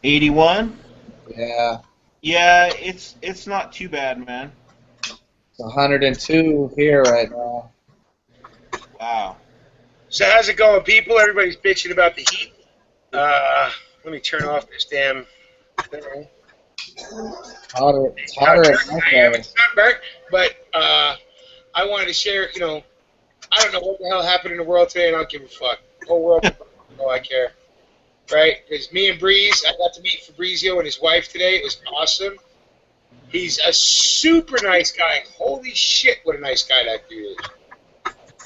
81? Yeah. Yeah, it's not too bad, man. It's 102 here right now. Wow. So how's it going, people? Everybody's bitching about the heat. Let me turn off this damn thing. It's hotter at night, I am though. a sunburnt, but I wanted to share, I don't know what the hell happened in the world today, and I don't give a fuck. The whole world, oh, I care. Right? Because me and Breeze, I got to meet Fabrizio and his wife today. It was awesome. He's a super nice guy. Holy shit, what a nice guy that dude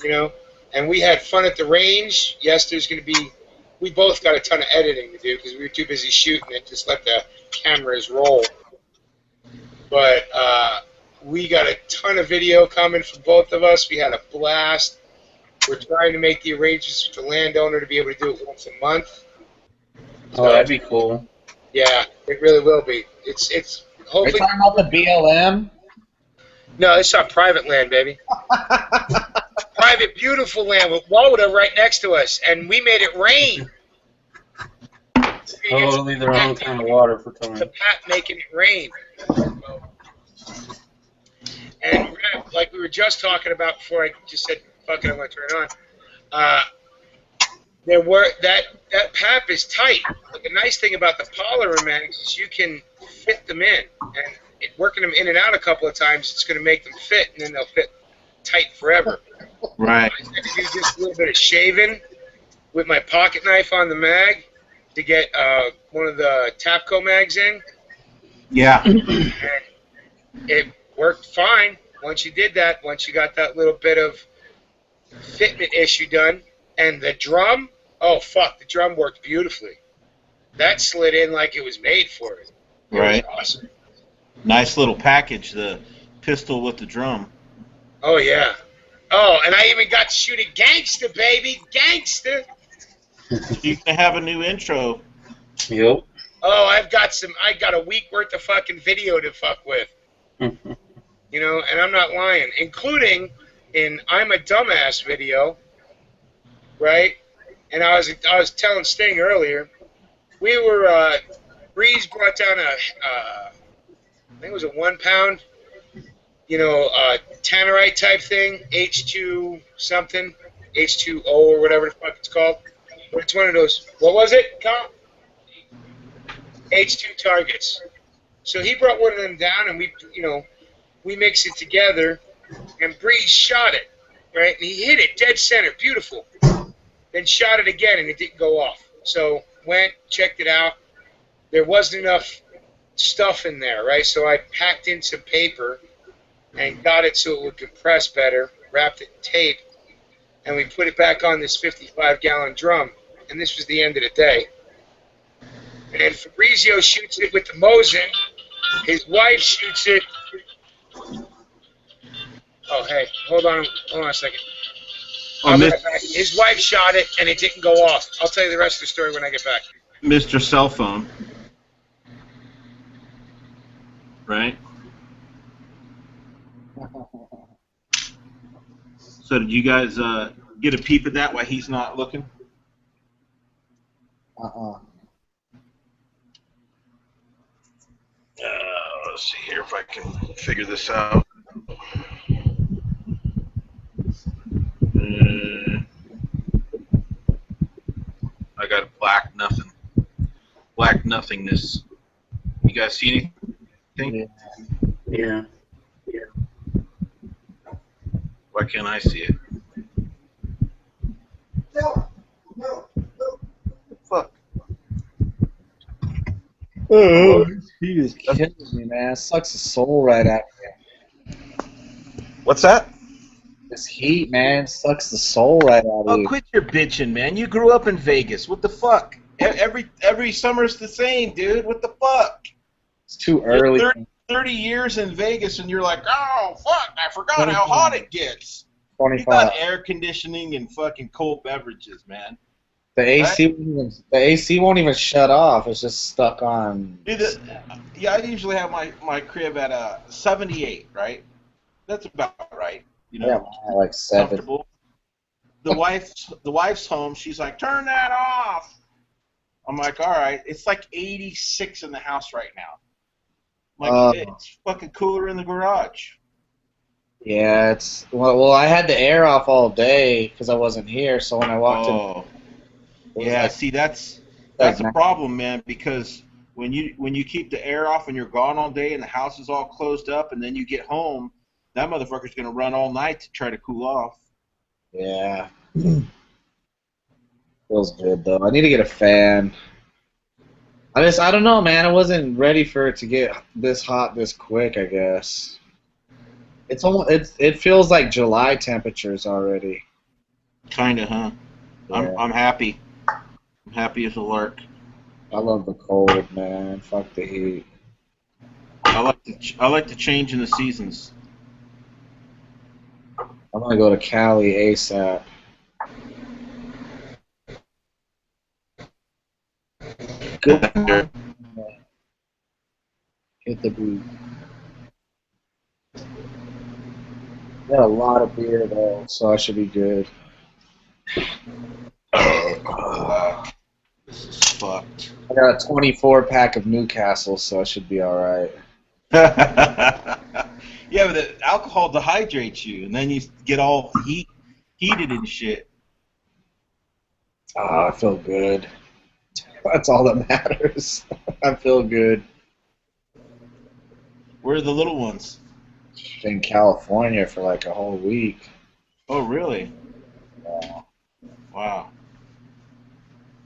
is. And we had fun at the range. Yes, there's going to be, we both got a ton of editing to do because we were too busy shooting and just let the cameras roll. But we got a ton of video coming from both of us. We had a blast. We're trying to make the arrangements with the landowner to be able to do it once a month. Oh, that'd be cool. Yeah, it really will be. It's Are you hopefully. talking about the BLM? No, it's our private land, baby. Private, beautiful land with Walda right next to us, and we made it rain. Totally their own kind of water for coming. The Pat making it rain. And like we were just talking about before, I just said, "Fuck it, I'm gonna turn it on." That PAP is tight. But the nice thing about the polymer mags is you can fit them in, and working them in and out a couple of times, it's going to make them fit, and then they'll fit tight forever. Right. I had to do just a little bit of shaving with my pocket knife on the mag to get one of the Tapco mags in. Yeah. And it worked fine once you did that, once you got that little bit of fitment issue done. And the drum, oh, fuck, the drum worked beautifully. That slid in like it was made for it. It Right. was awesome. Nice little package, the pistol with the drum. Oh, yeah. Oh, and I even got to shoot a gangster, baby. Gangster. You can have a new intro. Yep. Oh, I got a week worth of fucking video to fuck with. And I'm not lying. Including in I'm a Dumbass video, right? And I was telling Sting earlier, we were, Breeze brought down I think it was a 1 pound, tannerite type thing, H2 something, H2O or whatever the fuck it's called. But it's one of those, what was it, Tom? H2 targets. So he brought one of them down, and we mixed it together, and Breeze shot it, right? And he hit it dead center, beautiful. Then shot it again, and it didn't go off. So went, checked it out. There wasn't enough stuff in there, right? So I packed in some paper and got it so it would compress better, wrapped it in tape, and we put it back on this 55-gallon drum. And this was the end of the day. And Fabrizio shoots it with the Mosin. His wife shoots it. Oh, hey, hold on a second. His wife shot it, and it didn't go off. I'll tell you the rest of the story when I get back. Mr. Cell Phone. Right? So did you guys get a peep at that while he's not looking? Let's see here if I can figure this out. I got black nothing. Black nothingness. You guys see anything? Yeah. Why can't I see it? No. Fuck. Oh, he is killing me, man. It sucks the soul right out of you. What's that? This heat, man, sucks the soul right out of you. Oh, quit your bitching, man. You grew up in Vegas. What the fuck? Every summer's the same, dude. What the fuck? It's too early. 30 years in Vegas, and you're like, oh, fuck, I forgot how hot it gets. 25. You got air conditioning and fucking cold beverages, man. The AC won't even shut off. It's just stuck on. Dude, I usually have my crib at 78, right? That's about right. Yeah, like 7. Comfortable. The wife's home. She's like, turn that off. I'm like, all right, it's like 86 in the house right now. Like, it's fucking cooler in the garage. Yeah, it's well. I had the air off all day because I wasn't here. So when I walked in, Yeah. like, See, that's like a problem, man. Because when you keep the air off and you're gone all day and the house is all closed up, and then you get home, that motherfucker's gonna run all night to try to cool off. yeah, feels good though. I need to get a fan. I don't know, man. I wasn't ready for it to get this hot this quick. I guess it feels like July temperatures already. Kinda, huh? Yeah. I'm happy. I'm happy as a lark. I love the cold, man. Fuck the heat. I like the change in the seasons. I'm gonna go to Cali ASAP. Good. Hit the beat. Got a lot of beer though, so I should be good. This is fucked. I got a 24 pack of Newcastle, so I should be all right. Yeah, but the alcohol dehydrates you, and then you get all heated and shit. I feel good. That's all that matters. I feel good. Where are the little ones? In California for like a whole week. Oh, really? Yeah. Wow.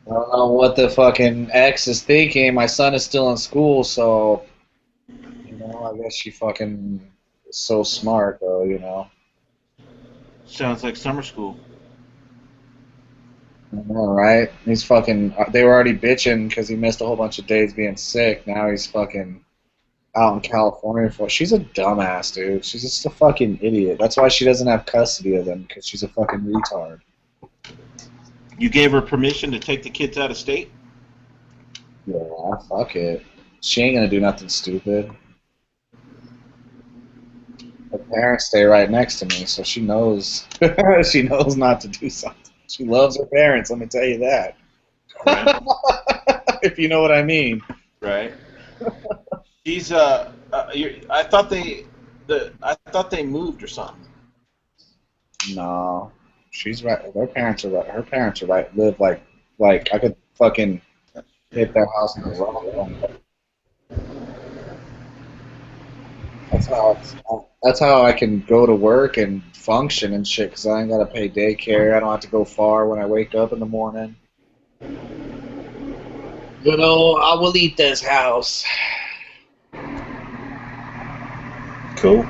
I don't know what the fucking ex is thinking. My son is still in school, so I guess she fucking is so smart though, Sounds like summer school. I know, right? He's fucking. They were already bitching because he missed a whole bunch of days being sick. Now he's fucking out in California for. She's a dumbass, dude. She's just a fucking idiot. That's why she doesn't have custody of them, because she's a fucking retard. You gave her permission to take the kids out of state? Yeah, fuck it. She ain't gonna do nothing stupid. Her parents stay right next to me, so she knows. She knows not to do something. She loves her parents. Let me tell you that. Right. If you know what I mean. Right. She's I thought they moved or something. No, she's right. Their parents are right. Her parents are right. Live like I could fucking hit their house in the road. That's how I can go to work and function and shit, because I ain't gotta pay daycare. I don't have to go far when I wake up in the morning. Good old Abuelita's house. Cool.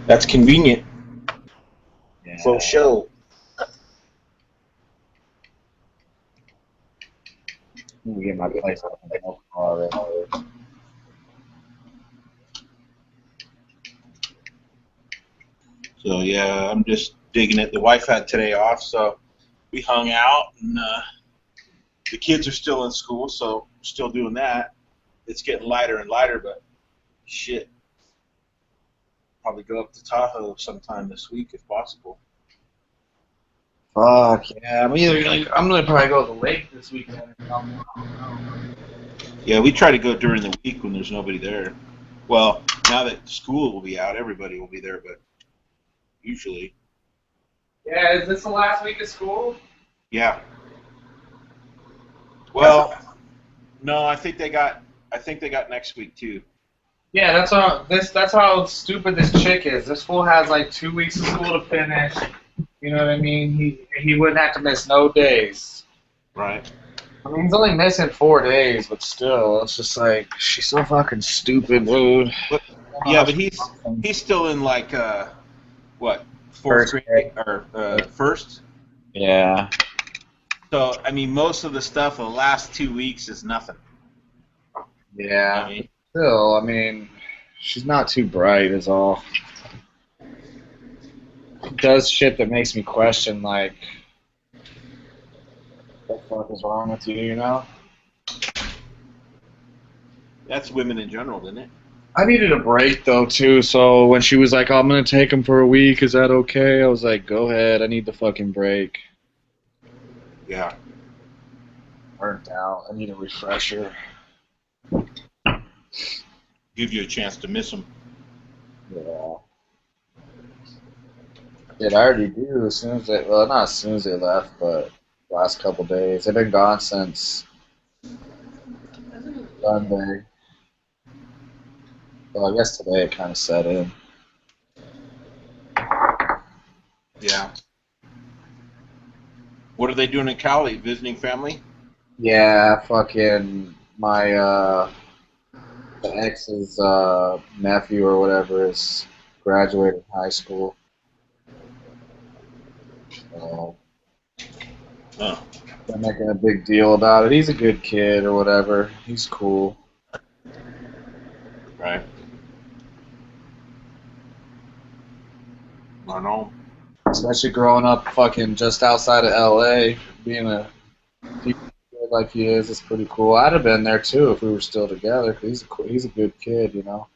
That's convenient. Yeah. For show. Let me get my place up in the already. So yeah, I'm just digging it. The wife had today off, so we hung out, and the kids are still in school, so we're still doing that. It's getting lighter and lighter, but shit. Probably go up to Tahoe sometime this week if possible. Fuck yeah! I'm gonna probably go to the lake this weekend. Yeah, we try to go during the week when there's nobody there. Well, now that school will be out, everybody will be there, but usually. Yeah, is this the last week of school? Yeah. Well, no, I think they got next week too. Yeah, that's how stupid this chick is. This fool has like 2 weeks of school to finish. You know what I mean? He wouldn't have to miss no days. Right. I mean, he's only missing 4 days, but still, it's just like, she's so fucking stupid, dude. Yeah, but he's still in like what, fourth grade or first? Yeah. So I mean, most of the stuff of the last 2 weeks is nothing. Yeah. I mean, Still, I mean, she's not too bright, is all. She does shit that makes me question, like, what the fuck is wrong with you, that's women in general, isn't it? I needed a break, though, too, so when she was like, oh, I'm going to take him for a week, is that okay? I was like, go ahead, I need the fucking break. Yeah. burnt out. I need a refresher. Give you a chance to miss them. Yeah. Shit, I already do as soon as they, well, not as soon as they left, but last couple days. They've been gone since Sunday. Well, I guess today it kind of set in. Yeah. What are they doing in Cali? Visiting family? Yeah, fucking my the ex's nephew or whatever is graduating high school. So Oh, they're making a big deal about it. He's a good kid or whatever. He's cool. right. I know. Especially growing up fucking just outside of LA, being a kid like he is pretty cool. I'd have been there too if we were still together. 'Cause he's a good kid, you know.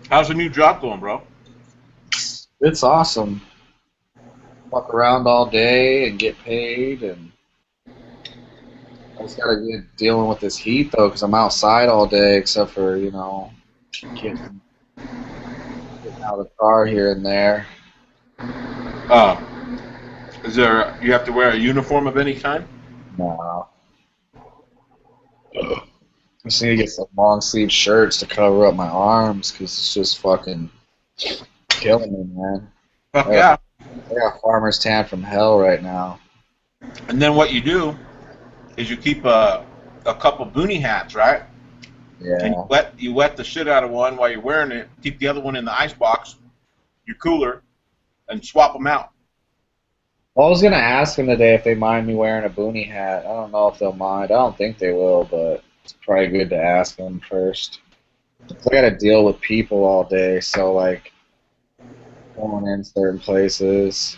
How's the new job going, bro? It's awesome. Fuck around all day and get paid, and I just gotta get dealing with this heat though, because I'm outside all day, except for getting out of the car here and there. Uh, is there? You have to wear a uniform of any kind? No, I just need to get some long sleeve shirts to cover up my arms, because it's just fucking killing me, man. Fuck yeah. I got farmer's tan from hell right now. And then what you do is you keep a couple boonie hats, right? Yeah. And you wet the shit out of one while you're wearing it. Keep the other one in the ice box, your cooler, and swap them out. Well, I was gonna ask them today if they mind me wearing a boonie hat. I don't know if they'll mind. I don't think they will, but it's probably good to ask them first. I gotta deal with people all day, so like going in certain places.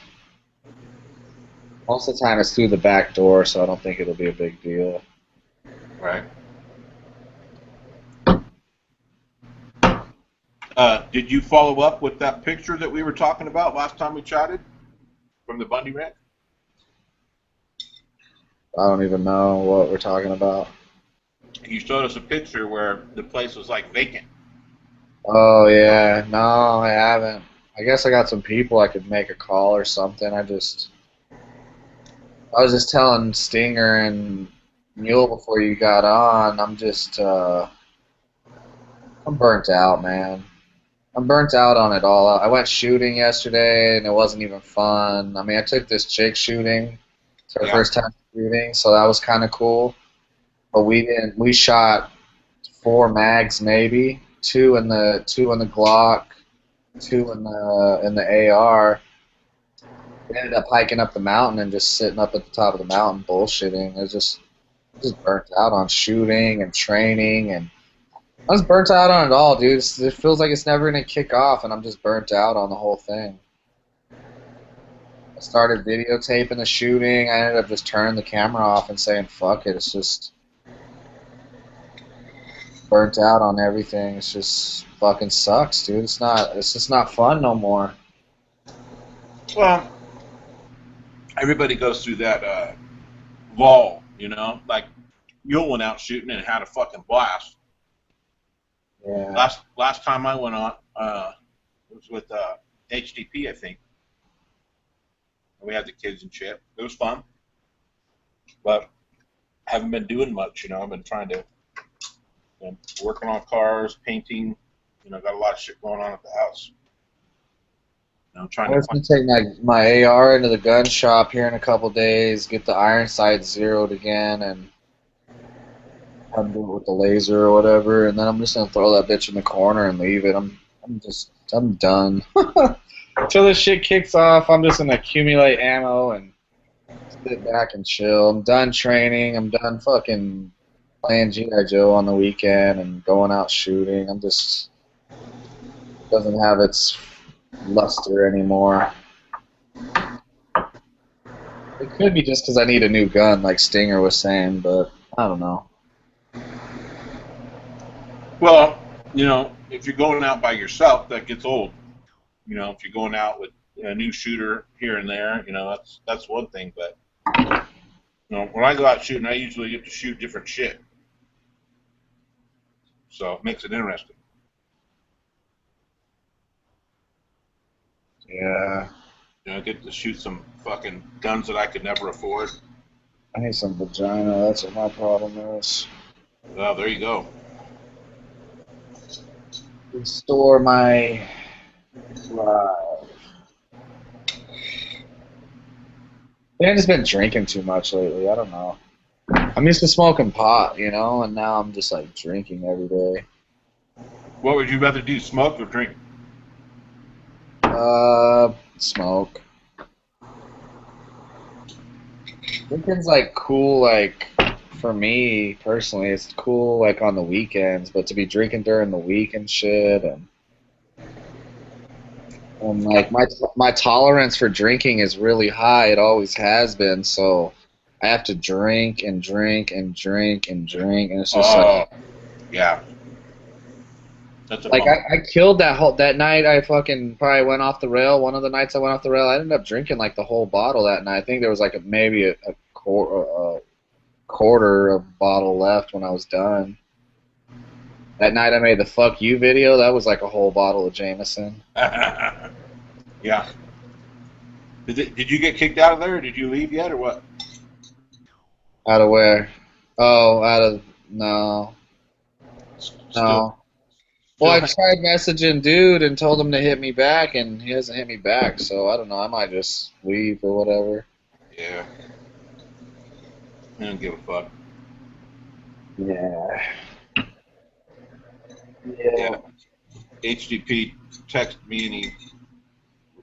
Most of the time it's through the back door, so I don't think it'll be a big deal. Right. Did you follow up with that picture that we were talking about last time we chatted from the Bundy Ranch? I don't even know what we're talking about. You showed us a picture where the place was like vacant. Oh yeah, no, I haven't. I guess I got some people I could make a call or something. I was just telling Stinger and Mule before you got on. I'm burnt out, man. I'm burnt out on it all. I went shooting yesterday and it wasn't even fun. I mean, I took this chick shooting. It's her first time shooting, so that was kind of cool. But we shot 4 mags maybe, two in the Glock, 2 in the AR. We ended up hiking up the mountain and just sitting up at the top of the mountain bullshitting. It was just burnt out on shooting and training, and I was burnt out on it all, dude. It feels like it's never gonna kick off, and I'm just burnt out on the whole thing. I started videotaping the shooting. I ended up just turning the camera off and saying, fuck it. It's just burnt out on everything. It's just fucking sucks, dude. It's just not fun no more. Well, everybody goes through that lull, you know? Like, Mule went out shooting and had a fucking blast. Yeah. Last time I went on, it was with HDP, I think. We had the kids and shit. It was fun. But I haven't been doing much, you know. I've been trying to, working on cars, painting. Got a lot of shit going on at the house. I was going to take my AR into the gun shop here in a couple days, get the iron sights zeroed again, and do it with the laser or whatever, and then I'm just going to throw that bitch in the corner and leave it. I'm done. Until this shit kicks off, I'm just going to accumulate ammo and sit back and chill. I'm done training. I'm done fucking playing G.I. Joe on the weekend and going out shooting. Doesn't have its luster anymore. It could be just because I need a new gun, like Stinger was saying, but I don't know. Well, if you're going out by yourself, that gets old. If you're going out with a new shooter here and there, that's one thing. But You know, when I go out shooting, I usually get to shoot different shit. So it makes it interesting. Yeah. You know, I get to shoot some fucking guns that I could never afford. I need some vagina. That's what my problem is. Well, there you go. Restore my drive. I've just been drinking too much lately. I don't know. I'm used to smoking pot, you know, and now I'm just like drinking every day. What would you rather do, smoke or drink? Smoke. Drinking's like cool, like for me personally, it's cool like on the weekends, but to be drinking during the week and shit, and like my tolerance for drinking is really high. It always has been, so I have to drink and drink and drink and drink, and it's just like. Yeah. That's a Like bummer. I killed that night. I fucking probably went off the rail. One of the nights I went off the rail, I ended up drinking like the whole bottle that night. I think there was like maybe a quarter of bottle left when I was done. That night I made the "fuck you" video. That was like a whole bottle of Jameson. Yeah. Did you get kicked out of there, or did you leave yet, or what? Out of where? Oh, out of no. Still, Well, I still tried messaging dude and told him to hit me back, and he hasn't hit me back. So I don't know. I might just leave or whatever. yeah. I don't give a fuck. Yeah. Yeah. HDP texted me and he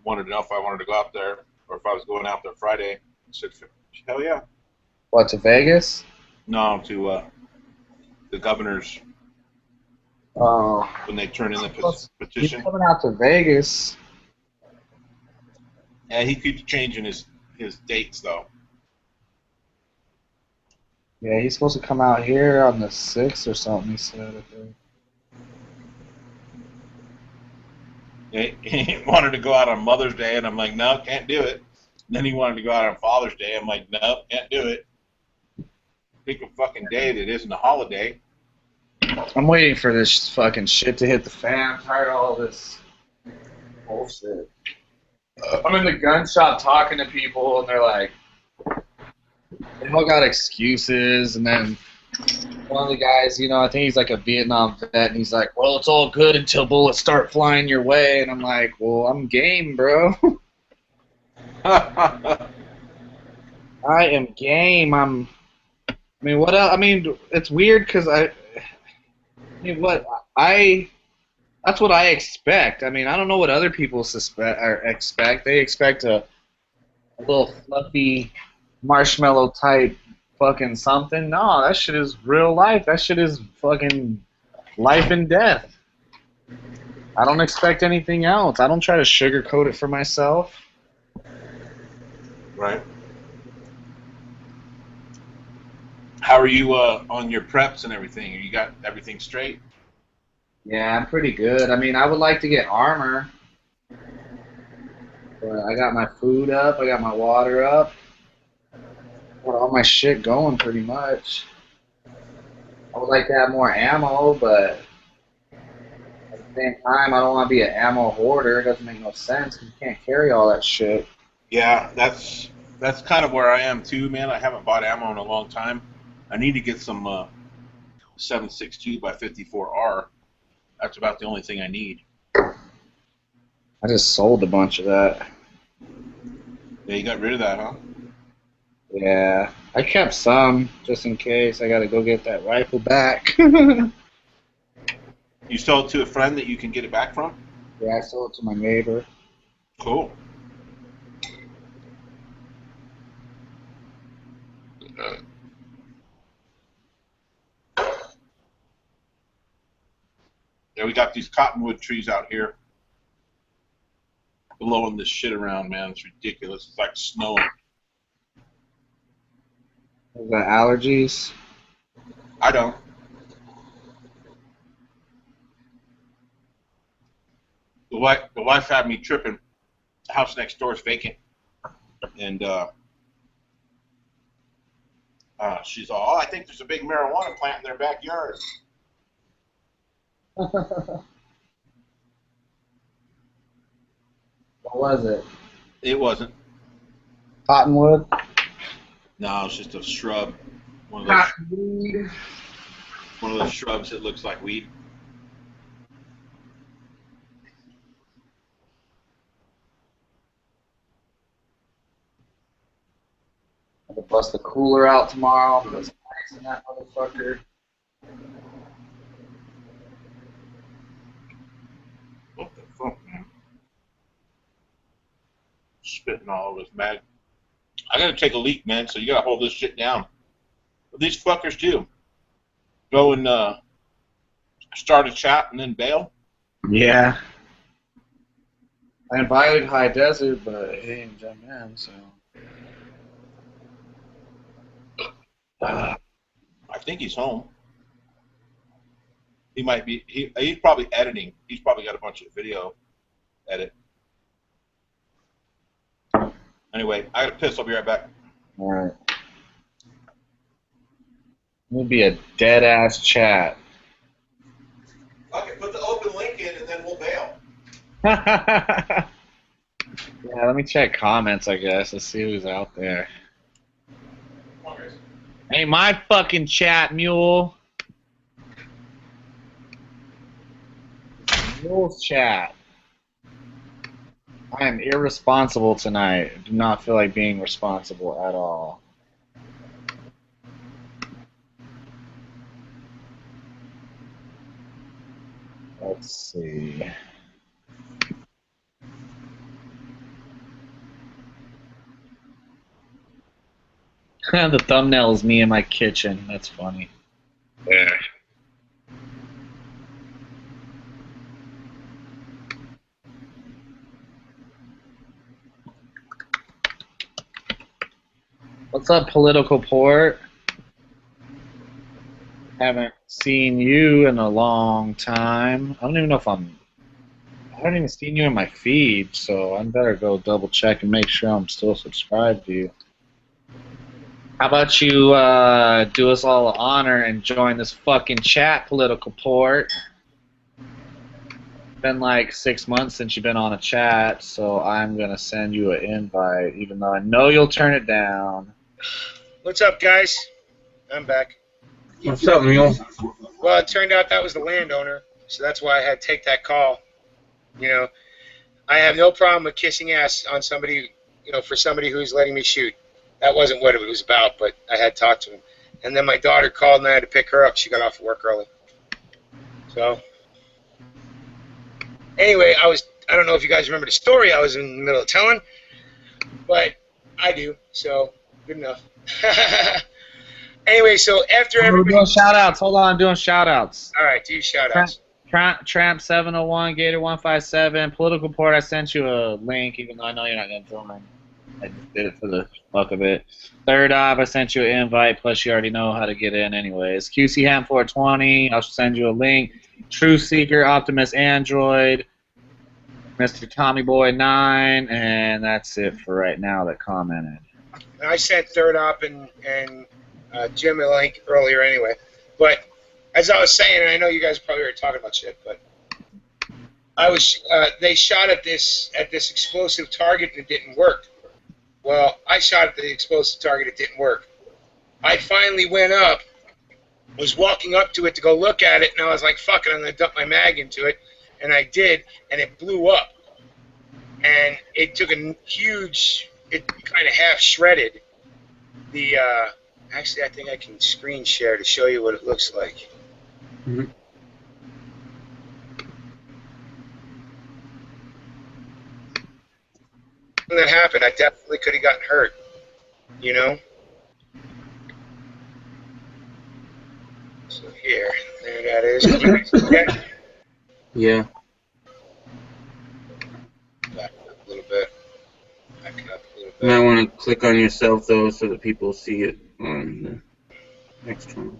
wanted to know if I wanted to go out there or if I was going out there Friday. I said, hell yeah. What, to Vegas? No, to the governor's Oh. when they turn in the He's petition. coming out to Vegas. Yeah, he keeps changing his dates though. Yeah, he's supposed to come out here on the 6th or something, he said, I think. He wanted to go out on Mother's Day, and I'm like, no, can't do it. And then he wanted to go out on Father's Day. I'm like, no, can't do it. Pick a fucking day that isn't a holiday. I'm waiting for this fucking shit to hit the fan. I'm tired of all this bullshit. I'm in the gun shop talking to people, and they're like, they all got excuses, and then one of the guys, you know, I think he's like a Vietnam vet, and he's like, well, it's all good until bullets start flying your way, and I'm like, well, I'm game, bro. I am game. I mean, what else? I mean, it's weird because that's what I expect. I mean, I don't know what other people expect. They expect a little fluffy marshmallow type fucking something. No, that shit is real life. That shit is fucking life and death. I don't expect anything else. I don't try to sugarcoat it for myself. Right. How are you on your preps and everything? You got everything straight? Yeah, I'm pretty good. I mean, I would like to get armor. But I got my food up. I got my water up. Got all my shit going pretty much. I would like to have more ammo, but at the same time, I don't want to be an ammo hoarder. It doesn't make no sense. You can't carry all that shit. Yeah, that's kind of where I am too, man. I haven't bought ammo in a long time. I need to get some 7.62 by 54R. That's about the only thing I need. I just sold a bunch of that. Yeah, you got rid of that, huh? Yeah, I kept some just in case. I gotta go get that rifle back. You sold it to a friend that you can get it back from? Yeah, I sold it to my neighbor. Cool. Yeah, we got these cottonwood trees out here blowing this shit around, man. It's ridiculous. It's like snowing. Is that allergies? I don't. The wife had me tripping. The house next door is vacant, and She's all, I think there's a big marijuana plant in their backyard. What was it? It wasn't. Cottonwood? No, it's just a shrub. One of Cottonweed. those shrubs that looks like weed. I'm gonna bust the cooler out tomorrow. Put some ice in that motherfucker. What the fuck, man? Spitting all over his mag. I gotta take a leak, man, so you gotta hold this shit down. What these fuckers do? Go and start a chat and then bail? Yeah. I invited High Desert, but he ain't jumped in, so. I think he's home. He might be. He's probably editing. He's probably got a bunch of video edit. Anyway, I gotta piss. I'll be right back. All right. It'll be a dead ass chat. Okay, put the open link in and then we'll bail. Yeah, let me check comments, I guess. Let's see who's out there. Come on, guys. Hey, my fucking chat, Mule. Mule's chat. I am irresponsible tonight. I do not feel like being responsible at all. Let's see. The thumbnail is me in my kitchen. That's funny. Yeah. What's up, Political Port? Haven't seen you in a long time. I don't even know if I haven't even seen you in my feed, so I better go double check and make sure I'm still subscribed to you. How about you do us all an honor and join this fucking chat, Political Port? Been like 6 months since you've been on a chat, so I'm gonna send you an invite, even though I know you'll turn it down. What's up, guys? I'm back. What's up, Mule? Well, it turned out that was the landowner, so that's why I had to take that call. You know, I have no problem with kissing ass on somebody, you know, for somebody who's letting me shoot. That wasn't what it was about, but I had talked to him. And then my daughter called and I had to pick her up. She got off of work early. So, anyway, I don't know if you guys remember the story I was in the middle of telling, but I do, so good enough. Anyway, so after We're everybody... doing shout-outs. Hold on, I'm doing shout-outs. All right, do your shout-outs. Tramp 701, Gator 157, Political Port. I sent you a link, even though I know you're not gonna join. I just did it for the fuck of it. Third Op, I sent you an invite. Plus, you already know how to get in, anyways. QC Ham 420. I'll send you a link. True Seeker, Optimus Android, Mr. Tommy Boy 9, and that's it for right now. That commented. I sent Third Op and Jim a link earlier anyway. But as I was saying, and I know you guys probably already talking about shit, but they shot at this explosive target and it didn't work. Well, I shot at the explosive target, it didn't work. I finally went up, was walking up to it to go look at it, and I was like, fuck it, I'm going to dump my mag into it. And I did, and it blew up. And it took a huge, it kind of half shredded the, actually I think I can screen share to show you what it looks like. Mm-hmm. When that happened, I definitely could have gotten hurt, you know? So here, there that is. Can you guys see that? Yeah. Back up a little bit. Back it up a little You might bit. want to click on yourself, though, so that people see it on the next one.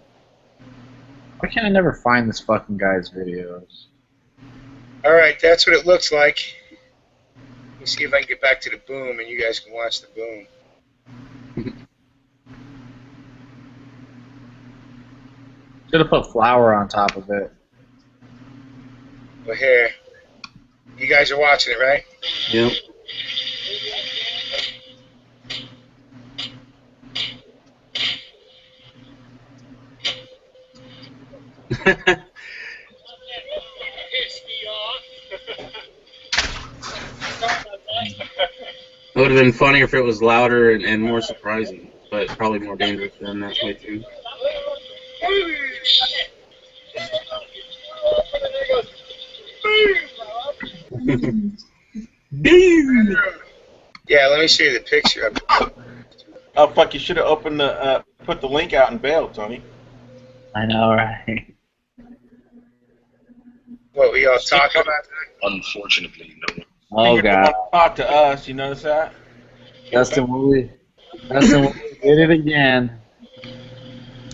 Why can't I never find this fucking guy's videos? All right, that's what it looks like. Let me see if I can get back to the boom, and you guys can watch the boom. Should have put flour on top of it. Well, here. You guys are watching it, right? Yep. It would have been funnier if it was louder and more surprising, but probably more dangerous than that way too. Yeah, let me show you the picture of it. Oh fuck! You should have opened the put the link out and bailed, Tony. I know, right? What we all talking about? Unfortunately, no. Oh, You God. don't talk to us. You notice that? Dustin Woolley did it again.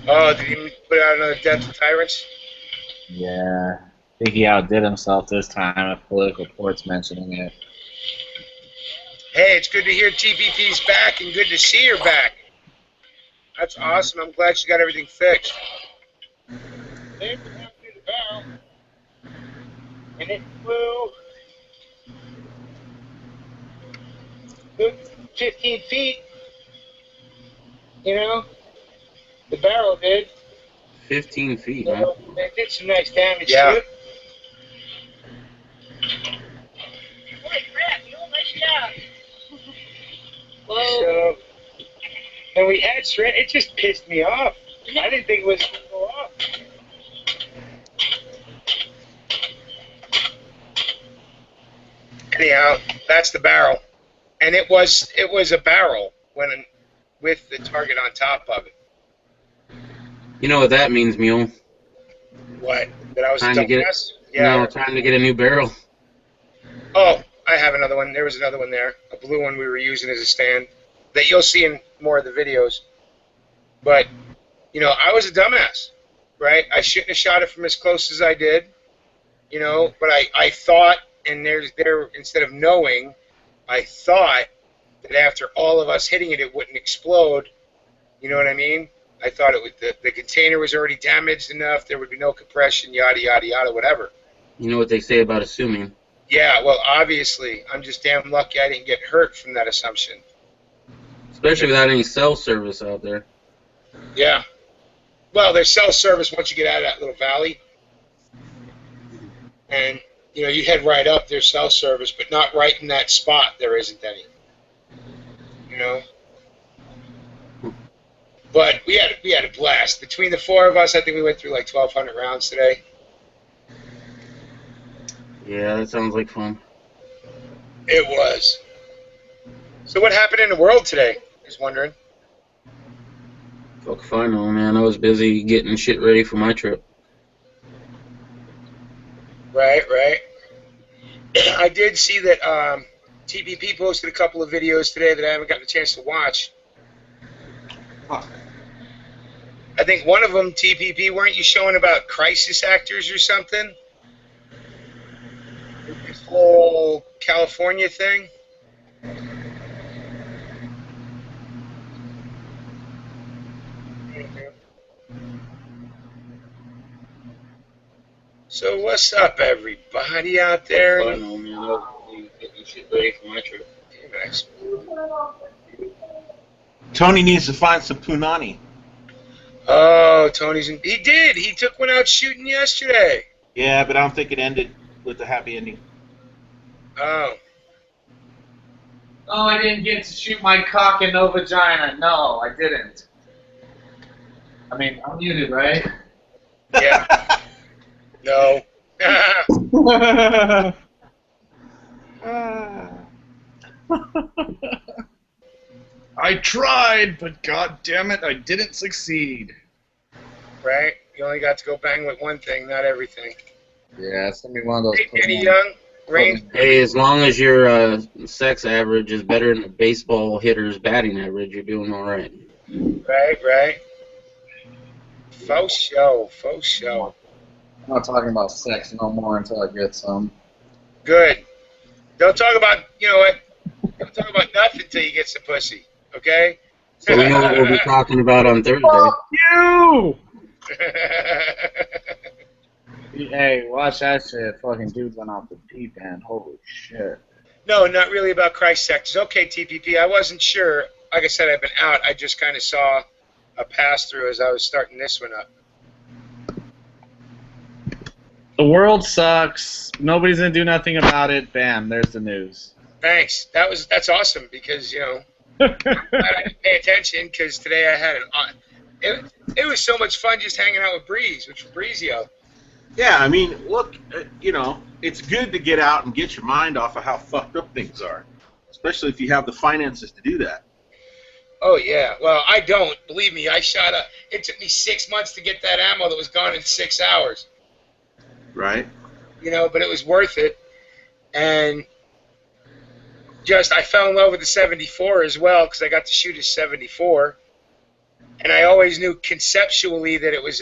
Oh, did he put out another Death to Tyrants? Yeah. I think he outdid himself this time if political reports mentioning it. Hey, it's good to hear TPP's back and good to see her back. That's awesome. I'm glad she got everything fixed. They went down through the barrel, and it flew 15 feet. You know, the barrel did. 15 feet, huh? They did some nice damage to it. Holy crap, you know, nice job. So, and we had shred. It just pissed me off. I didn't think it was going to go off. Anyhow, that's the barrel, and it was a barrel with the target on top of it. You know what that means, Mule? What? That I was Time a to get dumbass? Yeah. No, time to get a new barrel. Oh, I have another one. There was another one there, a blue one we were using as a stand that you'll see in more of the videos. But, you know, I was a dumbass, right? I shouldn't have shot it from as close as I did, you know, but I thought, and instead of knowing, I thought that after all of us hitting it, it wouldn't explode. You know what I mean? I thought it would. The container was already damaged enough. There would be no compression, yada, yada, yada, whatever. You know what they say about assuming. Yeah, well, obviously, I'm just damn lucky I didn't get hurt from that assumption. Especially without any cell service out there. Yeah. Well, there's cell service once you get out of that little valley. And, you know, you head right up, there's cell service, but not right in that spot, there isn't any. You know? But we had a blast. Between the four of us, I think we went through like 1,200 rounds today. Yeah, that sounds like fun. It was. So what happened in the world today? Just wondering. Fuck if I know, man. I was busy getting shit ready for my trip. Right. I did see that TPP posted a couple of videos today that I haven't gotten a chance to watch. Huh. I think one of them, TPP, weren't you showing about crisis actors or something? This whole California thing? So what's up, everybody out there? I know, man. I was busy getting shit ready for my trip. Nice. Tony needs to find some punani. Oh, he did. He took one out shooting yesterday. Yeah, but I don't think it ended with a happy ending. Oh. Oh, I didn't get to shoot my cock and no vagina. No, I didn't. I mean, I'm muted, right? Yeah. No. I tried, but god damn it, I didn't succeed. Right? You only got to go bang with one thing, not everything. Yeah, it's going to be one of those... Hey, Danny Young, Rain. Hey, as long as your sex average is better than a baseball hitter's batting average, you're doing all right. Right. Faux show. I'm not talking about sex no more until I get some. Good. Don't talk about, you know what? Don't talk about nothing until you get some pussy, okay? So we know what we'll be talking about on Thursday. Fuck you! Hey, watch that shit. Fucking dude went off the deep end. Holy shit. No, not really about Christ sectors. Okay, TPP, I wasn't sure. Like I said, I've been out. I just kind of saw a pass-through as I was starting this one up. The world sucks. Nobody's gonna do nothing about it. Bam, there's the news. Thanks. That's awesome because, you know, I didn't pay attention because today I had it was so much fun just hanging out with Breezio. Yeah, I mean, look, you know, it's good to get out and get your mind off of how fucked up things are, especially if you have the finances to do that. Oh, yeah. Well, I don't. Believe me, it took me 6 months to get that ammo that was gone in 6 hours. Right? You know, but it was worth it. And just, I fell in love with the 74 as well because I got to shoot a 74. And I always knew conceptually that it was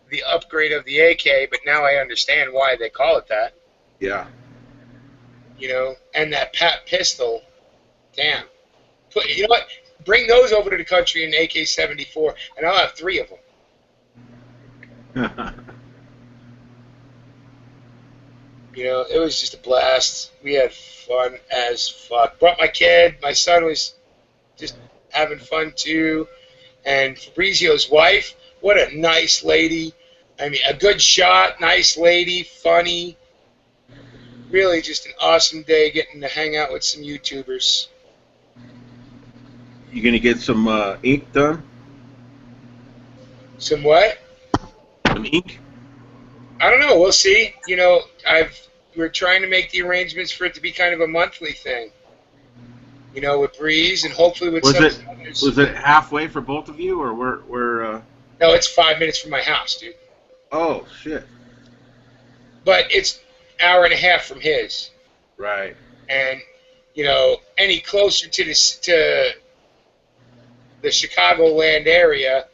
the upgrade of the AK, but now I understand why they call it that. Yeah. You know, and that Pat pistol, damn. You know what? Bring those over to the country in AK-74, and I'll have 3 of them. You know, it was just a blast. We had fun as fuck. Brought my kid. My son was just having fun too. And Fabrizio's wife, what a nice lady. I mean, a good shot, nice lady, funny. Really just an awesome day getting to hang out with some YouTubers. You gonna get some ink done? Some what? Some ink? I don't know. We'll see. You know, we're trying to make the arrangements for it to be kind of a monthly thing. You know, with Breeze and hopefully with some others. Was it halfway for both of you, or we're No, it's 5 minutes from my house, dude. Oh shit! But it's an hour and a half from his. Right. And you know, any closer to the Chicagoland area,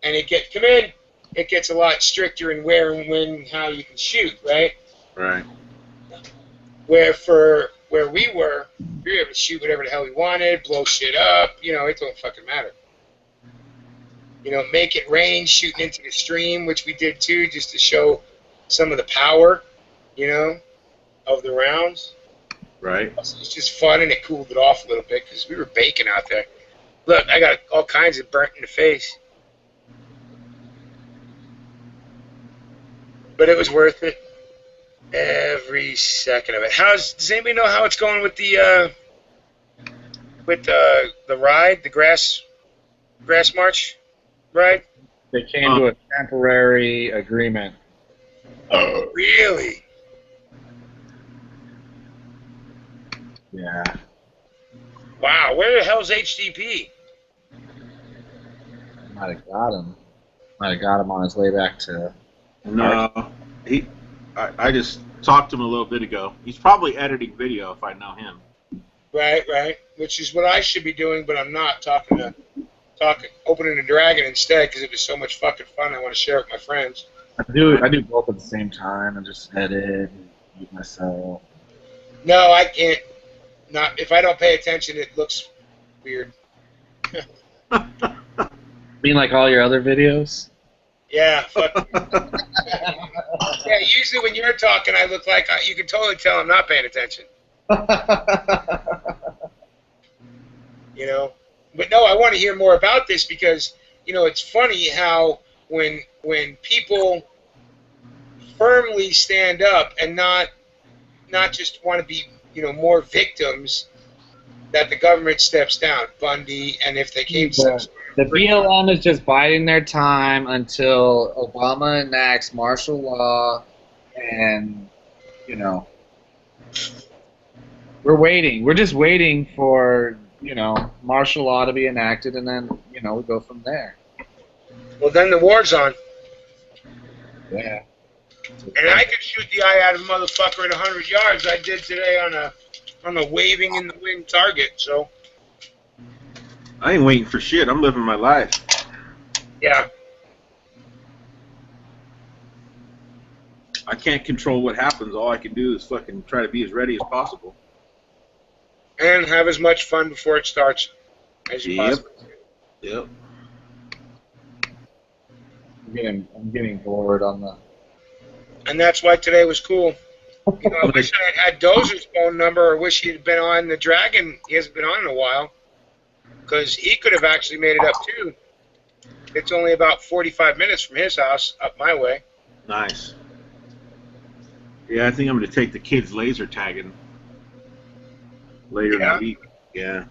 and it gets a lot stricter in where and when and how you can shoot, right? Right. Where we were able to shoot whatever the hell we wanted, blow shit up, you know, it don't fucking matter. You know, make it rain, shooting into the stream, which we did too, just to show some of the power, you know, of the rounds. Right. It was just fun, and it cooled it off a little bit because we were baking out there. Look, I got all kinds of burnt in the face. But it was worth it. Every second of it. Does anybody know how it's going with the ride, the grass march ride? They came to a temporary agreement. Oh, really? Yeah. Wow, where the hell's HDP? Might have got him. Might have got him on his way back to. No, I just talked to him a little bit ago. He's probably editing video if I know him. Right. Which is what I should be doing, but I'm not opening a dragon instead because it was so much fucking fun. I want to share it with my friends. I do both at the same time and just edit and eat myself. No, I can't. Not if I don't pay attention, it looks weird. Mean like all your other videos? Yeah, fuck. Yeah, usually when you're talking, I look like you can totally tell I'm not paying attention. You know, but no, I want to hear more about this because you know it's funny how when people firmly stand up and not just want to be more victims, that the government steps down. Bundy, and if they came to the BLM is just biding their time until Obama enacts martial law, and we're waiting. We're just waiting for martial law to be enacted, and then we go from there. Well, then the war's on. Yeah. And I could shoot the eye out of a motherfucker at 100 yards. I did today on a waving in the wind target. So I ain't waiting for shit. I'm living my life. yeah. I can't control what happens. All I can do is fucking try to be as ready as possible. And have as much fun before it starts as you possibly can. Yep. I'm getting bored on the. And that's why today was cool. You know, I wish I had Dozer's phone number, or wish he'd been on the Dragon. He hasn't been on in a while, because he could have actually made it up too. It's only about 45 minutes from his house up my way. Nice. Yeah, I think I'm going to take the kids laser tagging later in the week. Yeah.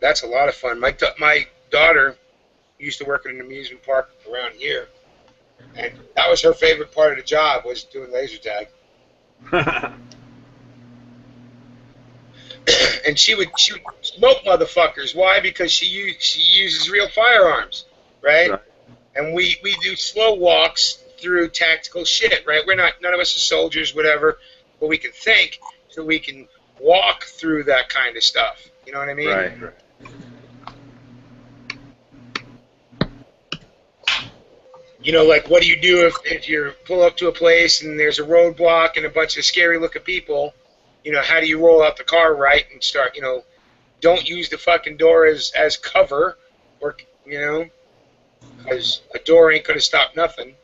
That's a lot of fun. My daughter used to work at an amusement park around here, and that was her favorite part of the job, was doing laser tag. And she would smoke motherfuckers. Why? Because she uses real firearms, right? And we do slow walks through tactical shit, right? None of us are soldiers, whatever, but we can think, so we can walk through that kind of stuff. You know what I mean? Right. You know, like, what do you do if you pull up to a place and there's a roadblock and a bunch of scary-looking people? You know, how do you roll out the car right and start, you know, don't use the fucking door as cover, or, you know, because a door ain't going to stop nothing.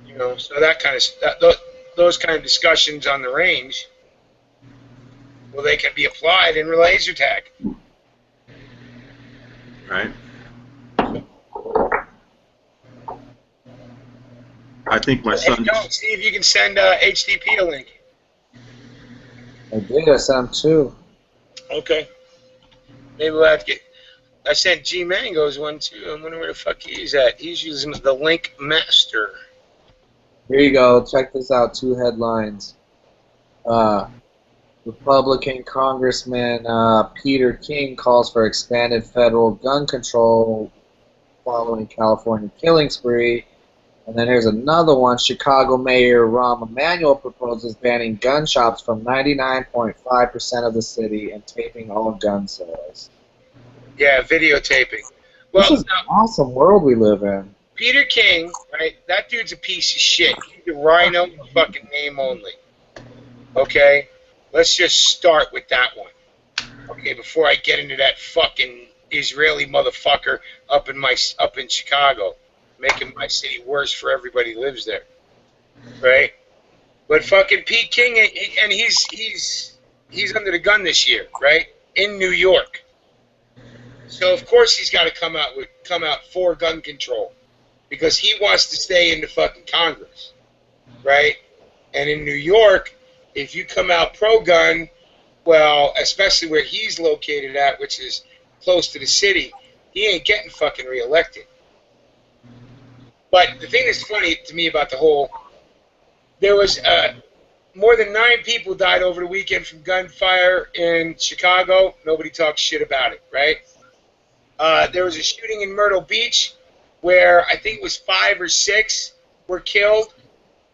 You know, so that kind of, those kind of discussions on the range, well, they can be applied in laser tag. Right. I think my son. See if you can send HTTP a link. I did. I sent him 2. Okay. Maybe we'll have to get. I sent G Mango's one too. I wonder where the fuck he's at. He's using the link master. Here you go. Check this out. 2 headlines. Republican Congressman Peter King calls for expanded federal gun control following California killing spree. And then here's another one. Chicago Mayor Rahm Emanuel proposes banning gun shops from 99.5% of the city and taping all gun sales. Yeah, videotaping. Well, this is an awesome world we live in. Peter King, right? That dude's a piece of shit. He's a rhino in fucking name only. Okay? Let's just start with that one. Okay, before I get into that fucking Israeli motherfucker up in Chicago, making my city worse for everybody who lives there, right? But fucking Pete King, and he's under the gun this year, right? In New York. So of course he's got to come out for gun control, because he wants to stay in the fucking Congress, right? And in New York, if you come out pro-gun, well, especially where he's located at, which is close to the city, he ain't getting fucking reelected. But the thing that's funny to me about the whole, there was more than 9 people died over the weekend from gunfire in Chicago. Nobody talks shit about it, right? There was a shooting in Myrtle Beach where I think it was 5 or 6 were killed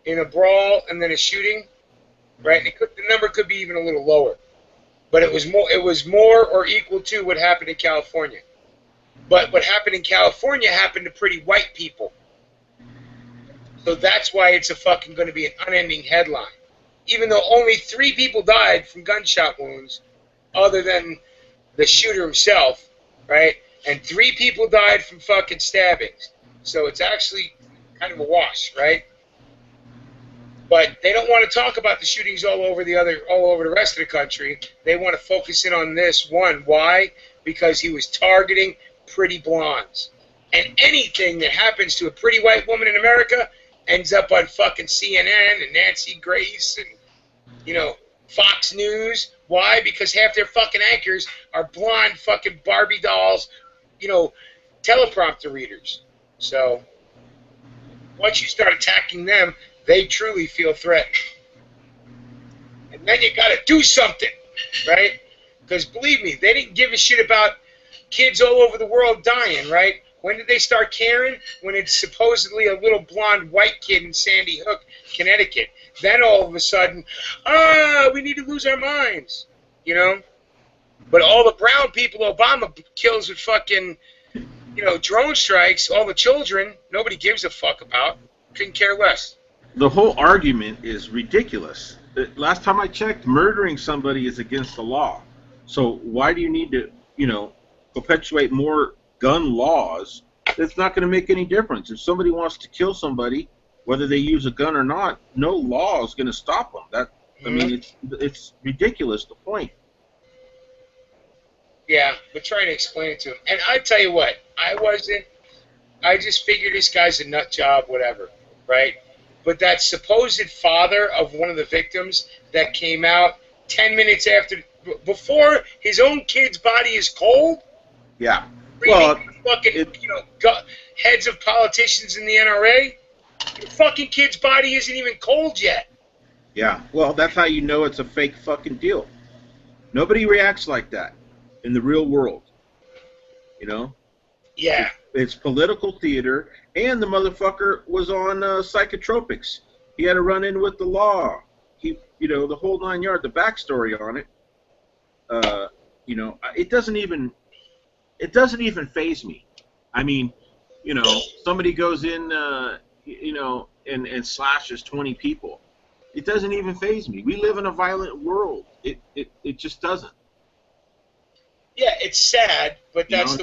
in a brawl and then a shooting, right? And the number could be even a little lower, but it was more or equal to what happened in California. But what happened in California happened to pretty white people. So that's why it's going to be an unending headline. Even though only 3 people died from gunshot wounds, other than the shooter himself, right? And 3 people died from fucking stabbings. So it's actually kind of a wash, right? But they don't want to talk about the shootings all over the rest of the country. They want to focus in on this one. Why? Because he was targeting pretty blondes. And anything that happens to a pretty white woman in America ends up on fucking CNN and Nancy Grace and, you know, Fox News. Why? Because half their fucking anchors are blonde fucking Barbie dolls, you know, teleprompter readers. So once you start attacking them, they truly feel threatened. And then you got to do something, right? Because believe me, they didn't give a shit about kids all over the world dying, right? When did they start caring? When it's supposedly a little blonde white kid in Sandy Hook, Connecticut. Then all of a sudden, we need to lose our minds, you know? But all the brown people Obama kills with fucking, you know, drone strikes, all the children, nobody gives a fuck about. Couldn't care less. The whole argument is ridiculous. Last time I checked, murdering somebody is against the law. So why do you need to, you know, perpetuate more gun laws, it's not going to make any difference. If somebody wants to kill somebody, whether they use a gun or not, no law is going to stop them. I mean, it's ridiculous, the point. Yeah, but trying to explain it to him. And I tell you what, I just figured this guy's a nut job, whatever, right? But that supposed father of one of the victims that came out 10 minutes before his own kid's body is cold. Yeah. Well, fucking, heads of politicians in the NRA. Your fucking kid's body isn't even cold yet. Yeah. Well, that's how you know it's a fake fucking deal. Nobody reacts like that in the real world. You know? Yeah. It's political theater, and the motherfucker was on psychotropics. He had a run-in with the law. The whole 9 yards, the backstory on it. It doesn't even faze me. I mean, somebody goes in, and slashes 20 people. It doesn't even faze me. We live in a violent world. It just doesn't. Yeah, it's sad, but that's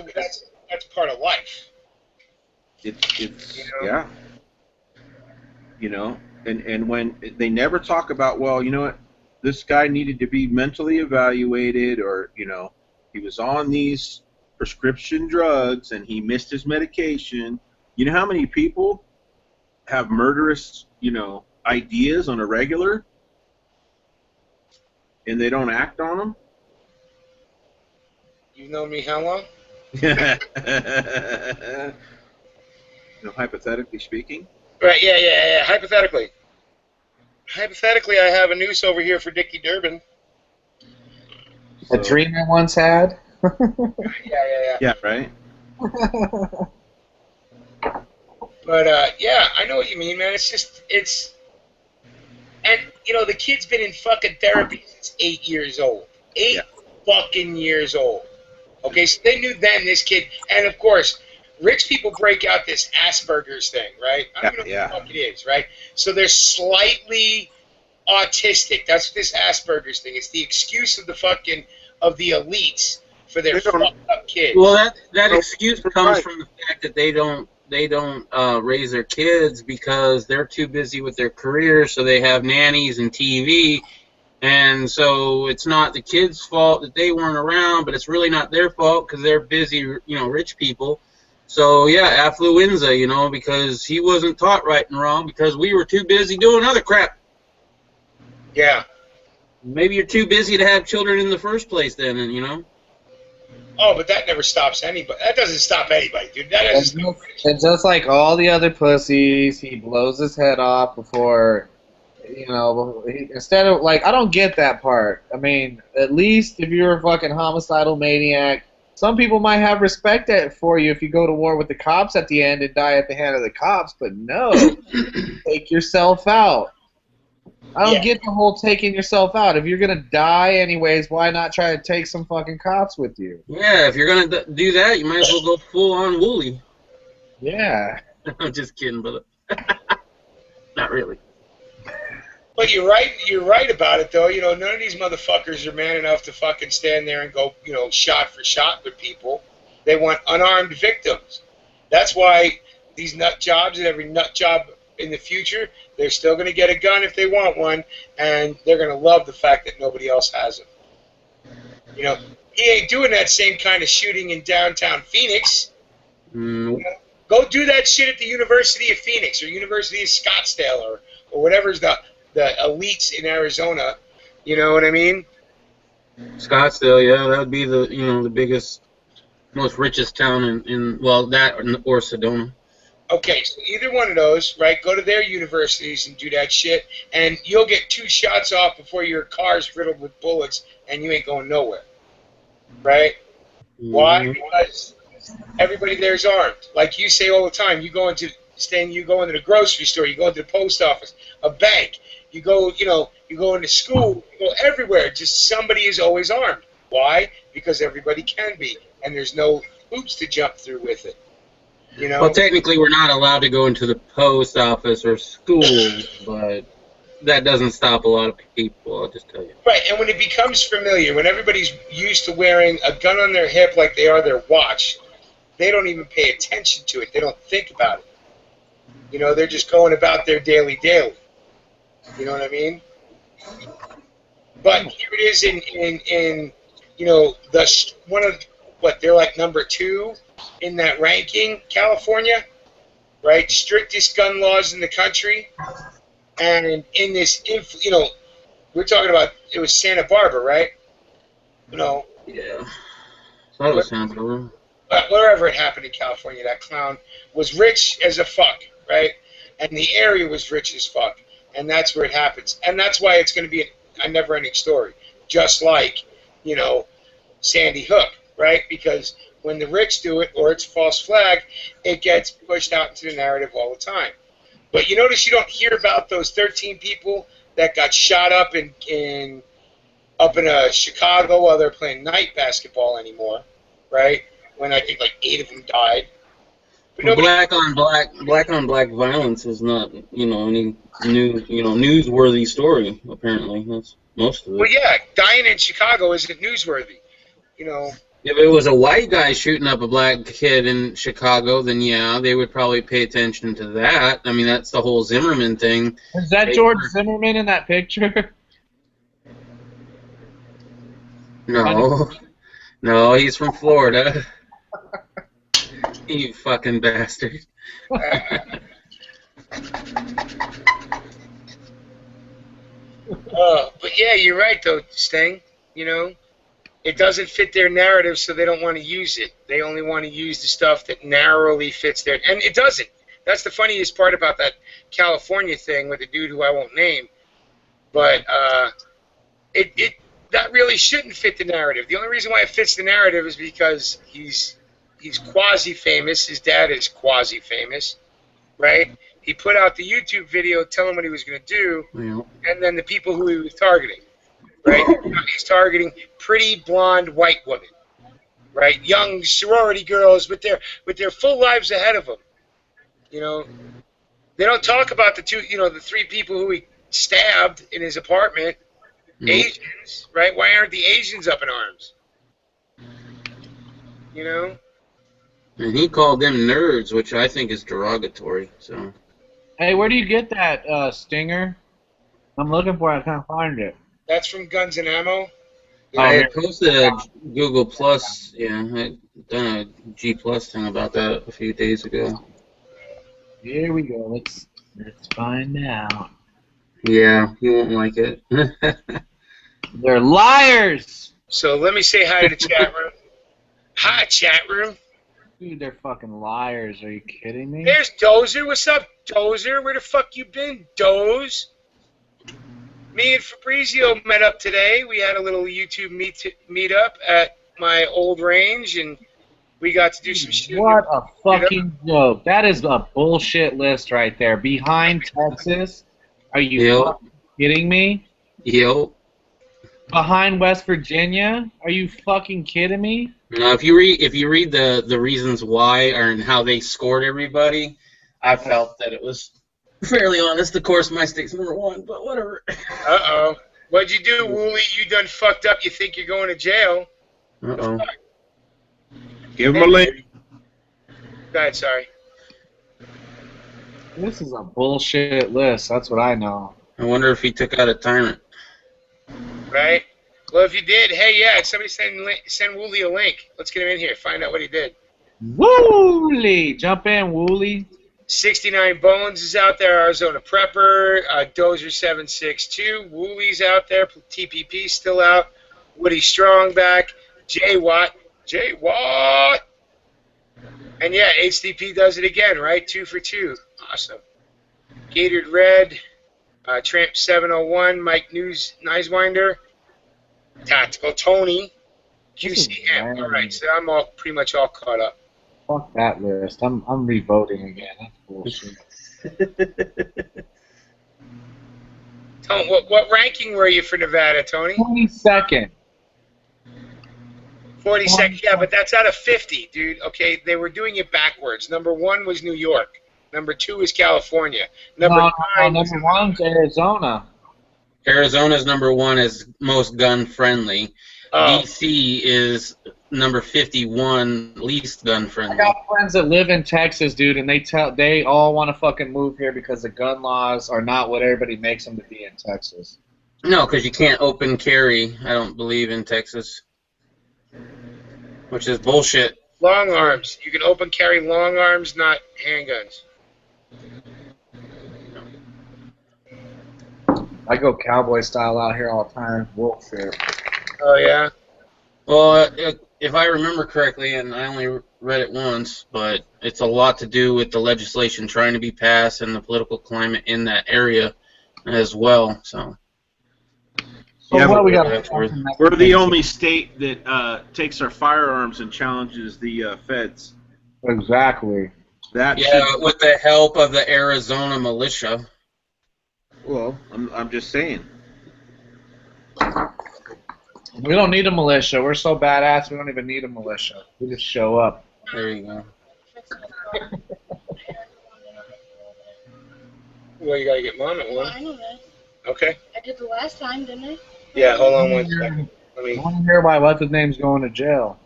part of life. Yeah. And when they never talk about, well, you know what, this guy needed to be mentally evaluated, or he was on these prescription drugs and he missed his medication. You know how many people have murderous, ideas on a regular, and they don't act on them? You've known me how long? Hypothetically speaking. Right, yeah. Hypothetically, I have a noose over here for Dickie Durbin. A dream I once had. Yeah. Yeah, right. But I know what you mean, man. And the kid's been in fucking therapy since 8 years old. 8 fucking years old. Okay, so they knew then this kid, and of course, rich people break out this Asperger's thing, right? I don't know what the fuck it is, right? So they're slightly autistic. That's what this Asperger's thing. It's the excuse of the elites for their fucked up kids. Well, that excuse comes from the fact that they don't raise their kids because they're too busy with their careers, so they have nannies and TV. And so it's not the kids' fault that they weren't around, but it's really not their fault because they're busy, rich people. So, yeah, affluenza, because he wasn't taught right and wrong because we were too busy doing other crap. Yeah. Maybe you're too busy to have children in the first place then, Oh, but that never stops anybody. That doesn't stop anybody, dude. That doesn't stop anybody. And just like all the other pussies, he blows his head off before... instead of, I don't get that part. I mean, at least if you're a fucking homicidal maniac, some people might have respect for you if you go to war with the cops at the end and die at the hand of the cops, but no, take yourself out. I don't get the whole taking yourself out. If you're going to die anyways, why not try to take some fucking cops with you? Yeah, if you're going to do that, you might as well go full-on Wooly. Yeah. I'm just kidding, brother. Not really. But you're right about it, though. None of these motherfuckers are man enough to fucking stand there and go, shot for shot with people. They want unarmed victims. That's why these nut jobs and every nut job in the future, they're still going to get a gun if they want one, and they're going to love the fact that nobody else has them. He ain't doing that same kind of shooting in downtown Phoenix. Go do that shit at the University of Phoenix or University of Scottsdale or whatever's the elites in Arizona, you know what I mean? Scottsdale, yeah, that would be the biggest, most richest town in that or Sedona. Okay, so either one of those, right? Go to their universities and do that shit, and you'll get 2 shots off before your car's riddled with bullets, and you ain't going nowhere, right? Why? Because everybody there's armed. Like you say all the time, you go into the grocery store, you go into the post office, a bank. You go into school, you go everywhere. Just somebody is always armed. Why? Because everybody can be, and there's no hoops to jump through with it. Well, technically, we're not allowed to go into the post office or school, but that doesn't stop a lot of people, I'll just tell you. Right, and when it becomes familiar, when everybody's used to wearing a gun on their hip like they are their watch, they don't even pay attention to it. They don't think about it. You know, they're just going about their daily. You know what I mean? But here it is in you know, one of what they're like number 2 in that ranking, California, right? Strictest gun laws in the country, and in this, you know, we're talking about it was Santa Barbara, right? You know. Yeah. That was Santa Barbara. Wherever it happened in California, that clown was rich as a fuck, right? And the area was rich as fuck, and that's where it happens, and that's why it's going to be a never-ending story, just like, you know, Sandy Hook, right? Because when the rich do it, or it's false flag, it gets pushed out into the narrative all the time. But you notice you don't hear about those 13 people that got shot up in Chicago while they're playing night basketball anymore, right? When I think like 8 of them died. But black on black violence is not, you know, any newsworthy story. Apparently, that's most of it. Well, yeah, dying in Chicago isn't newsworthy, you know. If it was a white guy shooting up a black kid in Chicago, then yeah, they would probably pay attention to that. I mean, that's the whole Zimmerman thing. Is that George Zimmerman in that picture? No. No, he's from Florida. You fucking bastard. But yeah, you're right though, Sting. You know, it doesn't fit their narrative, so they don't want to use it. They only want to use the stuff that narrowly fits their, and it doesn't. That's the funniest part about that California thing with the dude who I won't name. But that really shouldn't fit the narrative. The only reason why it fits the narrative is because he's quasi-famous. His dad is quasi-famous, right? He put out the YouTube video telling what he was going to do, and then the people who he was targeting, right? He's targeting pretty blonde white women, right? Young sorority girls with their full lives ahead of them. You know, they don't talk about the 3 people who he stabbed in his apartment. Asians, right? Why aren't the Asians up in arms? You know? And he called them nerds, which I think is derogatory. So, hey, where do you get that stinger? I'm looking for it. I can't find it. That's from Guns and Ammo. I posted a Google Plus. Yeah, I done a G Plus thing about that a few days ago. Here we go. Let's find out. Yeah, you won't like it. They're liars. So let me say hi to the chat room. Hi, chat room. Dude, they're fucking liars. Are you kidding me? There's Dozer. What's up, Dozer? Where the fuck you been, Doze? Me and Fabrizio met up today. We had a little YouTube meet up at my old range, and we got to do some shit. What a fucking joke. That is a bullshit list right there. Behind Texas? Are you fucking kidding me? Yo. Behind West Virginia? Are you fucking kidding me? No, if you read the reasons why and how they scored everybody, I felt that it was fairly honest. Of course, my state's #1, but whatever. Uh-oh. What'd you do, Wooly? You done fucked up. You think you're going to jail. Uh-oh. Give him a link. Go ahead, sorry. This is a bullshit list. That's what I know. I wonder if he took out a tyrant. Right? Well, if you did, hey, yeah, somebody send Wooly a link. Let's get him in here. Find out what he did. Wooly! Jump in, Wooly. 69 Bones is out there. Arizona Prepper. Dozer 762. Wooly's out there. TPP's still out. Woody Strong back. J Watt. And yeah, HDP does it again, right? 2 for 2. Awesome. Gated Red. Tramp 701. Mike Neiswinder. Tactical Tony. QCM. All right, so I'm pretty much all caught up. Fuck that list. I'm revoting again. That's bullshit. Tony, what ranking were you for Nevada, Tony? 22nd. 42nd. Yeah, but that's out of 50, dude. Okay, they were doing it backwards. Number 1 was New York. Number 2 is California. Number No, 9 is number one's Arizona. Arizona's number 1 is most gun friendly. Oh. DC is number 51, least gun I friendly. got friends that live in Texas, dude, and they all want to fucking move here because the gun laws are not what everybody makes them to be in Texas. No, because you can't open carry, I don't believe, in Texas. Which is bullshit. Long arms. You can open carry long arms, not handguns. I go cowboy style out here all the time. Bullshit. Oh, yeah? Well, if I remember correctly, and I only read it once, but it's a lot to do with the legislation trying to be passed and the political climate in that area as well. So, Yeah, what but we got? we're the only state that takes our firearms and challenges the feds. Exactly. That yeah, should, with the help of the Arizona militia. well, I'm just saying. We don't need a militia. We're so badass. We don't even need a militia. We just show up. There you go. Well, you gotta get Mom at Well, one. I know that. Okay. I did the last time, didn't I? Yeah, hold on one second. Let I me. want to hear why what's his name's going to jail.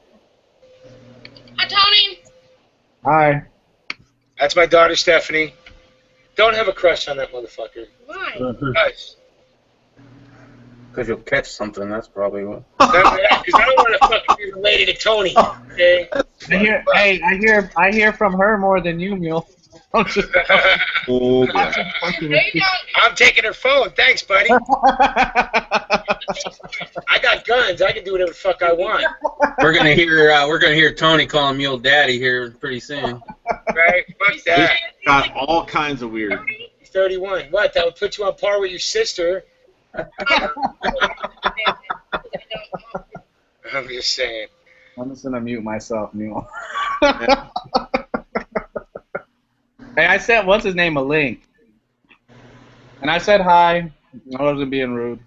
Hi, Tony. Hi. That's my daughter, Stephanie. Don't have a crush on that motherfucker. Why? Guys. Because you'll catch something, that's probably what. Because I don't want to fucking be related to Tony. Okay. I hear from her more than you, Mule. I'm just Oh, There you go. I'm taking her phone. Thanks, buddy. I got guns. I can do whatever the fuck I want. We're gonna hear Tony calling Mule Daddy here pretty soon. Right? Fuck that. got all kinds of weird. He's 31. What? That would put you on par with your sister. I'm just saying. I'm just gonna mute myself, Mule. Hey, I sent what's his name a link, and I said hi. I wasn't being rude.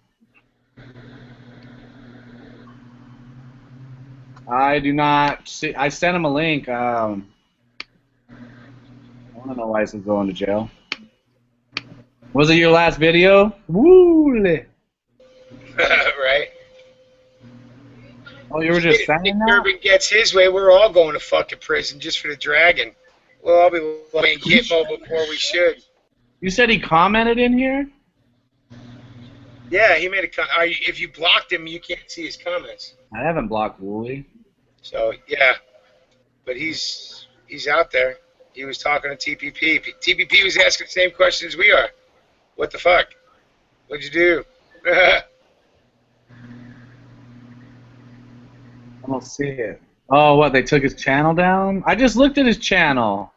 I do not see. I sent him a link. I want to know why he's going to jail. Was it your last video? Woo! Right? Oh, you were just saying If that? Urban gets his way, we're all going to fucking prison just for the dragon. We'll all be playing Gitmo before we should. You said he commented in here? Yeah, he made a comment. If you blocked him, you can't see his comments. I haven't blocked Wooly. So, yeah. But he's out there. He was talking to TPP. TPP was asking the same questions we are. What the fuck? What'd you do? I don't see it. Oh, what? They took his channel down? I just looked at his channel.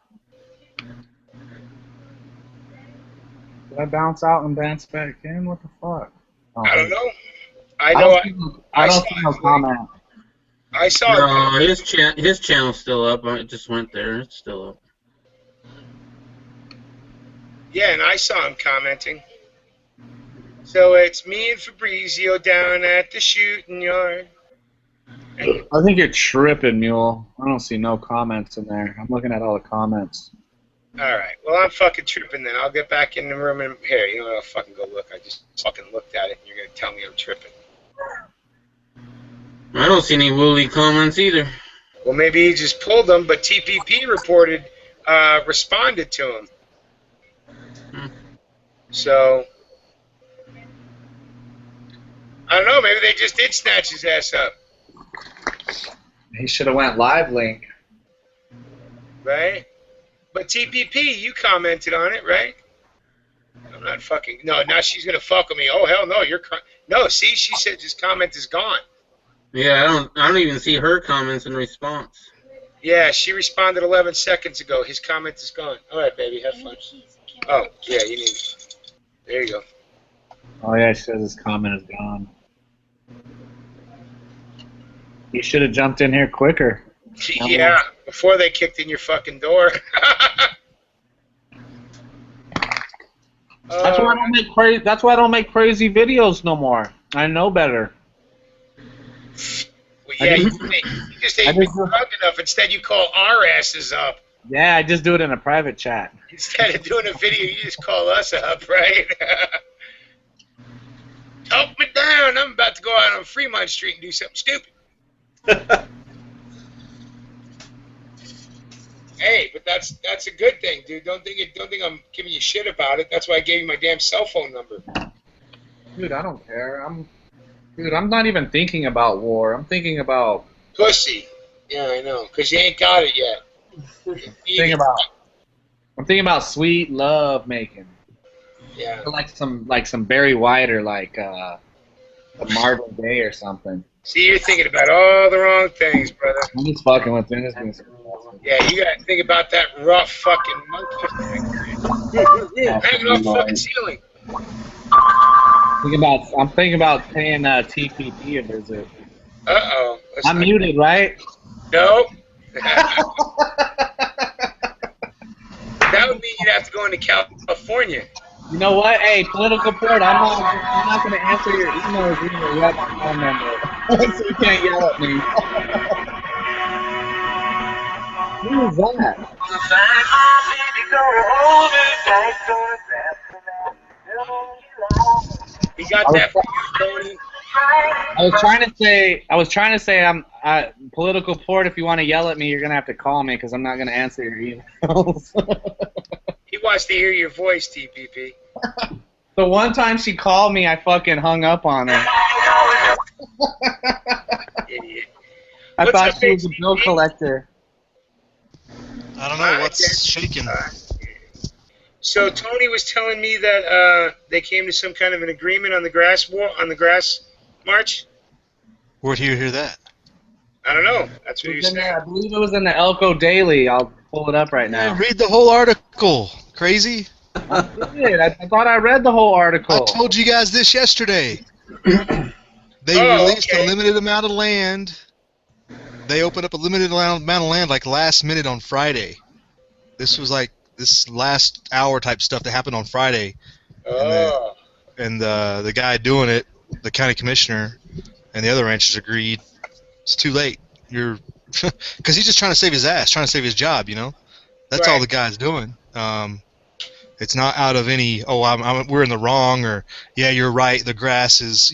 Did I bounce out and bounce back in? What the fuck? Oh, I don't know. I know. I don't see no comment. I saw No, it. his channel's still up. I just went there. It's still up. Yeah, and I saw him commenting. So it's me and Fabrizio down at the shooting yard. I think you're tripping, Mule. I don't see no comments in there. I'm looking at all the comments. All right. Well, I'm fucking tripping then. I'll get back in the room and here. You know what? I'll fucking go look. I just fucking looked at it, and you're gonna tell me I'm tripping. I don't see any Wooly comments either. Well, maybe he just pulled them, but TPP responded to him. So I don't know. Maybe they just did snatch his ass up. He should have went live link. Right? But TPP, you commented on it, right? I'm not fucking. No, now she's gonna fuck with me. Oh hell no, no. See, she said his comment is gone. Yeah, I don't even see her comments in response. Yeah, she responded 11 seconds ago. His comment is gone. All right, baby, have fun. Oh yeah, you need. There you go. Oh yeah, she says his comment is gone. You should have jumped in here quicker. Yeah, before they kicked in your fucking door. That's why I don't make crazy. That's why I don't make crazy videos no more. I know better. Well, yeah, you just ain't been drunk enough. Instead, you call our asses up. Yeah, I just do it in a private chat. Instead of doing a video, you just call us up, right? Talk me down. I'm about to go out on Fremont Street and do something stupid. Hey, but that's a good thing, dude. Don't think I'm giving you shit about it. That's why I gave you my damn cell phone number. Dude, I don't care. I'm not even thinking about war. I'm thinking about Pussy. Yeah, I know. Because you ain't got it yet. I'm thinking about sweet love making. Yeah. Like some Barry White or like a Marvin Gaye or something. See, you're thinking about all the wrong things, brother. I'm just fucking with you. Yeah, you gotta think about that rough fucking monkey thing. Hanging off the fucking ceiling. I'm thinking about paying TPP a visit. Uh-oh. I'm muted, right? No. That would mean you'd have to go into California. You know what? Hey, political port, I'm not going to answer your emails either. You have my phone number. So you can't yell at me. Who is that? He got that for you, Tony. I was trying to say I'm political port. If you want to yell at me, you're gonna have to call me because I'm not gonna answer your emails. He wants to hear your voice, TPP. The one time she called me, I fucking hung up on her. Idiot. I thought she was a bill collector. I don't know what's shaking. So Tony was telling me that they came to some kind of an agreement on the grass march. Where'd you hear that? I don't know. That's what you said. I believe it was in the Elko Daily. I'll pull it up right now. Yeah, read the whole article. Crazy. I did. I thought I read the whole article. I told you guys this yesterday. They released a limited amount of land. They opened up a limited amount of land like last minute on Friday. This was like this last hour type stuff that happened on Friday. Oh. And the guy doing it, the county commissioner, and the other ranchers agreed. It's too late. Because he's just trying to save his ass, trying to save his job, you know? That's all the guy's doing. It's not out of any, we're in the wrong, or, yeah, you're right, the grass is,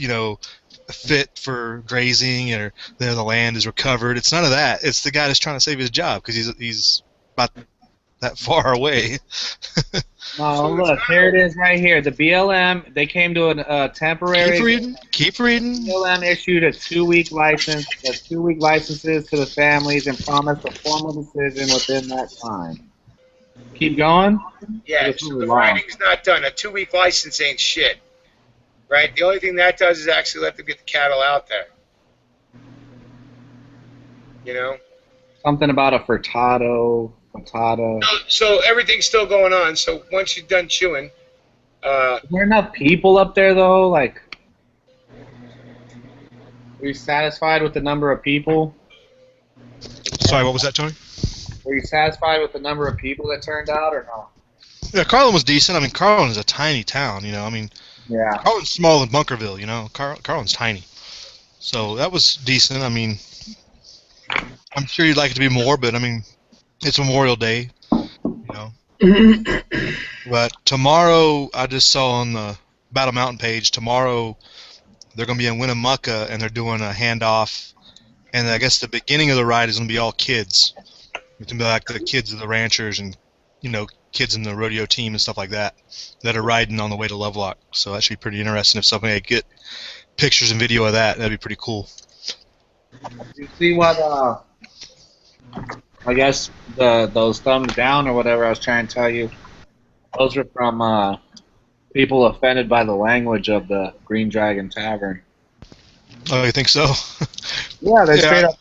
fit for grazing, or the land is recovered. It's none of that. It's the guy that's trying to save his job because he's about that far away. Oh, look, here it is right here. The BLM, they came to a temporary... Keep reading. BLM issued a 2-week license, 2-week licenses to the families and promised a formal decision within that time. Keep going? Yeah, so the writing's not done. A 2-week license ain't shit. Right? The only thing that does is actually let them get the cattle out there. You know? Something about a furtado. So everything's still going on. So once you're done chewing... Is there enough people up there, though? Like, were you satisfied with the number of people? Sorry, what was that, Tony? Were you satisfied with the number of people that turned out, or no? Yeah, Carlin was decent. I mean, Carlin is a tiny town, I mean... Yeah. Carlin's smaller than Bunkerville, Carlin's tiny. So that was decent. I mean, I'm sure you'd like it to be more, but I mean, it's Memorial Day, But tomorrow, I just saw on the Battle Mountain page, tomorrow they're going to be in Winnemucca, and they're doing a handoff. And I guess the beginning of the ride is going to be all kids. It's going to be like the kids of the ranchers and, kids in the rodeo team and stuff like that are riding on the way to Lovelock. So that should be pretty interesting. If somebody could get pictures and video of that, that'd be pretty cool. You see what, I guess those thumbs down or whatever I was trying to tell you, those are from people offended by the language of the Green Dragon Tavern. Oh, you think so? Yeah, they straight up,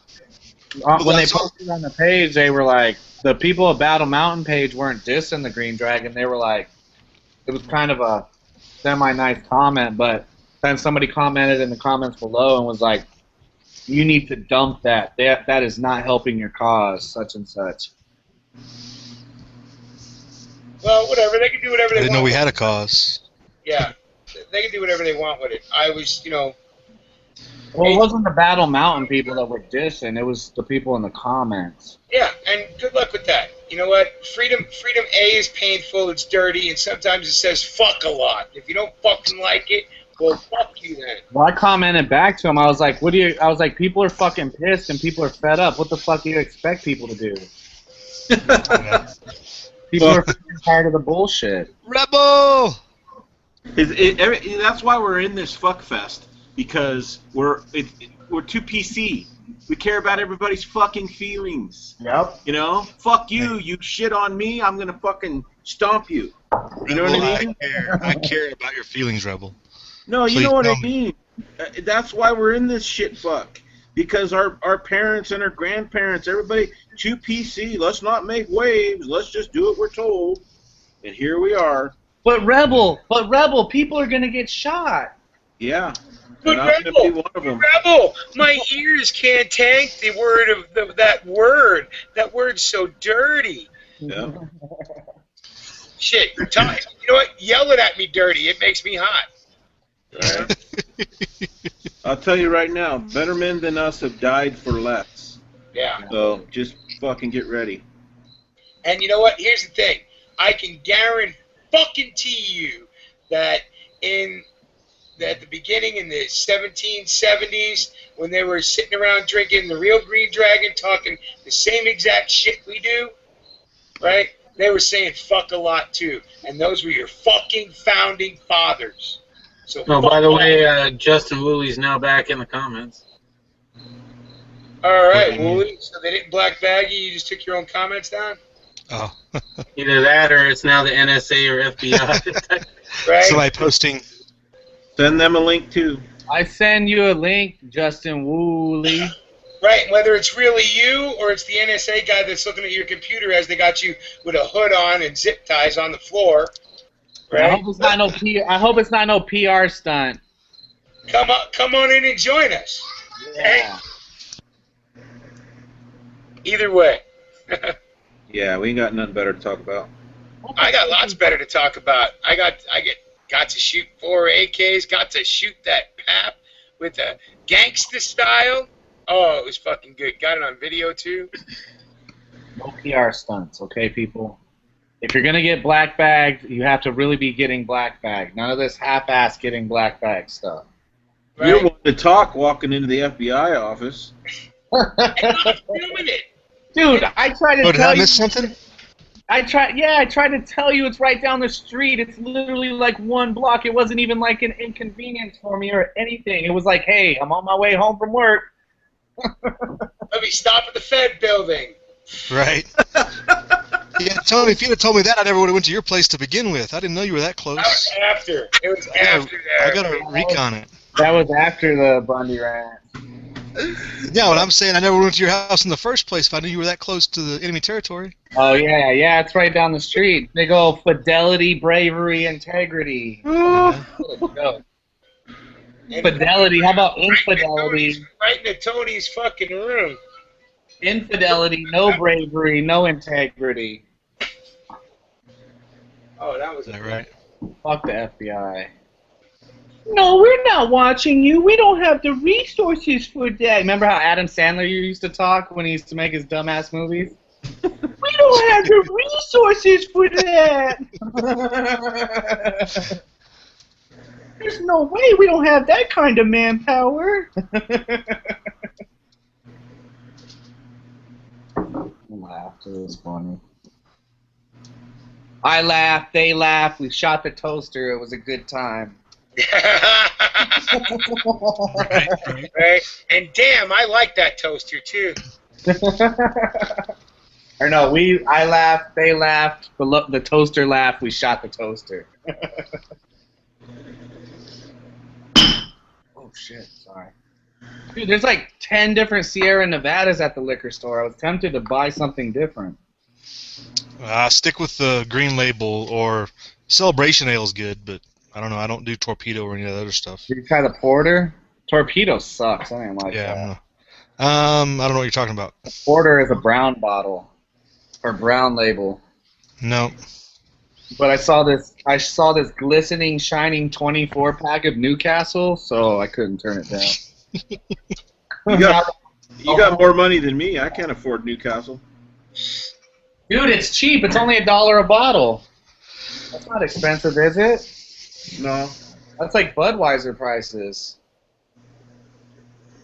when they posted on the page, they were like, the people of Battle Mountain page weren't dissing the Green Dragon. They were like, it was kind of a semi-nice comment, but then somebody commented in the comments below and was like, you need to dump that. That is not helping your cause, such and such. Well, whatever. They can do whatever they want. I didn't know we had a cause. Yeah. They can do whatever they want with it. I was, Well, it wasn't the Battle Mountain people that were dissing. It was the people in the comments. Yeah, and good luck with that. you know what? Freedom A is painful, it's dirty, and sometimes it says fuck a lot. If you don't fucking like it, well, fuck you then. Well, I commented back to him. I was like, I was like, people are fucking pissed and people are fed up. What the fuck do you expect people to do? People are tired of the bullshit. Rebel! That's why we're in this fuck fest, because we're too PC. We care about everybody's fucking feelings. Yep. You know? Fuck you. You shit on me, I'm gonna fucking stomp you. You know what I mean? I care about your feelings, Rebel. No, you Please know what I tell me. mean. That's why we're in this shit fuck. Because our parents and our grandparents, everybody, too PC. Let's not make waves. Let's just do what we're told. And here we are. But Rebel, people are gonna get shot. Yeah. But And I'm gonna be one of them. Rebel, my ears can't take the word of that word. That word's so dirty. Yeah. Shit, you know what? Yell it at me dirty. It makes me hot. Yeah. I'll tell you right now, better men than us have died for less. Yeah. So just fucking get ready. And you know what? Here's the thing. I can guarantee you that at the beginning in the 1770s, when they were sitting around drinking the real Green Dragon, talking the same exact shit we do, right? They were saying fuck a lot too. And those were your fucking founding fathers. So Oh, by the way, Justin Woolley's now back in the comments. all right, Wooly. So they didn't black bag you. You just took your own comments down, Oh. Either that or it's now the NSA or FBI. right? Somebody posting. Send them a link too. I send you a link, Justin Woolley. Right. Whether it's really you or it's the NSA guy that's looking at your computer as they got you with a hood on and zip ties on the floor. Right. I hope it's not no PR stunt. Come on in and join us. Yeah. Either way. Yeah, we ain't got nothing better to talk about. I got lots better to talk about. I got to shoot 4 AKs, got to shoot that PAP with a gangsta style. Oh, it was fucking good. Got it on video too. No PR stunts, okay, people? If you're gonna get black bagged, you have to really be getting black bagged. None of this half-ass getting black bag stuff. Right? You're wanting to talk walking into the FBI office. I'm not filming it. Dude, I tried to Oh, did tell I you. miss something? I tried to tell you it's right down the street. It's literally like 1 block. It wasn't even like an inconvenience for me or anything. It was like, hey, I'm on my way home from work. Let me stop at the Fed building. Right. Yeah, Tony, if you'd have told me that, I never would have went to your place to begin with. I didn't know you were that close. That was after. It was after I there. gotta recon it. That was after the Bundy rant. Yeah, what I'm saying, I never went to your house in the first place if I knew you were that close to the enemy territory. Oh, yeah, it's right down the street. Big old fidelity, bravery, integrity. Fidelity, how about infidelity? Right into Tony's fucking room. Infidelity, no bravery, no integrity. Oh, that was Is that right? Fuck the FBI. No, we're not watching you. We don't have the resources for that. Remember how Adam Sandler used to talk when he used to make his dumbass movies? We don't have the resources for that. There's no way we don't have that kind of manpower. Laughed. It was funny. I laughed. They laughed. We shot the toaster. It was a good time. Right? And damn, I like that toaster too. Or no, I laughed, they laughed, the toaster laughed, we shot the toaster. Oh shit, sorry. Dude, there's like 10 different Sierra Nevadas at the liquor store. I was tempted to buy something different. Stick with the green label, or Celebration Ale is good, but I don't know. I don't do Torpedo or any of the other stuff. Did you try the Porter? Torpedo sucks. I didn't like that. I don't know what you're talking about. Porter is a brown bottle, or brown label. No. But I saw this glistening, shining 24-pack of Newcastle, so I couldn't turn it down. You got more money than me. I can't afford Newcastle. Dude, it's cheap. It's only $1 a bottle. That's not expensive, is it? No. That's like Budweiser prices.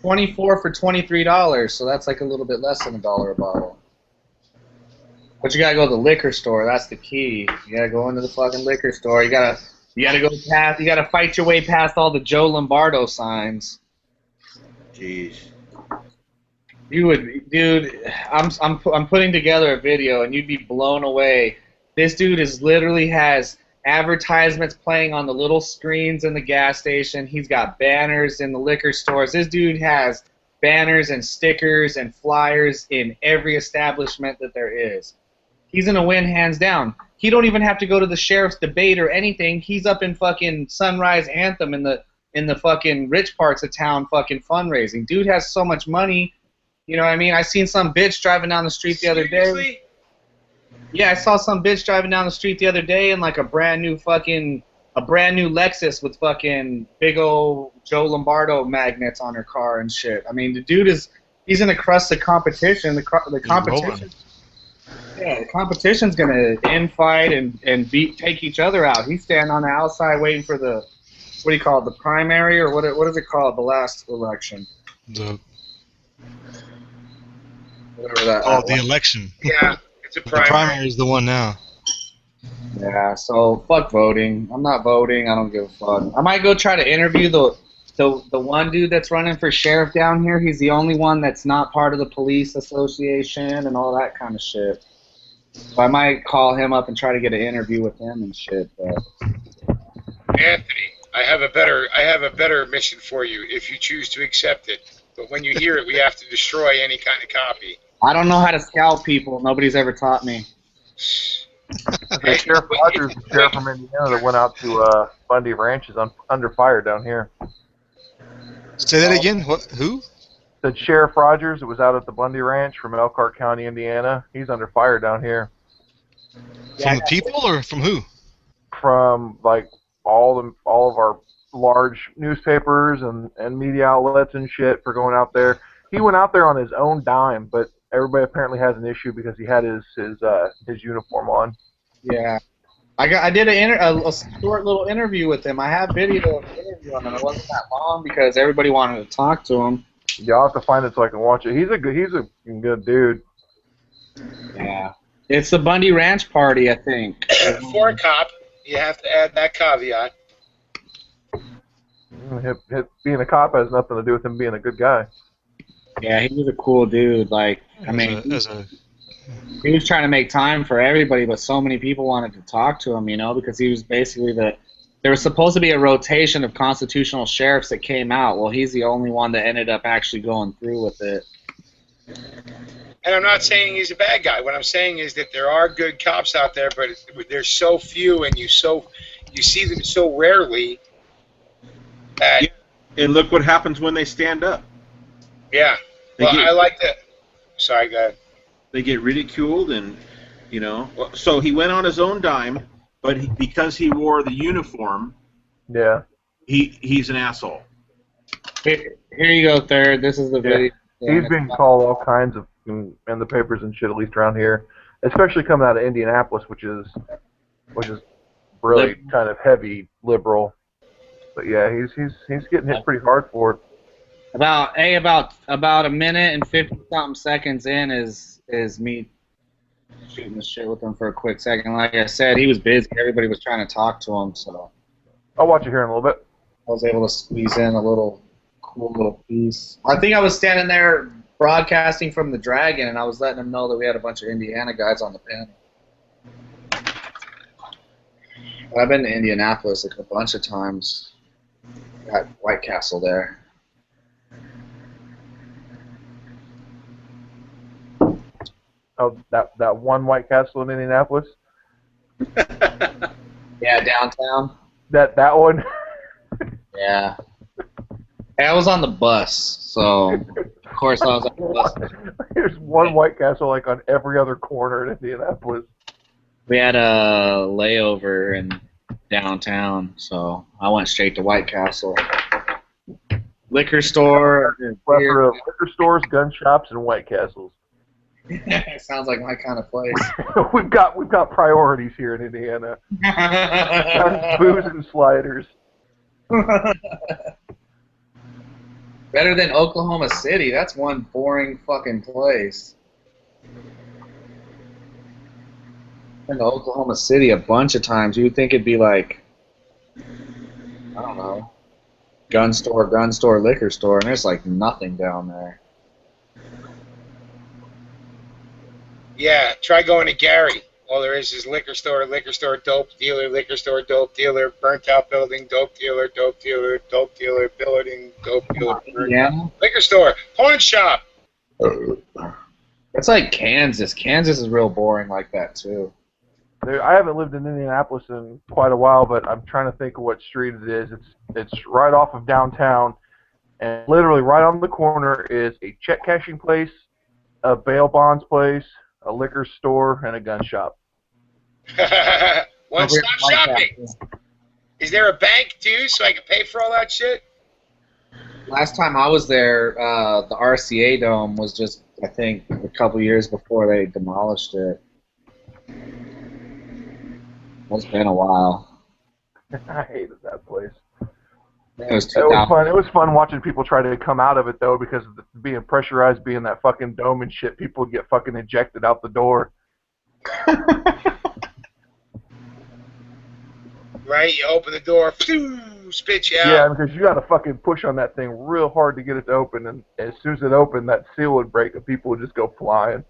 24 for $23, so that's like a little bit less than $1 a bottle. But you gotta go to the liquor store. That's the key. You gotta go into the fucking liquor store. You gotta go past. You gotta fight your way past all the Joe Lombardo signs. Jeez. You would, dude. I'm putting together a video, and you'd be blown away. This dude literally has advertisements playing on the little screens in the gas station. He's got banners in the liquor stores. This dude has banners and stickers and flyers in every establishment that there is. He's gonna win hands down. He don't even have to go to the sheriff's debate or anything. He's up in fucking Sunrise Anthem in the fucking rich parts of town fucking fundraising. Dude has so much money. You know what I mean? I seen some bitch driving down the street the other day. Seriously? Yeah, I saw some bitch driving down the street the other day in like a brand new Lexus with fucking big old Joe Lombardo magnets on her car and shit. I mean, the dude he's gonna crush the competition. The competition. Yeah, the competition's gonna infight and take each other out. He's standing on the outside waiting for the, what do you call it, the primary, or what is it called, the last election? Whatever that. The election. Yeah, it's a The primary. primary is the one now. Yeah, so fuck voting. I'm not voting. I don't give a fuck. I might go try to interview the one dude that's running for sheriff down here. He's the only one that's not part of the police association and all that kind of shit. So I might call him up and try to get an interview with him and shit. But Anthony, I have a better mission for you if you choose to accept it. But when you hear it, we have to destroy any kind of copy. I don't know how to scout people. Nobody's ever taught me. Hey, Sheriff Rogers, the sheriff from Indiana that went out to Bundy Ranch, is under fire down here. Say that again. What? Who? Said Sheriff Rogers that was out at the Bundy Ranch from Elkhart County, Indiana. He's under fire down here. From the people or from who? From like all of our large newspapers and media outlets and shit for going out there. He went out there on his own dime, but everybody apparently has an issue because he had his uniform on. Yeah. I did a short little interview with him. I have video of the interview on him. It wasn't that long because everybody wanted to talk to him. Yeah, I'll have to find it so I can watch it. He's a good dude. Yeah. It's the Bundy Ranch party, I think. For a cop, you have to add that caveat. Being a cop has nothing to do with him being a good guy. Yeah, he was a cool dude. Like, I mean, he was trying to make time for everybody, but so many people wanted to talk to him, you know, because he was basically there was supposed to be a rotation of constitutional sheriffs that came out. Well, he's the only one that ended up actually going through with it. And I'm not saying he's a bad guy. What I'm saying is that there are good cops out there, but there's so few, and you see them so rarely. That, And look what happens when they stand up. Yeah. Well, I like that. Sorry, go ahead. They get ridiculed, and so he went on his own dime, but because he wore the uniform, yeah, he's an asshole. Here you go, Third. This is the video. He's being called all kinds of in the papers and shit, at least around here, especially coming out of Indianapolis, which is really kind of heavy liberal. But yeah, he's getting hit pretty hard for it. About a minute and 50-something seconds in is me shooting the shit with him for a quick second. Like I said, he was busy. Everybody was trying to talk to him, so I'll watch it here in a little bit. I was able to squeeze in a cool little piece. I think I was standing there broadcasting from the Dragon, and I was letting them know that we had a bunch of Indiana guys on the panel. I've been to Indianapolis like a bunch of times. Got White Castle there. Oh, that one White Castle in Indianapolis? Yeah, downtown. That one? Yeah. Hey, I was on the bus, so of course I was on the bus. There's one White Castle like on every other corner in Indianapolis. We had a layover in downtown, so I went straight to White Castle. Liquor store. Plethora of liquor stores, gun shops, and White Castles. Sounds like my kind of place. we've got priorities here in Indiana. Guns, booze, and sliders. Better than Oklahoma City. That's one boring fucking place. Been to Oklahoma City a bunch of times. You would think it'd be like, I don't know, gun store, liquor store, and there's like nothing down there. Yeah, try going to Gary. All there is liquor store, dope dealer, burnt out building, dope dealer, building, dope dealer, Yeah. liquor store, pawn shop. It's like Kansas. Kansas is real boring like that too. I haven't lived in Indianapolis in quite a while, but I'm trying to think of what street it is. It's right off of downtown, and literally right on the corner is a check cashing place, a bail bonds place, a liquor store, and a gun shop. One-stop shopping. Is there a bank too, so I can pay for all that shit? Last time I was there, the RCA Dome was just, I think, a couple years before they demolished it. It's been a while. I hated that place. It was fun. It was fun watching people try to come out of it though, because of being pressurized, being that fucking dome and shit. People would get fucking ejected out the door. Right, you open the door, spit you out. Yeah, because you got to fucking push on that thing real hard to get it to open, and as soon as it opened, that seal would break, and people would just go flying.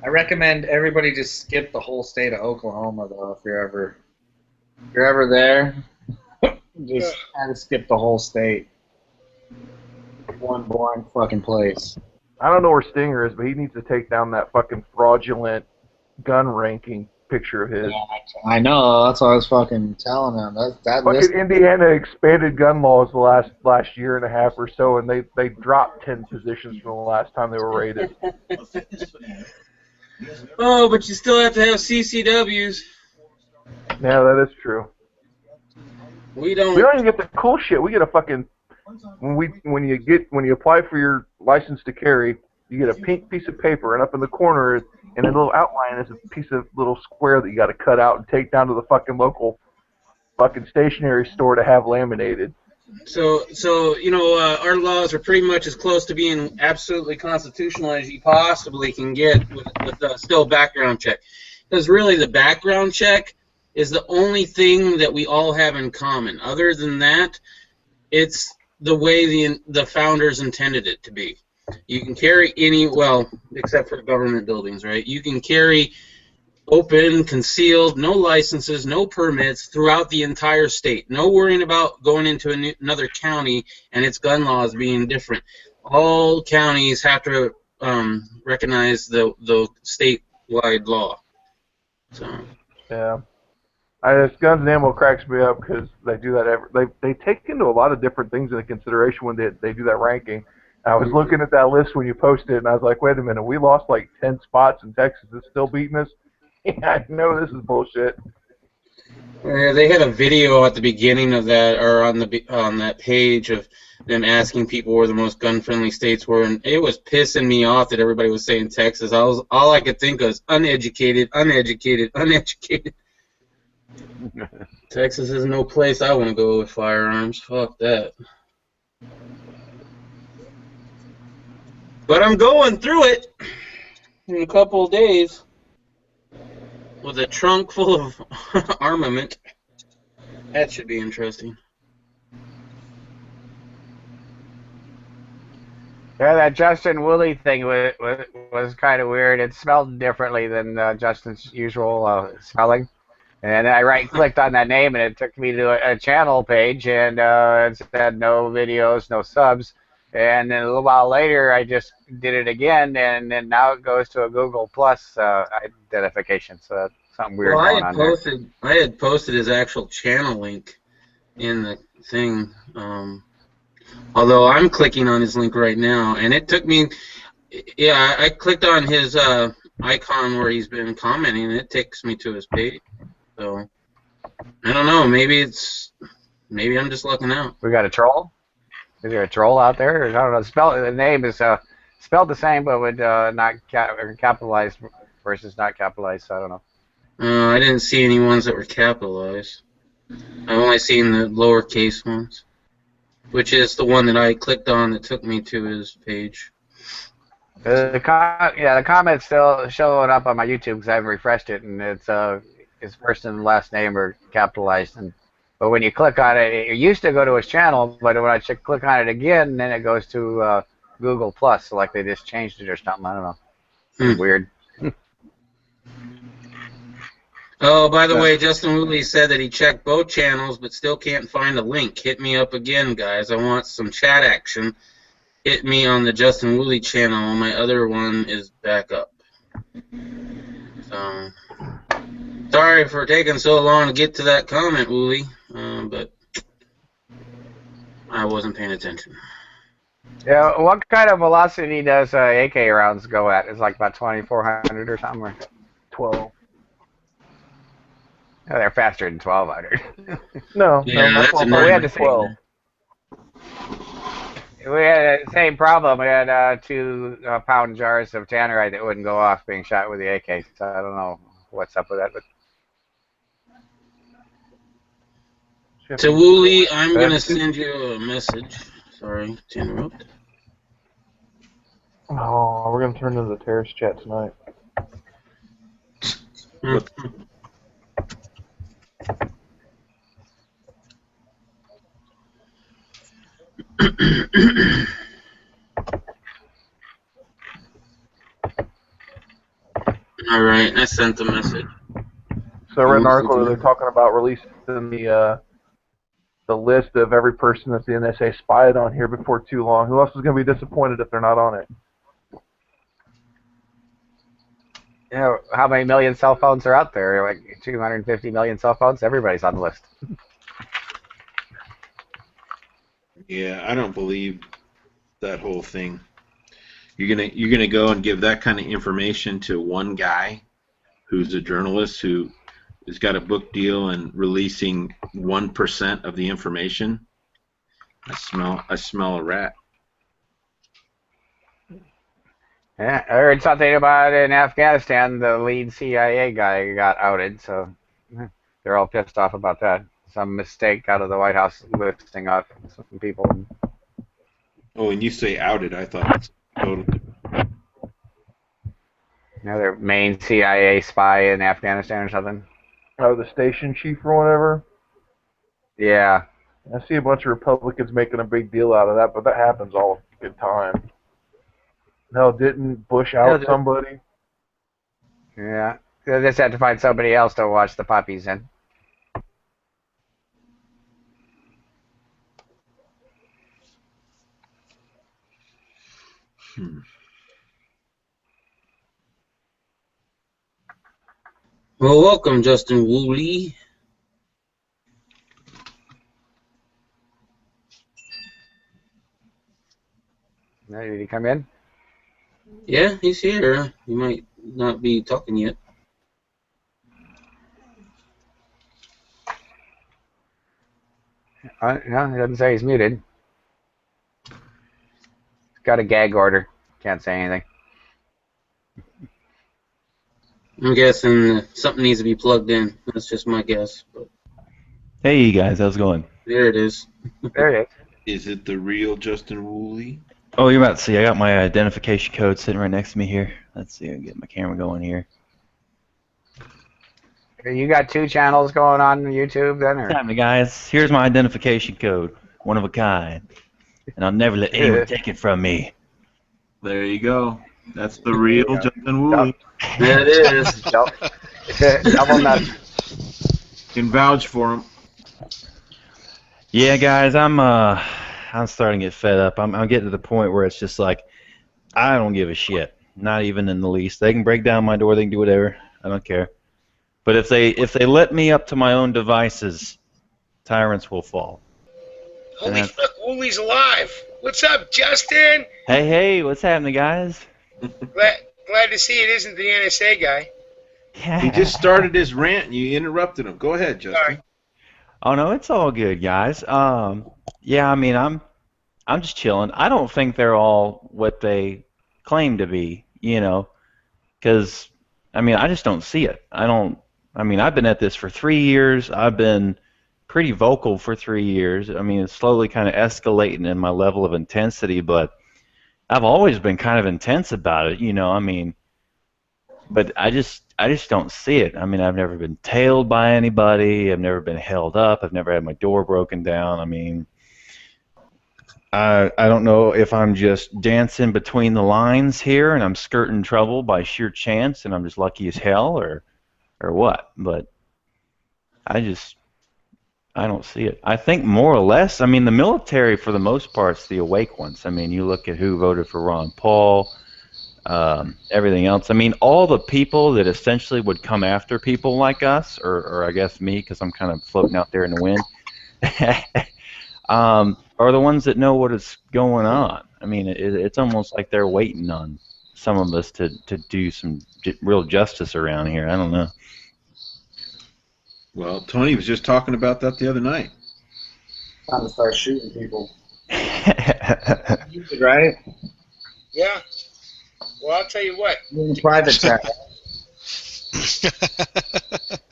I recommend everybody just skip the whole state of Oklahoma, though, if you're ever there. Just kind of skip the whole state. One boring fucking place. I don't know where Stinger is, but he needs to take down that fucking fraudulent gun ranking picture of his. Yeah, I know. That's what I was fucking telling him. That fucking list. Indiana expanded gun laws the last year and a half or so, and they dropped 10 positions from the last time they were rated. Oh, but you still have to have CCWs. Yeah, that is true. We don't even get the cool shit. We get a fucking when you apply for your license to carry, you get a pink piece of paper, and up in the corner in a little outline is a piece of little square that you got to cut out and take down to the fucking local fucking stationery store to have laminated. So you know, our laws are pretty much as close to being absolutely constitutional as you possibly can get with still background check. Because really, the background check is the only thing that we all have in common. Other than that, it's the way the founders intended it to be. You can carry except for government buildings, right? You can carry open, concealed, no licenses, no permits throughout the entire state. No worrying about going into another county and its gun laws being different. All counties have to recognize the statewide law. So. Yeah. Guns and Ammo cracks me up because they do that. They take into a lot of different things into consideration when they do that ranking. I was looking at that list when you posted it, and I was like, wait a minute, we lost like 10 spots and Texas is still beating us? Yeah, I know this is bullshit. Yeah, they had a video at the beginning of that, or on that page of them asking people where the most gun-friendly states were, and it was pissing me off that everybody was saying Texas. All I could think was uneducated. Texas is no place I want to go with firearms. Fuck that. But I'm going through it in a couple of days with a trunk full of armament. That should be interesting. Yeah, that Justin Woolley thing was kind of weird. It smelled differently than Justin's usual smelling. And I right-clicked on that name, and it took me to a channel page, and it said no videos, no subs. And then a little while later, I just did it again, and then now it goes to a Google Plus identification. So that's something weird going on there. I had posted his actual channel link in the thing. Although I'm clicking on his link right now, and it took me. Yeah, I clicked on his icon where he's been commenting, and it takes me to his page. So I don't know. Maybe I'm just lucking out. We got a troll? Is there a troll out there? Or, I don't know. The name is spelled the same, but with not capitalized versus not capitalized. So I don't know. I didn't see any ones that were capitalized. I've only seen the lowercase ones, which is the one that I clicked on that took me to his page. The comments still showing up on my YouTube because I haven't refreshed it, and it's his first and last name are capitalized. But when you click on it, it used to go to his channel, but when I click on it again, then it goes to Google Plus. So like they just changed it or something. I don't know. It's weird. Oh, by the way, Justin Woolley said that he checked both channels but still can't find a link. Hit me up again, guys. I want some chat action. Hit me on the Justin Woolley channel. My other one is back up. So, sorry for taking so long to get to that comment, Woolley, but I wasn't paying attention. Yeah, what kind of velocity does AK rounds go at? It's like about 2,400 or something. Or 12. Oh, they're faster than 1,200. No, Yeah, no, that's a we had the 12. We had the same problem. We had 2 pound jars of tannerite that wouldn't go off being shot with the AK. So I don't know what's up with that. But To Woolley, I'm going to send you a message. Sorry to interrupt. Oh, we're going to turn into the terrorist chat tonight. All right, I sent the message. So I read an article where they're talking about releasing the list of every person that the NSA spied on here before too long. Who else is going to be disappointed if they're not on it? yeah, how many million cell phones are out there? Like 250 million cell phones. Everybody's on the list. Yeah, I don't believe that whole thing. You're gonna go and give that kind of information to one guy who's a journalist who has got a book deal and releasing 1% of the information. I smell a rat. Yeah, I heard something about in Afghanistan. The lead CIA guy got outed, so they're all pissed off about that. Some mistake out of the White House listing off some people. Oh, when you say outed, I thought it's totally. Their main CIA spy in Afghanistan or something. Oh, the station chief or whatever? Yeah. I see a bunch of Republicans making a big deal out of that, but that happens all the good time. No, didn't Bush out somebody? Yeah. They just had to find somebody else to watch the puppies in. Well, welcome, Justin Woolley. Did he come in? Yeah, he's here. He might not be talking yet. No, he doesn't say he's muted. He's got a gag order. Can't say anything. I'm guessing something needs to be plugged in. That's just my guess. But hey, guys, how's it going? there it is. There it Is it the real Justin Woolley? Oh, you're about to see. I got my identification code sitting right next to me here. Let's see. I'll get my camera going here. is. You got 2 channels going on YouTube then? Or? What's happening, guys? Here's my identification code. One of a kind. And I'll never let anyone take it from me. There you go. That's the real Justin Woolley. There it is. Double nut. Can vouch for him. Yeah, guys, I'm starting to get fed up. I'm getting to the point where it's just like, I don't give a shit. Not even in the least. They can break down my door. They can do whatever. I don't care. But if they let me up to my own devices, tyrants will fall. Holy fuck, Woolley's alive. What's up, Justin? Hey, what's happening, guys? Glad to see it isn't the NSA guy. He just started his rant and you interrupted him. Go ahead, Justin. Sorry. Oh no, it's all good, guys. Yeah, I mean, I'm I'm just chilling. I don't think they're all what they claim to be, you know, because, I mean, I just don't see it. I mean, I've been at this for 3 years. I've been pretty vocal for 3 years. I mean, it's slowly kind of escalating in my level of intensity, but I've always been kind of intense about it, you know, I mean, but I just don't see it. I mean, I've never been tailed by anybody. I've never been held up. I've never had my door broken down. I mean, I don't know if I'm just dancing between the lines here and I'm skirting trouble by sheer chance and I'm just lucky as hell or what, but I don't see it. I think more or less, I mean, the military for the most part's the awake ones. I mean, you look at who voted for Ron Paul, everything else. I mean, all the people that essentially would come after people like us, or I guess me, because I'm kind of floating out there in the wind, are the ones that know what is going on. I mean, it's almost like they're waiting on some of us to do some real justice around here. I don't know. Well, Tony was just talking about that the other night. Time to start shooting people. Right? Yeah. Well, I'll tell you what. In private chat.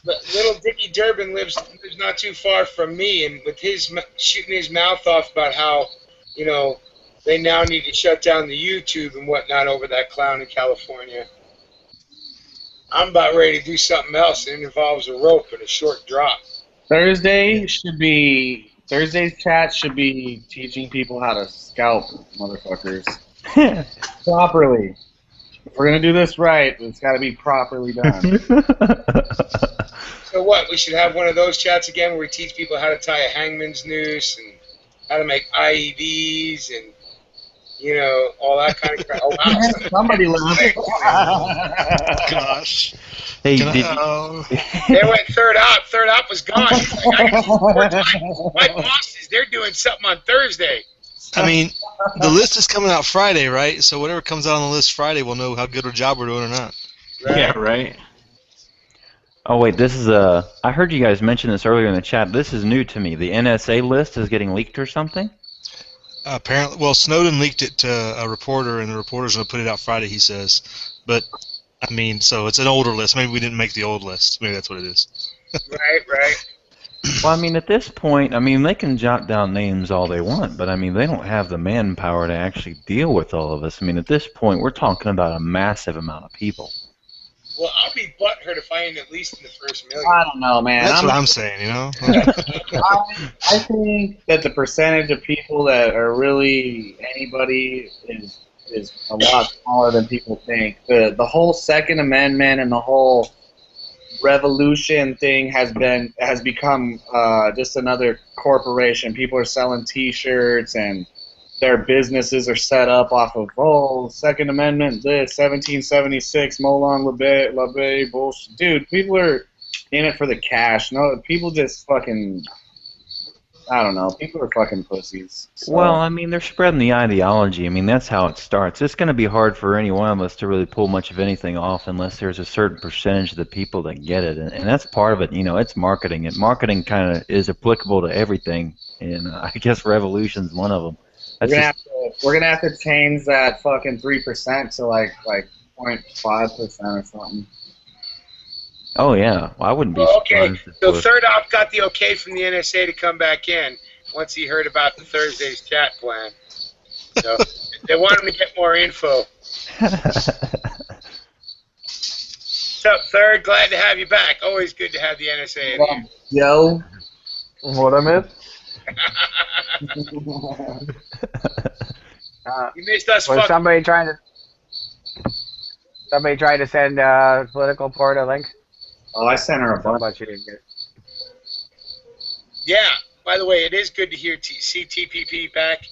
But little Dickie Durbin lives not too far from me, and with his shooting his mouth off about how, you know, they now need to shut down the YouTube and whatnot over that clown in California. I'm about ready to do something else, and it involves a rope and a short drop. Thursday's chat should be teaching people how to scalp motherfuckers properly. If we're gonna do this right, it's got to be properly done. So what? We should have one of those chats again where we teach people how to tie a hangman's noose and how to make IEDs and, you know, all that kind of crap. Oh, wow. Somebody laughed. Gosh. Hey, They went third op. Third op was gone. He's like, I got to more time. My bosses, they're doing something on Thursday. I mean, the list is coming out Friday, right? So whatever comes out on the list Friday, we'll know how good a job we're doing or not. Right? Yeah, right. Oh wait, this is I heard you guys mention this earlier in the chat. This is new to me. The NSA list is getting leaked or something? Apparently, well, Snowden leaked it to a reporter, and the reporter's going to put it out Friday, he says. But, I mean, so it's an older list. Maybe we didn't make the old list. Maybe that's what it is. Right. Well, I mean, at this point, I mean, they can jot down names all they want, but I mean, they don't have the manpower to actually deal with all of us. I mean, at this point, we're talking about a massive amount of people. Well, I'll be butthurt if I ain't at least in the first million. I don't know, man. That's what I'm saying, you know? I think that the percentage of people that are really anybody is a lot smaller than people think. The whole Second Amendment and the whole revolution thing has become just another corporation. People are selling T-shirts and their businesses are set up off of Second Amendment, this 1776, Molon Labe bullshit. Dude, people are in it for the cash. No, people just fucking. I don't know. People are fucking pussies. So. Well, I mean, they're spreading the ideology. I mean, that's how it starts. It's going to be hard for any one of us to really pull much of anything off unless there's a certain percentage of the people that get it. And that's part of it. You know, it's marketing. And marketing kind of is applicable to everything. And I guess revolution's one of them. We're gonna have to change that fucking 3% to like 0.5% or something. Oh yeah, well, I wouldn't be surprised. surprised. So third op got the okay from the NSA to come back in once he heard about the Thursday's chat plan. So they want him to get more info. What's up, Third? Glad to have you back. Always good to have the NSA in here. Yo. What I missed? You missed us. Was somebody trying to send political port a link? Oh, I sent her a bunch. Yeah. By the way, it is good to see TPP back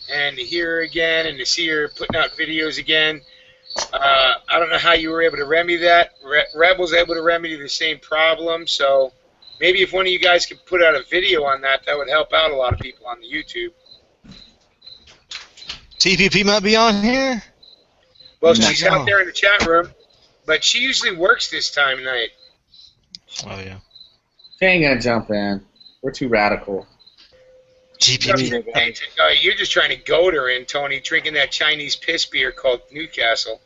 and to hear her again and to see her putting out videos again. I don't know how you were able to remedy that. Reb was able to remedy the same problem, so maybe if one of you guys could put out a video on that, that would help out a lot of people on the YouTube. TPP might be on here? Well, she's out there in the chat room, but she usually works this time of night. Oh, yeah. She ain't gonna jump in. We're too radical. GPT. You're just trying to goad her in, Tony, drinking that Chinese piss beer called Newcastle.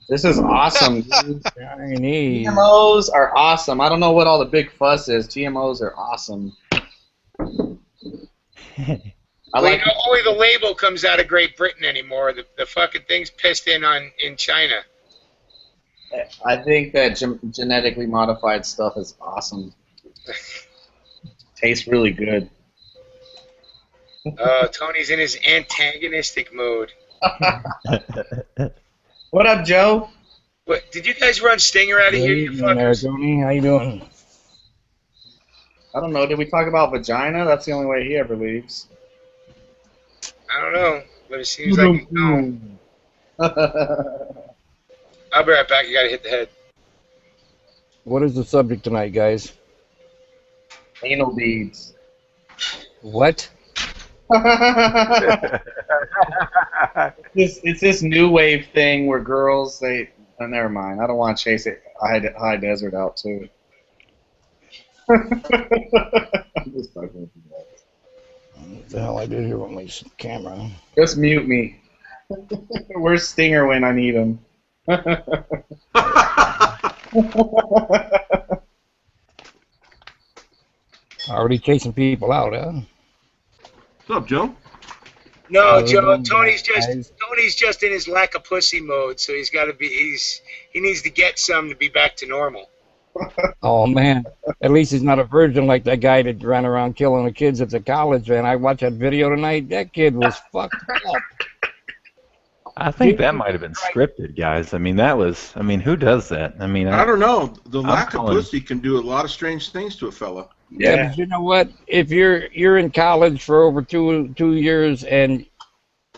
This is awesome, dude. Chinese. GMOs are awesome. I don't know what all the big fuss is. GMOs are awesome. Only the label comes out of Great Britain anymore. The fucking thing's pissed in China. I think that genetically modified stuff is awesome. Tastes really good. Tony's in his antagonistic mode. What up, Joe? What, did you guys run Stinger out of here, you fuckers? Tony, how you doing? I don't know. Did we talk about vagina? That's the only way he ever leaves. I don't know, but it seems like he's gone. I'll be right back. You gotta hit the head. What is the subject tonight, guys? Anal beads. What? It's this new wave thing where girls, never mind. I don't want to chase it high desert out too. I'm just fucking with you guys. What the hell I do here with my camera? Just mute me. Where's Stinger when I need him? Already chasing people out, huh? What's up, Joe? No, Joe. Tony's just in his lack of pussy mode, so he's got to be. He needs to get some to be back to normal. Oh man! At least he's not a virgin like that guy that ran around killing the kids at the college. And I watched that video tonight. That kid was fucked up. I think that might have been scripted, guys. I mean, who does that? I mean, I don't know. The lack of pussy can do a lot of strange things to a fella. Yeah, but you know what? If you're in college for over two years and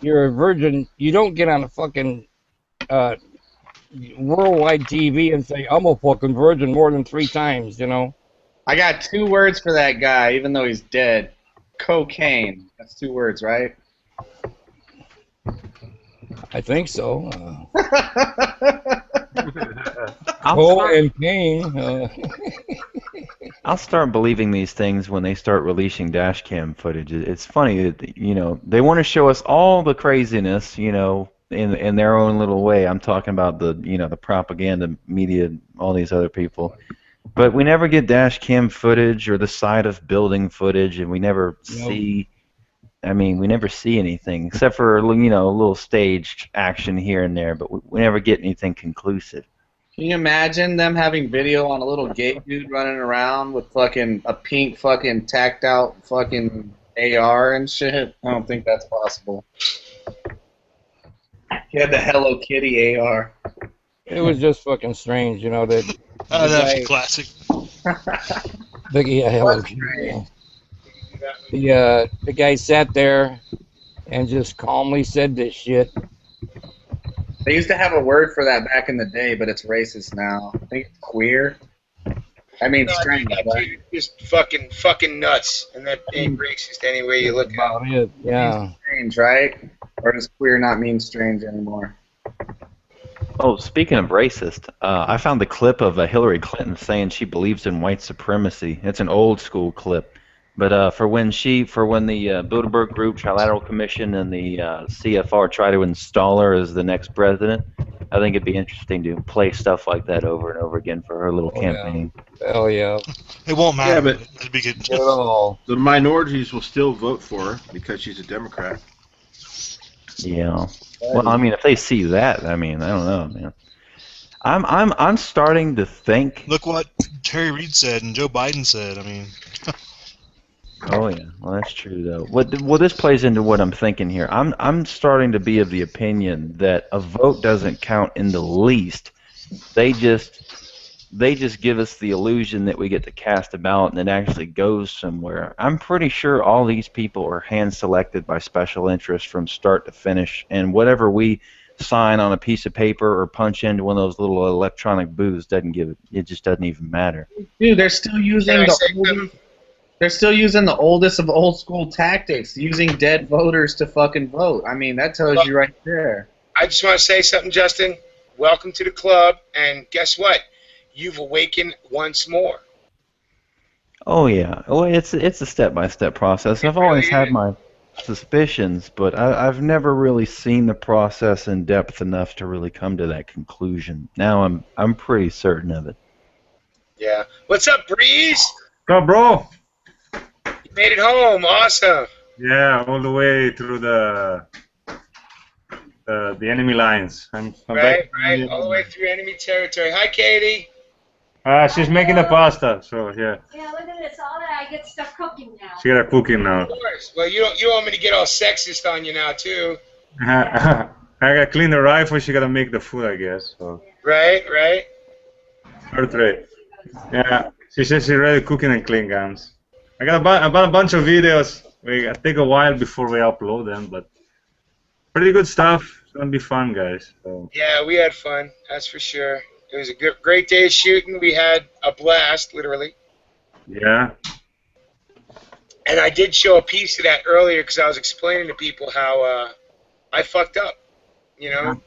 you're a virgin, you don't get on a fucking worldwide TV and say, I'm a fucking virgin more than 3 times, you know? I got 2 words for that guy, even though he's dead. Cocaine. That's 2 words, right? I think so. And pain. I'll start believing these things when they start releasing dash cam footage. It's funny that they want to show us all the craziness, in their own little way. I'm talking about the propaganda media, all these other people, but we never get dash cam footage or the side of building footage, and we never see. I mean, we never see anything except for a little staged action here and there, but we never get anything conclusive. Can you imagine them having video on a little gay dude running around with fucking a pink fucking tacked out fucking AR and shit? I don't think that's possible. He had the Hello Kitty AR. It was just fucking strange, that. That's classic. Hello Kitty. The guy sat there and just calmly said this shit. They used to have a word for that back in the day, but it's racist now. I think it's queer. I mean, strange. Right? Just fucking nuts, and that ain't racist any way you look at it. Yeah. Strange, right? Or does queer not mean strange anymore? Oh, speaking of racist, I found the clip of Hillary Clinton saying she believes in white supremacy. It's an old school clip. But for when the Bilderberg Group, Trilateral Commission, and the CFR try to install her as the next president, I think it'd be interesting to play stuff like that over and over again for her little campaign. Yeah. Hell yeah. It won't matter. Yeah, but it'd be good. The minorities will still vote for her because she's a Democrat. Yeah. Well, I mean, if they see that, I don't know, man. I'm starting to think. Look what Terry Reid said and Joe Biden said. Oh yeah, well that's true though. Well, this plays into what I'm thinking here. I'm starting to be of the opinion that a vote doesn't count in the least. They just give us the illusion that we get to cast a ballot and it actually goes somewhere. I'm pretty sure all these people are hand selected by special interests from start to finish, and whatever we sign on a piece of paper or punch into one of those little electronic booths it just doesn't even matter. Dude, they're still using the oldest of old school tactics, using dead voters to fucking vote. I mean, that tells you right there. I just want to say something, Justin. Welcome to the club, and guess what? You've awakened once more. Oh yeah. Well, it's a step-by-step process. I've always had my suspicions, but I've never really seen the process in depth enough to really come to that conclusion. Now I'm pretty certain of it. Yeah. What's up, Breeze? Go, bro. You made it home. Awesome. Yeah, all the way through the enemy lines. I'm Right, back. right. All the way through enemy territory. Hi, Katie. She's making the pasta, so yeah. Yeah, look at this. All that I get stuff cooking now. She got a cooking now. Of course. Well, you don't want me to get all sexist on you now, too. I gotta clean the rifle. She gotta make the food, I guess. So. Right, right. Her trade. Yeah, she says she's ready cooking and clean guns. I got a bunch of videos. It take a while before we upload them, but pretty good stuff. It's gonna be fun, guys. So. Yeah, we had fun. That's for sure. It was a great day of shooting. We had a blast, literally. Yeah. And I did show a piece of that earlier because I was explaining to people how I fucked up, you know,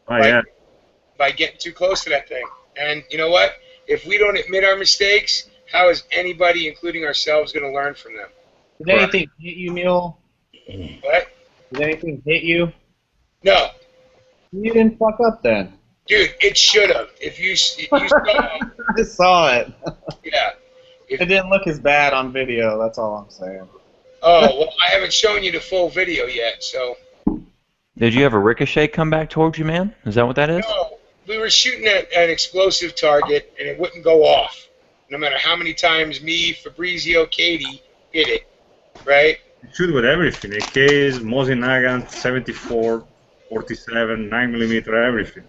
by getting too close to that thing. And you know what? If we don't admit our mistakes, how is anybody, including ourselves, going to learn from them? Did anything hit you, Mule? What? Did anything hit you? No. You didn't fuck up then. Dude, it should have. If you saw I just saw it. Yeah. It didn't look as bad on video, that's all I'm saying. Oh, well, I haven't shown you the full video yet, so. Did you have a ricochet come back towards you, man? Is that what that is? No, we were shooting at an explosive target, and it wouldn't go off, no matter how many times me, FABRIZO, Katie hit it, right? You shoot with everything. AKs, Mosin Nagant, 74, 47, 9mm, everything.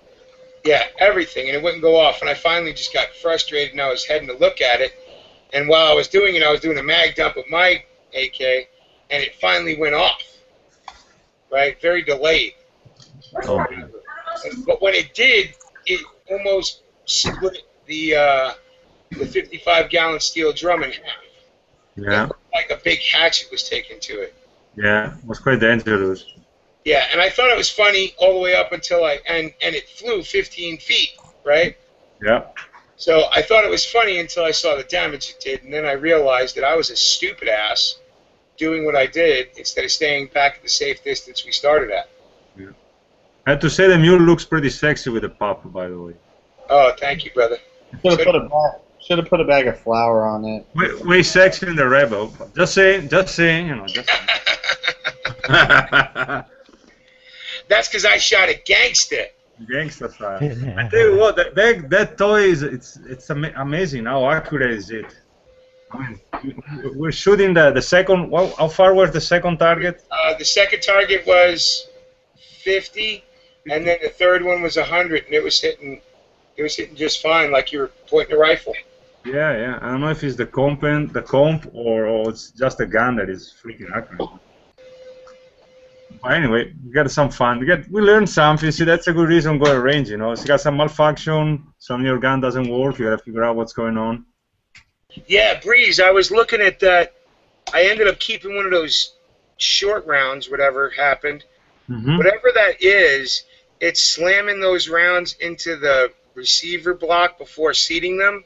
Yeah, everything, and it wouldn't go off. And I finally just got frustrated, and I was heading to look at it. And while I was doing it, I was doing a mag dump with my AK, and it finally went off. Right, very delayed. Oh. But when it did, it almost split the 55-gallon steel drum in half. Yeah. Like a big hatchet was taken to it. Yeah, it was quite dangerous. Yeah, and I thought it was funny all the way up until and it flew 15 feet, right? Yeah. So I thought it was funny until I saw the damage it did, and then I realized that I was a stupid ass doing what I did instead of staying back at the safe distance we started at. Yeah. I have to say the mule looks pretty sexy with the pop, by the way. Oh, thank you, brother. Should have put a bag of flour on it. Way sexy in the Rebel. Just saying, you know. Just saying. That's because I shot a gangster. Gangster style. I tell you what, that toy it's amazing. How accurate is it? I mean, we're shooting the second. How far was the second target? The second target was 50, and then the third one was 100, and it was hitting just fine, like you were pointing a rifle. Yeah, yeah. I don't know if it's the comp or it's just a gun that is freaking accurate. But anyway, we got some fun. We learned something. See, that's a good reason to go to range, you know. If you got some malfunction, some of your gun doesn't work, you got to figure out what's going on. Yeah, Breeze, I was looking at that. I ended up keeping one of those short rounds, whatever happened. Mm-hmm. Whatever that is, it's slamming those rounds into the receiver block before seating them,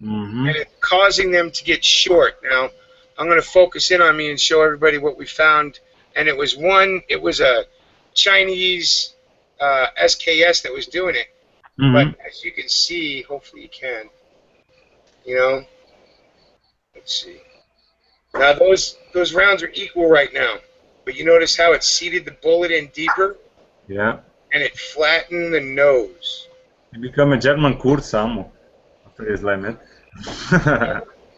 mm-hmm. and it's causing them to get short. Now, I'm going to focus in on me and show everybody what we found. And it was a Chinese SKS that was doing it. Mm-hmm. But as you can see, hopefully you can, you know, let's see. Now those rounds are equal right now, but you notice how it seated the bullet in deeper? Yeah. And it flattened the nose. You become a German Kurzammo after this limit.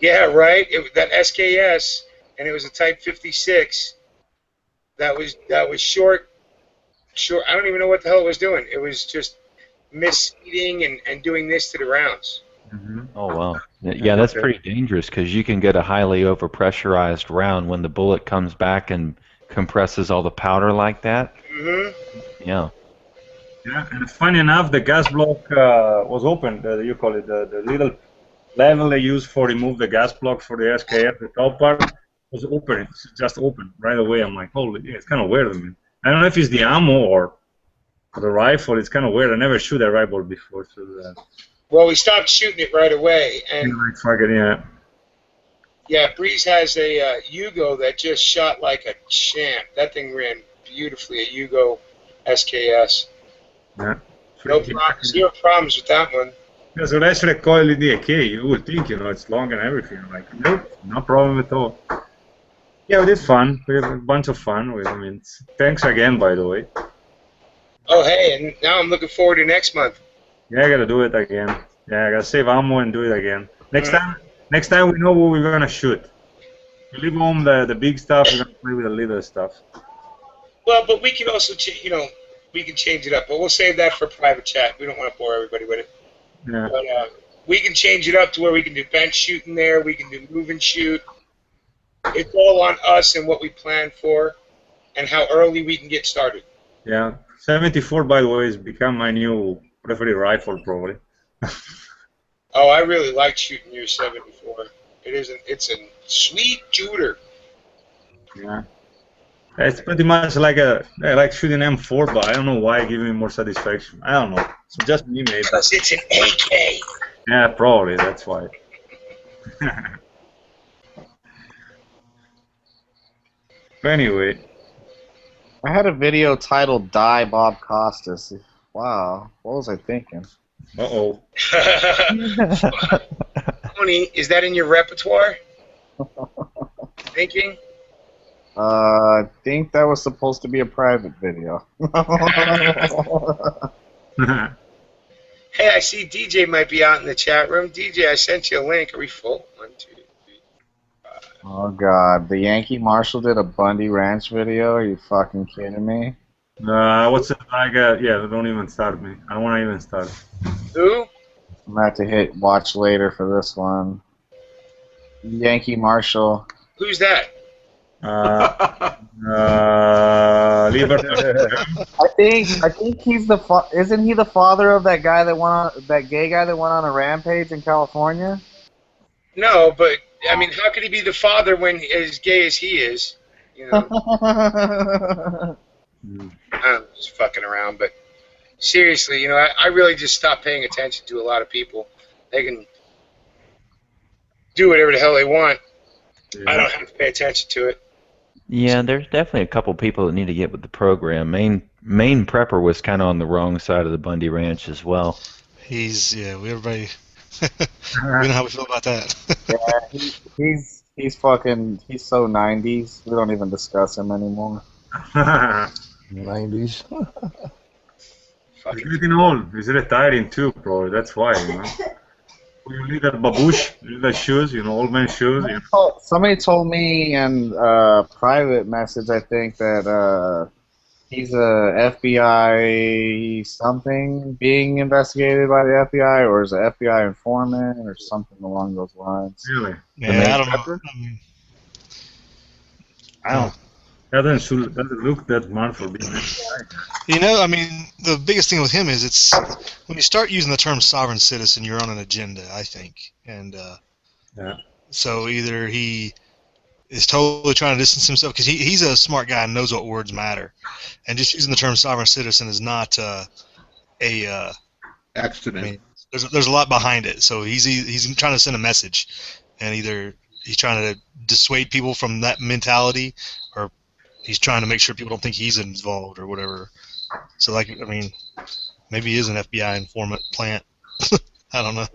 Yeah, right. That SKS, and it was a Type 56. That was short. I don't even know what the hell it was doing. It was just misseating and doing this to the rounds. Mm-hmm. Oh, wow. Yeah, that's pretty dangerous because you can get a highly overpressurized round when the bullet comes back and compresses all the powder like that. Mm-hmm. Yeah. Yeah, and funny enough, the gas block was open. You call it the little level they use for remove the gas block for the SKF, the top part. Was open. It's just open right away. I'm like, holy, yeah, it's kind of weird. I mean, I don't know if it's the ammo or the rifle. It's kind of weird. I never shoot a rifle before. So well, we stopped shooting it right away, and like, fuck it, yeah. Yeah, Breeze has a Yugo that just shot like a champ. That thing ran beautifully, a Yugo SKS. Yeah. No problem, zero problems with that one. Yeah, so that's recoil DK. You would think, it's long and everything. Like, nope, no problem at all. Yeah, we did fun. We had a bunch of fun. Thanks again, by the way. Oh, hey, and now I'm looking forward to next month. Yeah, I gotta do it again. Yeah, I gotta save ammo and do it again. Next time we know what we're gonna shoot. We leave home the big stuff. We're gonna play with the little stuff. Well, but we can also, we can change it up. But we'll save that for private chat. We don't want to bore everybody with it. Yeah. But we can change it up to where we can do bench shooting there. We can do move and shoot. It's all on us and what we plan for, and how early we can get started. Yeah. 74, by the way, has become my new preferred rifle, probably. Oh, I really like shooting your 74. It's a sweet shooter. Yeah. It's pretty much like I like shooting M4, but I don't know why it gives me more satisfaction. I don't know. It's just me, maybe. Because it's an AK. Yeah, probably. That's why. But anyway. I had a video titled Die Bob Costas. Wow. What was I thinking? Uh-oh. Tony, is that in your repertoire? Thinking? I think that was supposed to be a private video. Hey, I see DJ might be out in the chat room. DJ, I sent you a link. Are we full? 1, 2, 3, 5. Oh, God. The Yankee Marshal did a Bundy Ranch video? Are you fucking kidding me? What's it? Yeah, don't even start me. I don't want to even start. Who? I'm going to have to hit watch later for this one. Yankee Marshal. Who's that? I think he's isn't he the father of that guy that that gay guy that went on a rampage in California? No, but I mean, how could he be the father when as gay as he is? I'm just fucking around, but seriously, I really just stopped paying attention to a lot of people. They can do whatever the hell they want. Yeah. I don't have to pay attention to it. Yeah, there's definitely a couple people that need to get with the program. Main Prepper was kind of on the wrong side of the Bundy Ranch as well. Everybody, we know how we feel about that. Yeah, he's so 90s. We don't even discuss him anymore. 90s. He's getting old. He's retiring too, bro. That's why, You need that babouche, you need that shoes, old man shoes. Somebody told me in private message, I think, that he's a FBI something being investigated by the FBI, or is an FBI informant, or something along those lines. Really? Yeah, I don't know. I don't. That doesn't look that smart for being an FBI. The biggest thing with him is it's when you start using the term sovereign citizen, you're on an agenda, I think. And so either he is totally trying to distance himself, because he's a smart guy and knows what words matter. And just using the term sovereign citizen is not accident. There's a lot behind it. So he's trying to send a message, and either he's trying to dissuade people from that mentality, or he's trying to make sure people don't think he's involved or whatever. So, maybe he is an FBI informant plant. I don't know.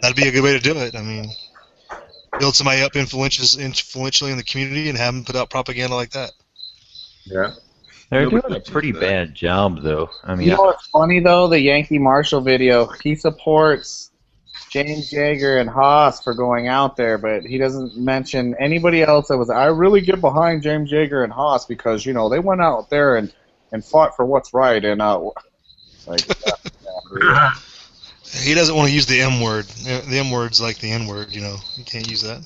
That'd be a good way to do it. Build somebody up influentially in the community and have them put out propaganda like that. Yeah. They're doing a pretty bad job, though. You know what's funny, though? The Yankee Marshal video, he supports James Yeager and Haas for going out there, but he doesn't mention anybody else that was. I really get behind James Yeager and Haas because they went out there and fought for what's right, and he doesn't want to use the M word. The M word's like the N word. You can't use that.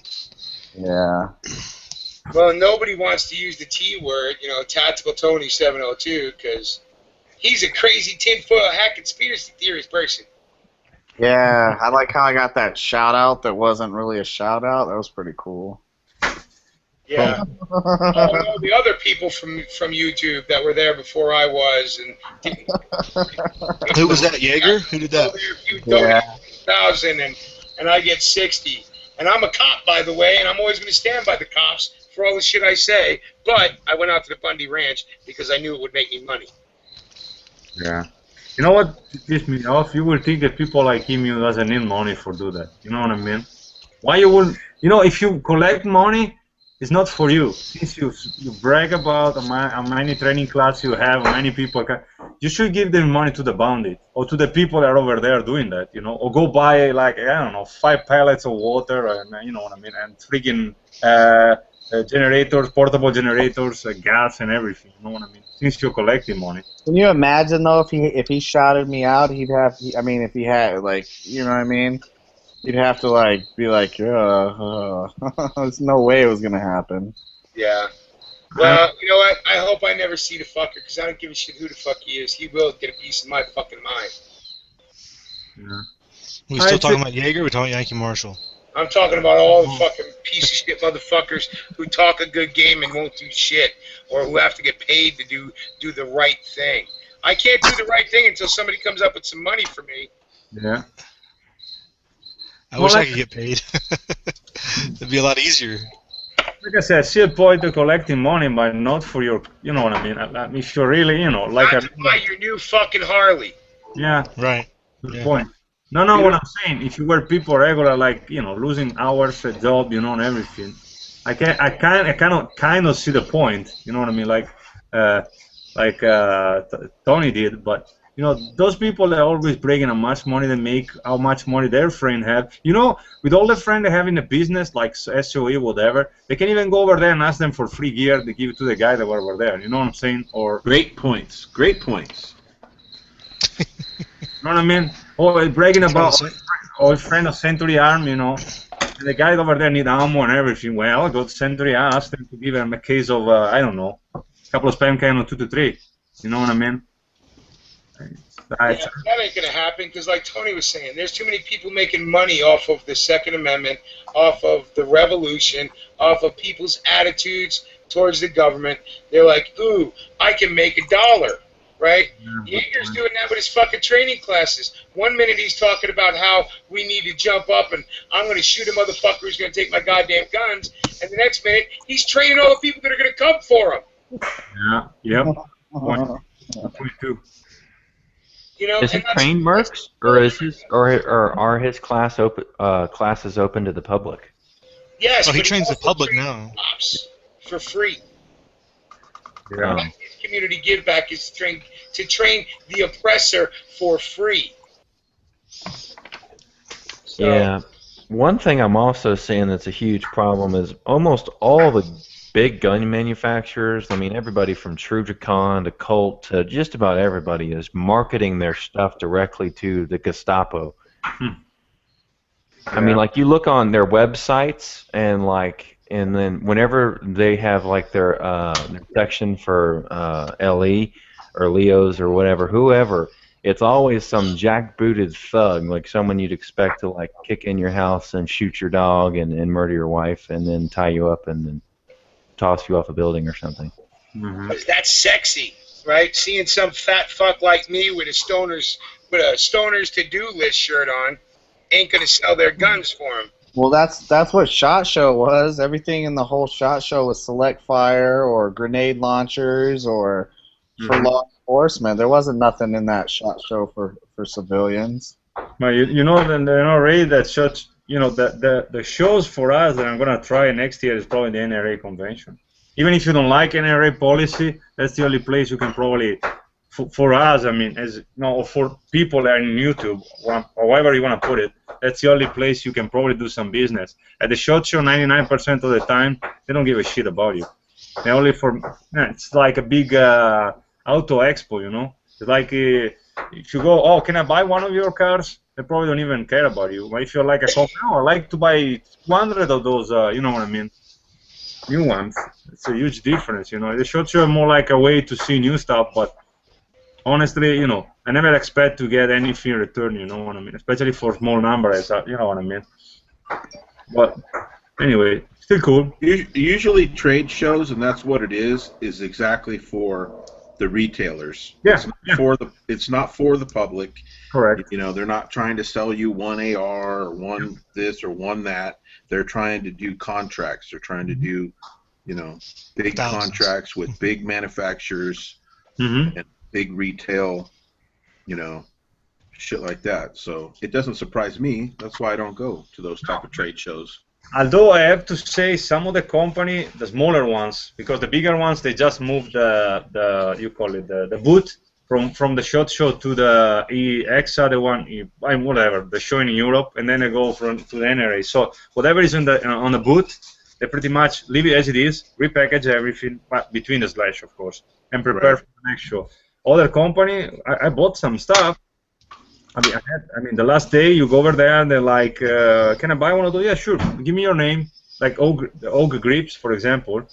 Yeah. Well, nobody wants to use the T word, Tactical Tony 702, because he's a crazy tinfoil hat conspiracy theorist person. Yeah, I like how I got that shout out that wasn't really a shout out. That was pretty cool. Yeah. The other people from YouTube that were there before I was, and who was that? Yeager? Who did that? You donate 1,000 and I get 60. And I'm a cop, by the way, and I'm always going to stand by the cops for all the shit I say. But I went out to the Bundy Ranch because I knew it would make me money. Yeah. You know what pissed me off? You will think that people like him doesn't need money for do that. You know what I mean? Why you wouldn't? You know, if you collect money, it's not for you. Since you brag about how many training class you have, how many people you should give them money to the bandit or to the people that are over there doing that, you know, or go buy like, I don't know, 5 pallets of water, and you know what I mean, and freaking generators, portable generators, gas and everything. You know what I mean? Since you're collecting money. Can you imagine though if he shouted me out, he'd have. I mean, if he had like, you know what I mean, he'd have to like be like, there's no way it was gonna happen. Yeah. Well, you know what? I hope I never see the fucker because I don't give a shit who the fuck he is. He will get a piece of my fucking mind. Yeah. We still talking about Jaeger? We're talking Yankee Marshall. I'm talking about all the fucking piece of shit motherfuckers who talk a good game and won't do shit, or who have to get paid to do the right thing. I can't do the right thing until somebody comes up with some money for me. Yeah. I wish I could get paid. It'd be a lot easier. Like I said, see a point of collecting money, but not for your, you know what I mean? If you're really, you know, like Not to buy your new fucking Harley. Yeah. Right. Good point. No, what I'm saying, if you were people regular, like, you know, losing hours at job, you know, and everything, I cannot kind of see the point, you know what I mean? Like Tony did, but you know, those people that are always bragging how much money they make, how much money their friend have. You know, with all the friends they have in the business, like SOE, whatever, they can even go over there and ask them for free gear to give it to the guy that were over there. You know what I'm saying? Or great points. Great points. You know what I mean? Or bragging about our friend of Century Arm, you know. The guy over there need ammo and everything. Well, go to Century, ask them to give him a case of, I don't know, a couple of spam cans of 223. You know what I mean? Yeah, that ain't gonna happen because, like Tony was saying, there's too many people making money off of the Second Amendment, off of the revolution, off of people's attitudes towards the government. They're like, ooh, I can make $1, right? Jaeger's doing that with his fucking training classes. 1 minute he's talking about how we need to jump up and I'm gonna shoot a motherfucker who's gonna take my goddamn guns, and the next minute he's training all the people that are gonna come for him. Yeah. Yep. Point two. You know, Does he train mercs, or is his or are his classes open to the public? Yes, he but trains the also public trains now. cops for free. Yeah. Community give back is to train the oppressor for free. So, Yeah. One thing I'm also seeing that's a huge problem is almost all the big gun manufacturers, I mean, everybody from Trujicon to Colt to just about everybody is marketing their stuff directly to the Gestapo. I mean, like, you look on their websites and then whenever they have like their section for LE or Leos or whatever, whoever, it's always some jackbooted thug, like someone you'd expect to like kick in your house and shoot your dog and murder your wife and then tie you up and then toss you off a building or something. because that's sexy, right? Seeing some fat fuck like me with a stoner's to-do list shirt on ain't gonna sell their guns for him. Well, that's what SHOT Show was. Everything in the whole SHOT Show was select fire or grenade launchers or for law enforcement. There wasn't nothing in that SHOT Show for civilians. Well, you know, Ray, that such, you know, the shows for us that I'm gonna try next year is probably the NRA convention. Even if you don't like NRA policy, that's the only place you can probably, for us, I mean, as you know, for people that are in YouTube, or however you want to put it, that's the only place you can probably do some business. At the SHOT Show, 99% of the time, they don't give a shit about you. They only it's like a big auto expo, you know. It's like if you go, oh, can I buy one of your cars? They probably don't even care about you. But if you're like I like to buy 200 of those, you know what I mean, new ones. It's a huge difference, you know. The SHOT Show is more like a way to see new stuff, but honestly, you know, I never expect to get anything in return, you know what I mean? Especially for small numbers, you know what I mean? But anyway, still cool. Usually trade shows, and that's what it is exactly for the retailers. Yeah, It's not for the. It's not for the public. Correct. You know, they're not trying to sell you one AR or one this or one that. They're trying to do contracts. They're trying to do, you know, big contracts with big manufacturers and big retail, you know, shit like that. So it doesn't surprise me. That's why I don't go to those type of trade shows. Although I have to say, some of the company, the smaller ones, because the bigger ones, they just moved the you call it the booth from the SHOT Show to the EXA, the one whatever, the show in Europe, and then they go to the NRA. So whatever is on the booth, they pretty much leave it as it is, repackage everything between the slash, of course, and prepare for the next show. Other company, I bought some stuff. I mean, the last day you go over there and they're like, "Can I buy one of those?" Yeah, sure. Give me your name. Like the Og Grips, for example,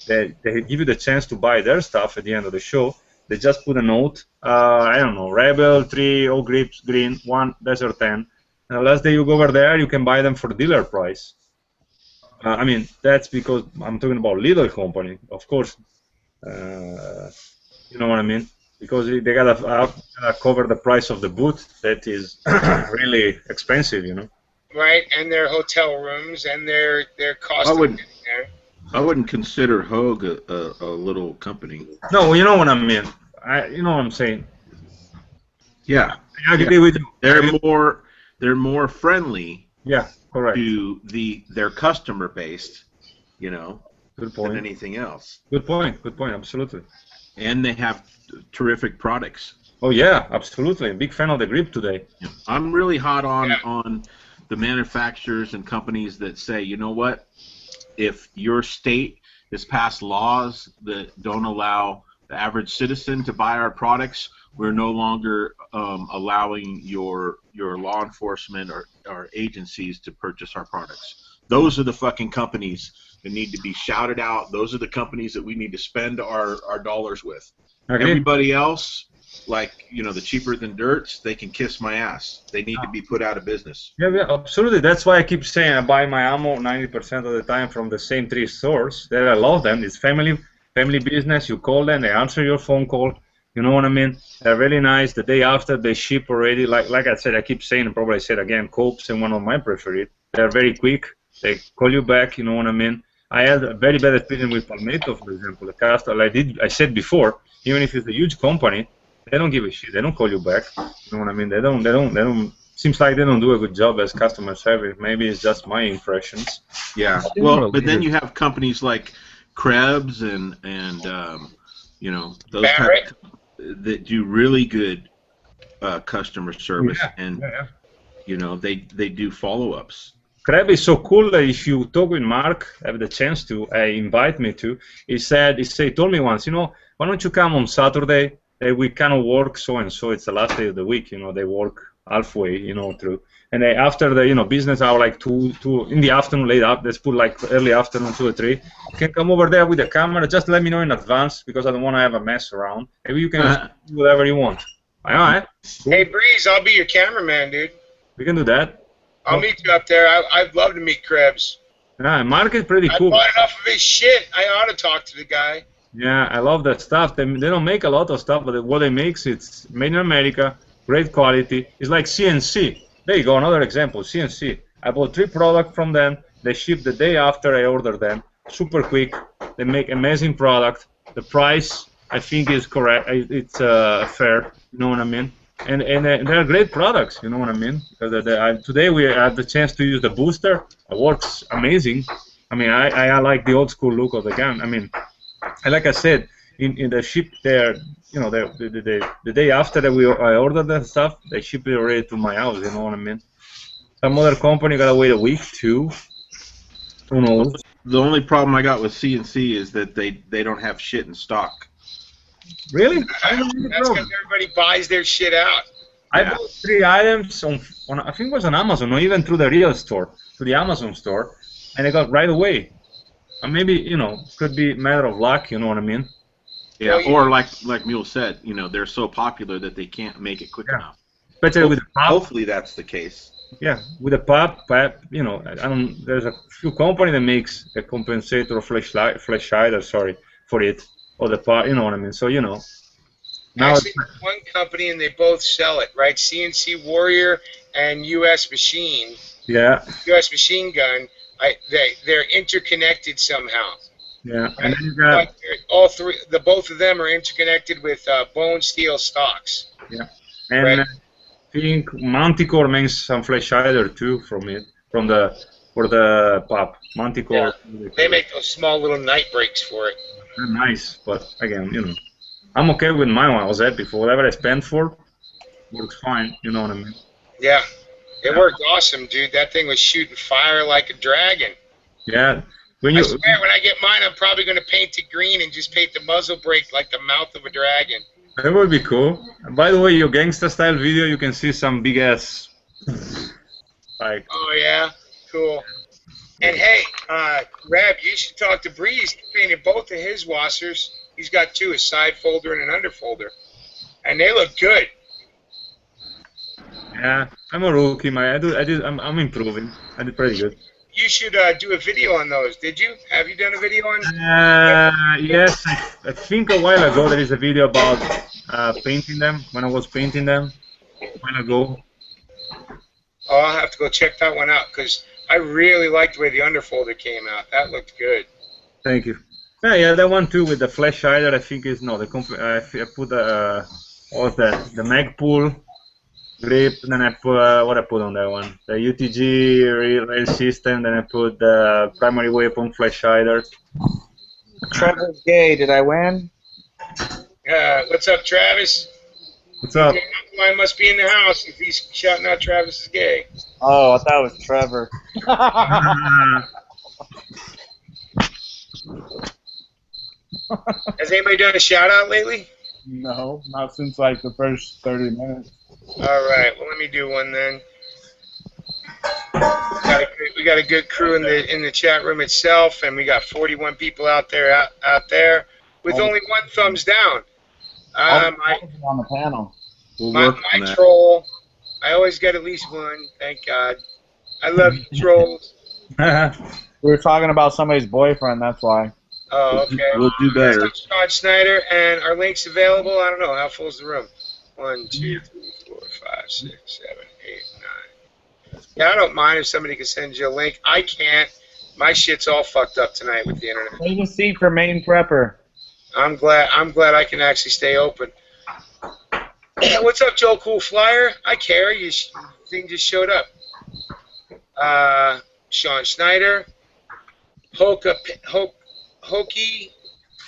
they give you the chance to buy their stuff at the end of the show. They just put a note. I don't know, Rebel 3 Og Grips green 1 Desert 10. And the last day you go over there, you can buy them for dealer price. I mean, that's because I'm talking about little company, of course. You know what I mean? Because they gotta cover the price of the booth. That is really expensive, you know. Right, and their hotel rooms and their cost of getting there. I wouldn't consider Hogue a little company. No, you know what I mean. You know what I'm saying. Yeah, I agree with you. They're more friendly. Yeah, correct. To their customer base, you know, good point. Than anything else. Good point. Good point. Absolutely. And they have terrific products. Oh yeah, absolutely. Big fan of the grip today. Yeah. I'm really hot on the manufacturers and companies that say, you know what, if your state has passed laws that don't allow the average citizen to buy our products, we're no longer allowing your law enforcement or agencies to purchase our products. Those are the fucking companies that need to be shouted out. Those are the companies that we need to spend our dollars with. Okay. Everybody else, like, you know, the cheaper than dirts, they can kiss my ass. They need to be put out of business. Yeah, absolutely. That's why I keep saying I buy my ammo 90% of the time from the same 3 stores. That I love them. It's family business. You call them, they answer your phone call. You know what I mean? They're really nice. The day after, they ship already. Like I said, I keep saying, and probably I said again, Copes and one of my preferred. They're very quick. They call you back. You know what I mean? I had a very bad experience with Palmetto, for example. The customer, I said before, even if it's a huge company, they don't give a shit. They don't call you back. You know what I mean? They don't. Seems like they don't do a good job as customer service. Maybe it's just my impressions. Yeah. Well, but then you have companies like Krebs and you know, those types that do really good customer service, you know, they do follow-ups. Krebs is so cool that if you talk with Mark, have the chance to invite me to, he told me once, you know, why don't you come on Saturday? We kind of work so and so. It's the last day of the week, you know. They work halfway, you know, through. And they, after the, you know, business hour, like 2 in the afternoon, late up. Let's put like early afternoon, 2 or 3. You can come over there with the camera. Just let me know in advance because I don't want to have a mess around. Maybe you can do whatever you want. All right. Hey Breeze, I'll be your cameraman, dude. We can do that. I'll meet you up there. I'd love to meet Krebs. Yeah, Mark is pretty cool. I bought enough of his shit. I ought to talk to the guy. Yeah, I love that stuff. They don't make a lot of stuff, but what they make, it's made in America, great quality. It's like CNC. There you go, another example, CNC. I bought 3 products from them. They ship the day after I ordered them. Super quick. They make amazing product. The price, I think, is correct. It's fair. You know what I mean? And they're great products. You know what I mean? Because today we had the chance to use the booster. It works amazing. I mean, I like the old school look of the gun. I mean, like I said, in the ship there, you know, the day after that I ordered that stuff, they ship it already to my house. You know what I mean? Some other company gotta wait a week, 2. Who knows? The only problem I got with CNC is that they don't have shit in stock. Really? That's because everybody buys their shit out. I bought 3 items on I think it was on Amazon, or even through the real store, to the Amazon store, and I got right away. And maybe, you know, could be a matter of luck. You know what I mean? Yeah, or like Mule said, you know, they're so popular that they can't make it quick enough. Especially with the pop. Hopefully that's the case. Yeah, with the pop, you know, there's a few company that makes a compensator or flash hider, sorry, for it, or the pop, you know what I mean? So, you know, Now Actually, one company and they both sell it, right? CNC Warrior and U.S. Machine. yeah, U.S. Machine Gun. They're interconnected somehow. yeah, Right? and then you got But all three, both of them are interconnected with bone steel stocks. yeah, and Right. I think Manticore makes some flash hider too from it for the pop. Manticore. They make those small little night breaks for it. They're nice, but again, I'm okay with my one. I was happy for whatever I spent for. Works fine. You know what I mean? Yeah. It worked awesome, dude. That thing was shooting fire like a dragon. Yeah. I swear, when I get mine, I'm probably going to paint it green and just paint the muzzle brake like the mouth of a dragon. That would be cool. And by the way, your gangsta style video, you can see some big ass. Like. Oh yeah, cool. And hey, Rev, you should talk to Breeze. He painted both of his washers. He's got two, a side folder and an under folder, and they look good. Yeah, I'm a rookie, man. I'm improving. I did pretty good. You should do a video on those. Did you? Have you done a video on? Yes, I think a while ago there is a video about painting them, when I was painting them a while ago. Oh, I'll have to go check that one out because I really liked the way the underfolder came out. That looked good. Thank you. Yeah, that one too with the flash hider. I think is no the I put what was that? The Magpul grip. Then I put what I put on that one? The UTG rail system. Then I put the primary weapon flash hider. Trevor's gay. Did I win? What's up, Travis? What's up? I must be in the house if he's shouting out Travis is gay. Oh, I thought it was Trevor. Has anybody done a shout out lately? No, not since like the first 30 minutes. All right, well let me do one then. We got a good crew in the chat room itself, and we got 41 people out there with only one thumbs down. On the panel. My troll. I always get at least one. Thank God. I love you, trolls. We were talking about somebody's boyfriend. That's why. Oh, okay. We'll do better. Sean Schneider, and our link's available. I don't know how full is the room. 1, 2, 3, 4, 5, 6, 7, 8, 9. Yeah, I don't mind if somebody can send you a link. I can't. My shit's all fucked up tonight with the internet. Save a seat for main prepper. I'm glad I can actually stay open. What's up, Joe Cool Flyer? I care. Your thing just showed up. Sean Schneider. Hokey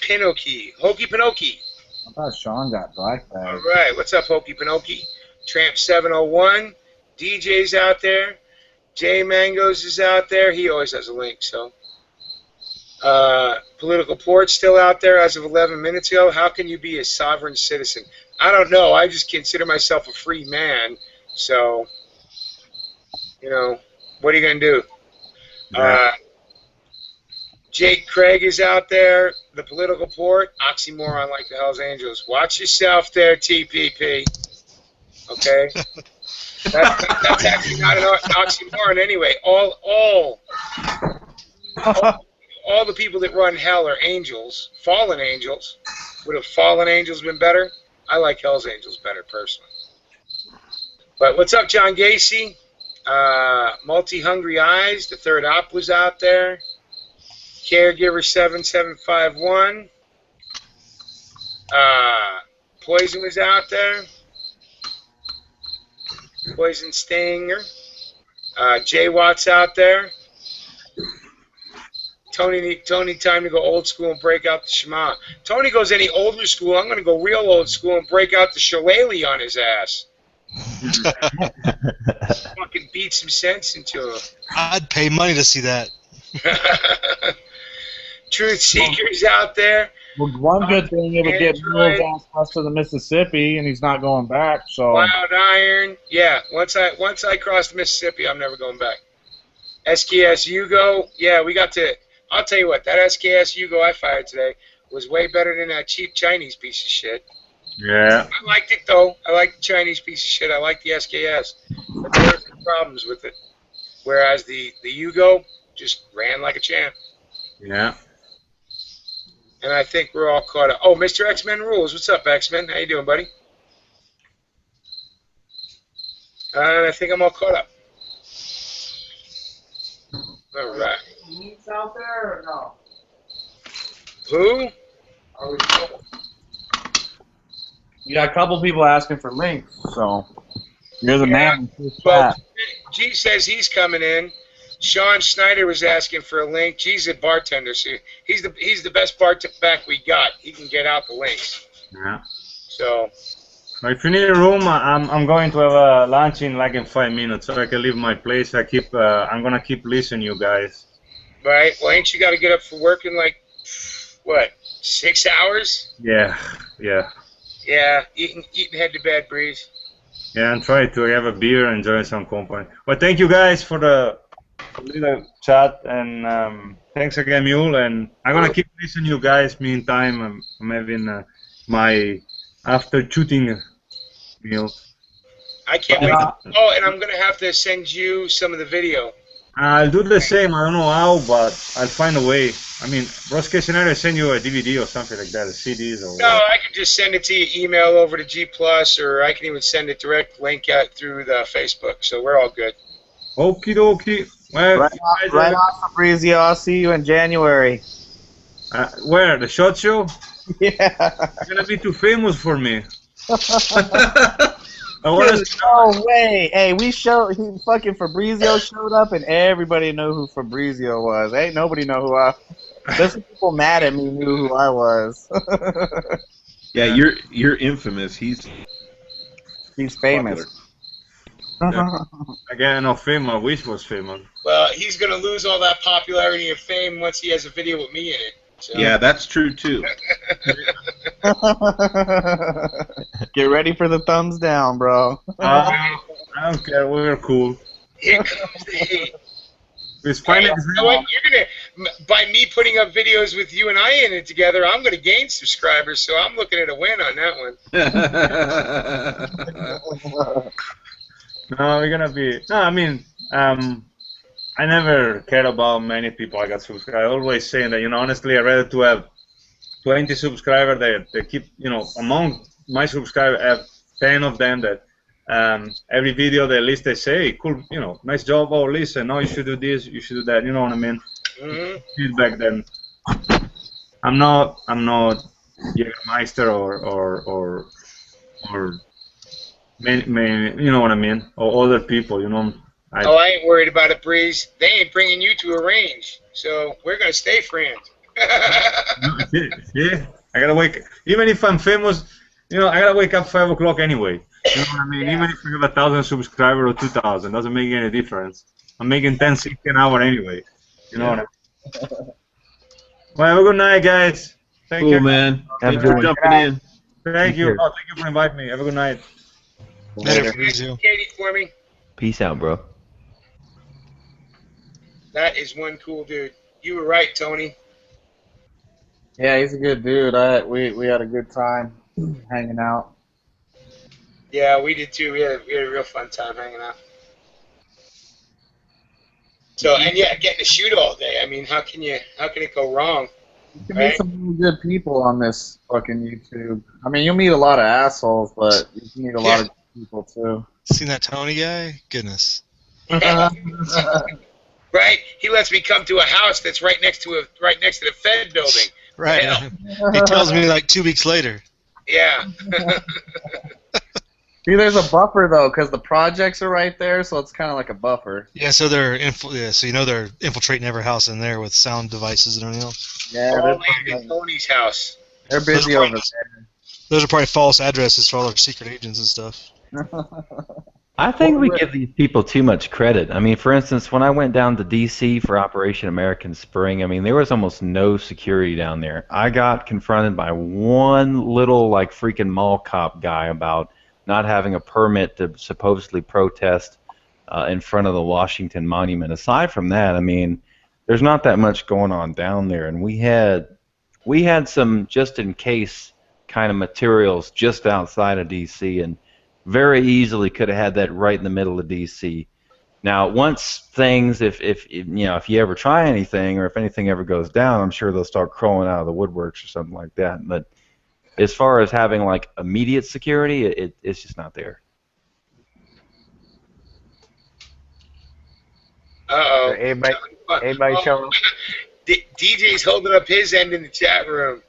Pinocchio. I thought Sean got black bag. All right. What's up, Hokey Pinocchio? Tramp 701. DJ's out there. Jay Mangos is out there. He always has a link, so. Political Port's still out there as of 11 minutes ago. How can you be a sovereign citizen? I don't know. I just consider myself a free man. So, what are you going to do? Yeah. Jake Craig is out there. The Political Port. Oxymoron like the Hells Angels. Watch yourself there, TPP. Okay? That's actually not an oxymoron anyway. All the people that run hell are angels, fallen angels. Would have fallen angels been better? I like Hell's Angels better, personally. But what's up, John Gacy? Multi-Hungry Eyes, the third op was out there. Caregiver 7751. Poison was out there. Poison Stinger. Jay Watt's out there. Tony, time to go old school and break out the Shema. Tony goes any older school, I'm going to go real old school and break out the Shillelagh on his ass. Fucking beat some sense into him. I'd pay money to see that. Truth Seekers out there. Well, one good thing, it would get Bill's ass west to the Mississippi, and he's not going back. So. Wild Iron. Yeah, once I cross the Mississippi, I'm never going back. SKS Yugo. Yeah, we got to. I'll tell you what, that SKS Yugo I fired today was way better than that cheap Chinese piece of shit. Yeah. I liked it, though. I like the Chinese piece of shit. I like the SKS. But there were some problems with it. Whereas the Yugo just ran like a champ. Yeah. And I think we're all caught up. Oh, Mr. X-Men Rules. What's up, X-Men? How you doing, buddy? And I think I'm all caught up. All right. Links out there or no? Who? You got a couple people asking for links, so you're the man. Well, G says he's coming in. Sean Schneider was asking for a link. G's a bartender, so he's the best back we got. He can get out the links. Yeah. So. If you need a room, I'm going to have a lunch in 5 minutes, so I can leave my place. I'm gonna keep listening, you guys. Right. Well, ain't you got to get up for work in what, 6 hours? Yeah. Yeah. Eating head to bed, Breeze. Yeah, and try to have a beer and enjoy some company. Well, thank you guys for the little chat, and thanks again, Mule. And I'm gonna keep listening to you guys. Meantime, I'm having my after shooting meal. I can't wait. Oh, and I'm gonna have to send you some of the video. I'll do the same. I don't know how, but I'll find a way. I mean, worst case scenario, I send you a DVD or something like that, a CDs or. No, I can just send it to you, email over to G+, or I can even send it direct link out through the Facebook. So we're all good. Okie dokie. Well, right off, Fabrizio. I'll see you in January. Where? The SHOT Show? Yeah. You're gonna be too famous for me. No way! Hey, fucking Fabrizio showed up, and everybody knew who Fabrizio was. Ain't nobody know who I. There's some people mad at me knew who I was. Yeah, you're infamous. He's famous. Yeah. Again, no fame. I wish was famous. Well, he's gonna lose all that popularity and fame once he has a video with me in it. So. Yeah, that's true too. Get ready for the thumbs down, bro. I don't care. We're cool. Here comes the hate. It's finally. You know what? You're gonna, by me putting up videos with you and I in it together, I'm gonna gain subscribers. So I'm looking at a win on that one. No, we're gonna be. No, I mean, I never cared about many people I got subscribed. I always saying that, honestly, I'd rather to have 20 subscribers that keep, among my subscribers, I have 10 of them that every video they list, they say, hey, cool, nice job, oh, listen, no, you should do this, you should do that, you know what I mean? Mm-hmm. Feedback then. I'm not Jägermeister or many, you know what I mean? Or other people, I ain't worried about it, Breeze. They ain't bringing you to a range, so we're gonna stay friends. Yeah, I gotta wake. Even if I'm famous, I gotta wake up 5 o'clock anyway. You know what I mean? Yeah. Even if I have 1,000 subscribers or 2,000, doesn't make any difference. I'm making 10, 16 an hour anyway. You know what I mean? Well, have a good night, guys. Thank you, man. Thanks for jumping in. Thank you. Oh, thank you for inviting me. Have a good night. Later. Katie for me. Peace out, bro. That is one cool dude. You were right, Tony. Yeah, he's a good dude. We had a good time hanging out. Yeah, we did too. We had a real fun time hanging out. So, and yeah, getting to shoot all day. I mean, how can it go wrong? You can meet some really good people on this fucking YouTube. I mean, you'll meet a lot of assholes, but you can meet a lot of good people too. Seen that Tony guy? Goodness. Right? He lets me come to a house that's right next to the Fed building. Right. He tells me 2 weeks later. Yeah. See, there's a buffer though, because the projects are right there, so it's kind of like a buffer. Yeah, so they're they're infiltrating every house in there with sound devices and everything else. Yeah, they're in Tony's house. They're busy over there. Those are probably false addresses for all their secret agents and stuff. I think we give these people too much credit. I mean, for instance, when I went down to D.C. for Operation American Spring, I mean, there was almost no security down there. I got confronted by one little, freaking mall cop guy about not having a permit to supposedly protest in front of the Washington Monument. Aside from that, I mean, there's not that much going on down there, and we had some just-in-case kind of materials just outside of D.C., and very easily could have had that right in the middle of D.C. Now, once things, if you know, if you ever try anything or if anything ever goes down, I'm sure they'll start crawling out of the woodworks or something like that. But as far as having like immediate security, it's just not there. Uh-oh. Anybody show? DJ's holding up his end in the chat room.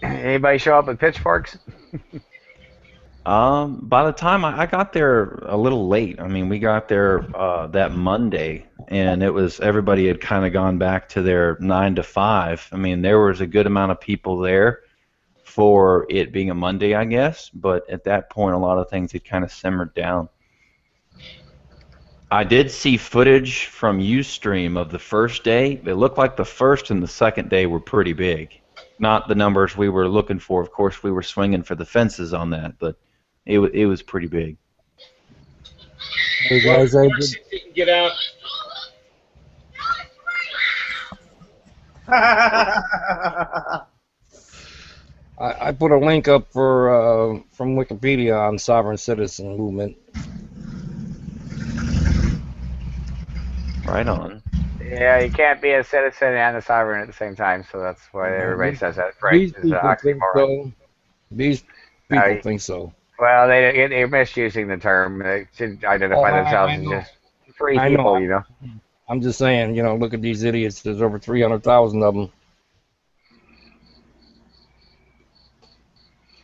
Anybody show up with pitchforks? By the time I got there a little late. I mean, we got there that Monday, and it was everybody had kind of gone back to their 9 to 5. I mean, there was a good amount of people there for it being a Monday, I guess. But at that point, a lot of things had kind of simmered down. I did see footage from Ustream of the first day. It looked like the first and the second day were pretty big. Not the numbers we were looking for. Of course, we were swinging for the fences on that, but it was pretty big. Hey guys, Get out. I put a link up for from Wikipedia on sovereign citizen movement. Right on. Yeah, you can't be a citizen and a sovereign at the same time, so that's why everybody says that phrase is These people think so. These people think so. Well, they're misusing the term. They should identify themselves as just free people, you know. I'm just saying, you know, look at these idiots. There's over 300,000 of them,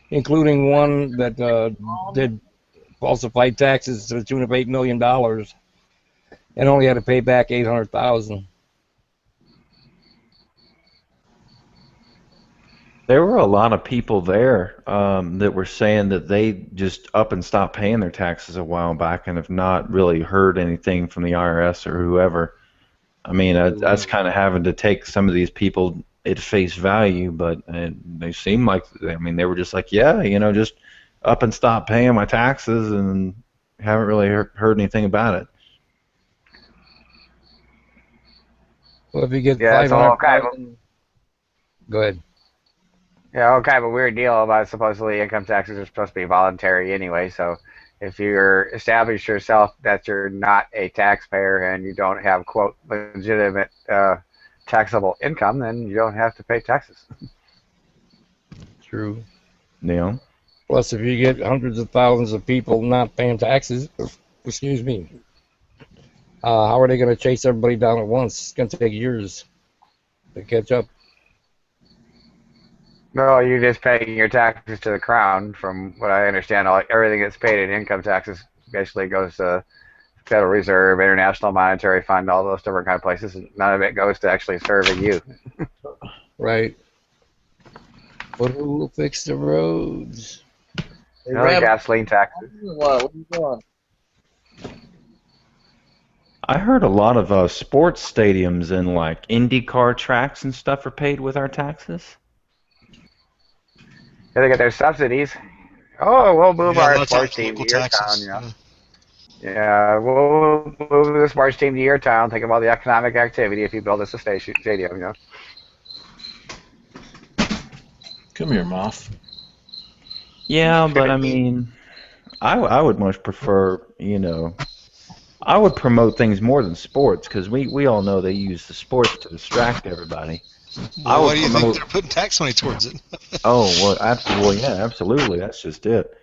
including one that did falsified taxes to the tune of $8 million and only had to pay back 800,000. There were a lot of people there that were saying that they just up and stopped paying their taxes a while back and have not really heard anything from the IRS or whoever. I mean, that's kind of having to take some of these people at face value, but they seem like, I mean, they were just like, yeah, you know, just up and stop paying my taxes and haven't really heard anything about it. Well, if you get yeah, 500,000, go ahead. Yeah, all kind of a weird deal about supposedly income taxes are supposed to be voluntary anyway. So if you're established yourself that you're not a taxpayer and you don't have quote legitimate taxable income, then you don't have to pay taxes. True. Yeah. Plus, if you get hundreds of thousands of people not paying taxes, excuse me, how are they going to chase everybody down at once? It's going to take years to catch up. No, you're just paying your taxes to the crown. From what I understand, everything that's paid in income taxes basically goes to Federal Reserve, International Monetary Fund, all those different kind of places. And none of it goes to actually serving you. Right. But who will fix the roads? No gasoline taxes. What are you doing? I heard a lot of sports stadiums and like IndyCar tracks and stuff are paid with our taxes. Yeah, they get their subsidies. Oh, we'll move our sports team to your town, you know. Yeah, we'll move the sports team to your town. Think of all the economic activity if you build us a stadium, you know. Come here, Moff. Yeah, but I mean, I would much prefer, you know, I would promote things more than sports because we all know they use the sports to distract everybody. Well, why do you think they're putting tax money towards it? Oh, well, absolutely, yeah, absolutely. That's just it.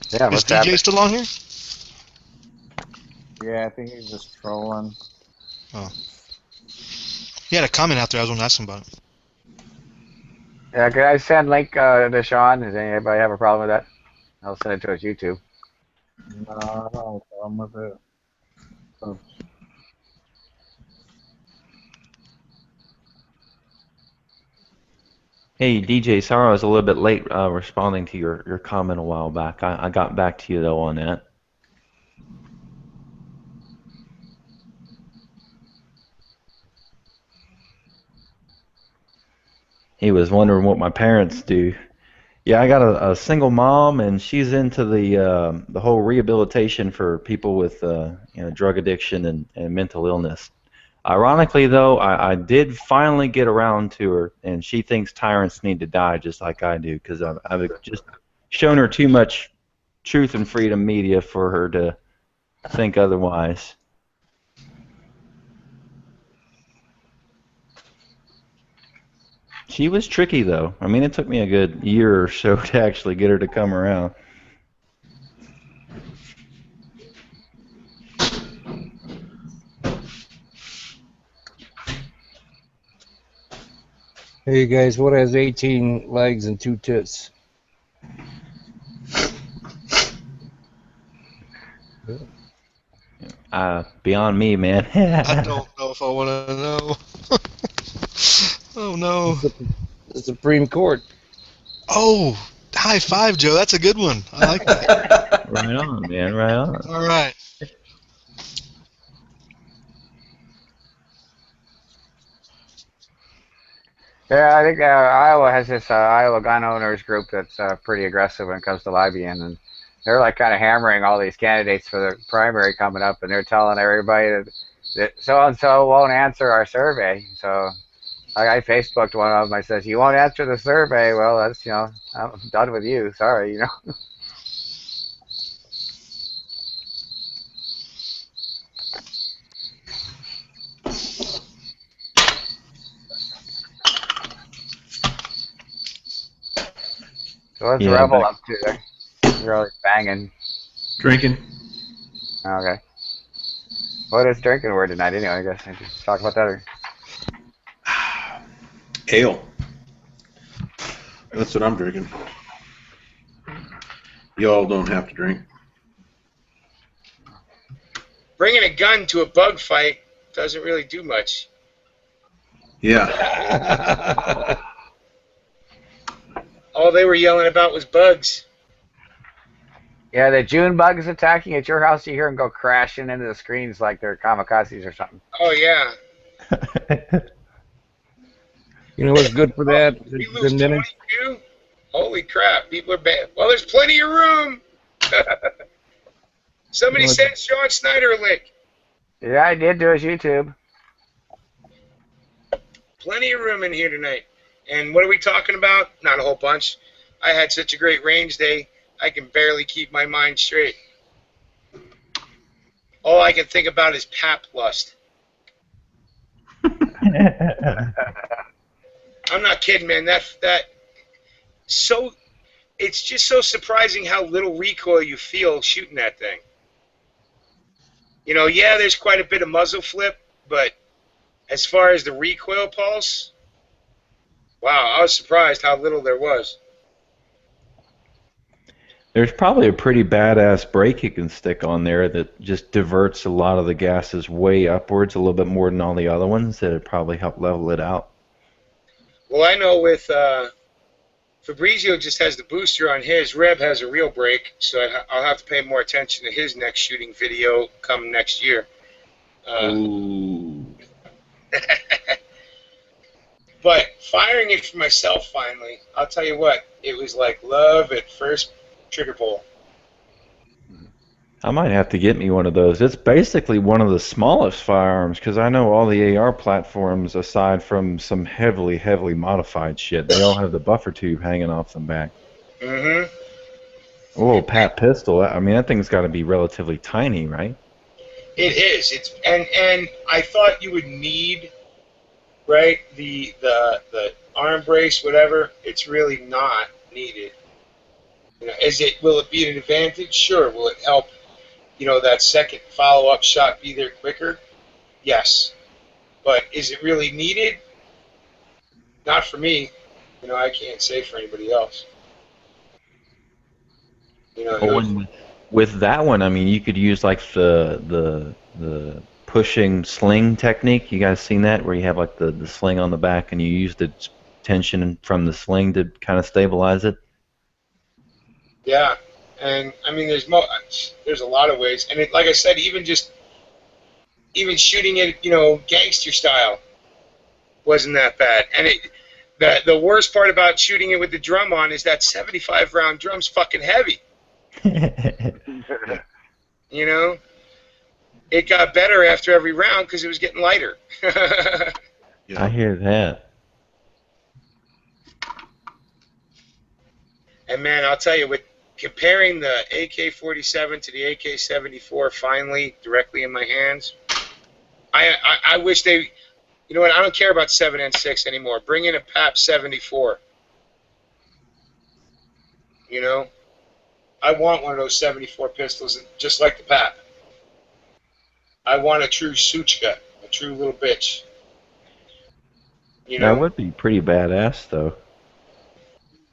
Yeah, is DJ still on here? Yeah, I think he's just trolling. Oh. He had a comment out there. I was going to ask him about it. Yeah, can I send link to Sean? Does anybody have a problem with that? I'll send it to his YouTube. No, I don't have a problem with it. So. Hey, DJ, sorry I was a little bit late responding to your comment a while back. I got back to you, though, on that. He was wondering what my parents do. Yeah, I got a single mom, and she's into the whole rehabilitation for people with you know, drug addiction and mental illness. Ironically, though, I did finally get around to her, and she thinks tyrants need to die just like I do, because I've just shown her too much truth and freedom media for her to think otherwise. She was tricky, though. I mean, it took me a good year or so to actually get her to come around. Hey guys, what has 18 legs and 2 tits? Beyond me, man. I don't know if I want to know. Oh no. The Supreme Court. Oh, high five, Joe. That's a good one. I like that. Right on, man. Right on. All right. Yeah, I think Iowa has this Iowa gun owners group that's pretty aggressive when it comes to lobbying, and they're like kind of hammering all these candidates for the primary coming up, and they're telling everybody that so and so won't answer our survey. So I Facebooked one of them. I says, "You won't answer the survey. Well, that's I'm done with you. Sorry, So what's Yeah, Rebel but- up to there? Really banging. Drinking. Okay. What is drinking word tonight anyway? I guess I just talk about that. Or... Ale. That's what I'm drinking. Y'all don't have to drink. Bringing a gun to a bug fight doesn't really do much. Yeah. All they were yelling about was bugs. Yeah, the June bugs attacking at your house. You hear them go crashing into the screens like they're kamikazes or something. Oh yeah. You know what's good for that? We lose The minutes. 22? Holy crap, people are bad. Well, there's plenty of room. Somebody sent Sean Snyder a link. Yeah, I did do his YouTube. Plenty of room in here tonight. And what are we talking about? Not a whole bunch. I had such a great range day, I can barely keep my mind straight. All I can think about is pap lust. I'm not kidding, man. It's just so surprising how little recoil you feel shooting that thing. Yeah, there's quite a bit of muzzle flip, but as far as the recoil pulse, wow, I was surprised how little there was. There's probably a pretty badass brake you can stick on there that just diverts a lot of the gases way upwards a little bit more than all the other ones. That'd probably help level it out. Well, I know with FABRIZO just has the booster on his. Reb has a real brake, so I'll have to pay more attention to his next shooting video come next year. Ooh. But firing it for myself finally, I'll tell you what, it was like love at first trigger pull. I might have to get me one of those. It's basically one of the smallest firearms because I know all the AR platforms, aside from some heavily, heavily modified shit, they all have the buffer tube hanging off the back. Mm-hmm. A little Pat pistol. I mean, that thing's got to be relatively tiny, right? It is. And I thought you would need, right, the arm brace, whatever. It's really not needed. Will it be an advantage? Sure. Will it help? That second follow-up shot be there quicker? Yes. But is it really needed? Not for me. I can't say for anybody else. With that one, I mean, you could use like the pushing sling technique. You guys seen that, where you have like the sling on the back and you use the tension from the sling to kind of stabilize it? Yeah. And I mean, there's a lot of ways, and like I said, even shooting it, gangster style, wasn't that bad. And the worst part about shooting it with the drum on is that 75 round drum's fucking heavy. it got better after every round because it was getting lighter. I hear that. And man, I'll tell you, with comparing the AK-47 to the AK-74 finally directly in my hands, I wish they, you know what, I don't care about 7N6 anymore. Bring in a PAP 74. You know, I want one of those 74 pistols just like the PAP. I want a true Suchka, a true little bitch. You know? That would be pretty badass, though.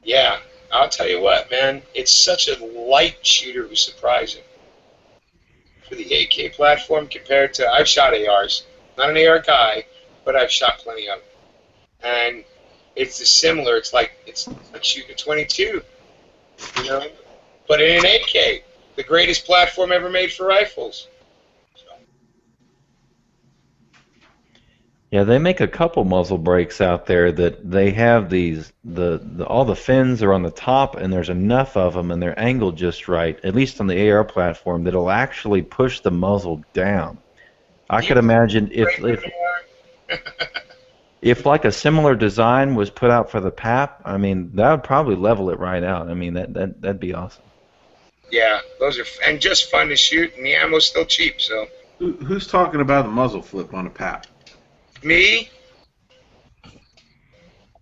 Yeah, I'll tell you what, man. It's such a light shooter. It was surprising. For the AK platform compared to, I've shot ARs. Not an AR guy, but I've shot plenty of them. And it's similar. It's like shooting a 22, you know? But in an AK, the greatest platform ever made for rifles. Yeah, they make a couple muzzle brakes out there that they have these, all the fins are on the top and there's enough of them and they're angled just right, at least on the AR platform, that'll actually push the muzzle down. I could imagine if like a similar design was put out for the PAP, I mean, that would probably level it right out. I mean, that'd be awesome. Yeah, those are, and just fun to shoot, and the ammo's still cheap, so. Who's talking about the muzzle flip on a PAP? Me?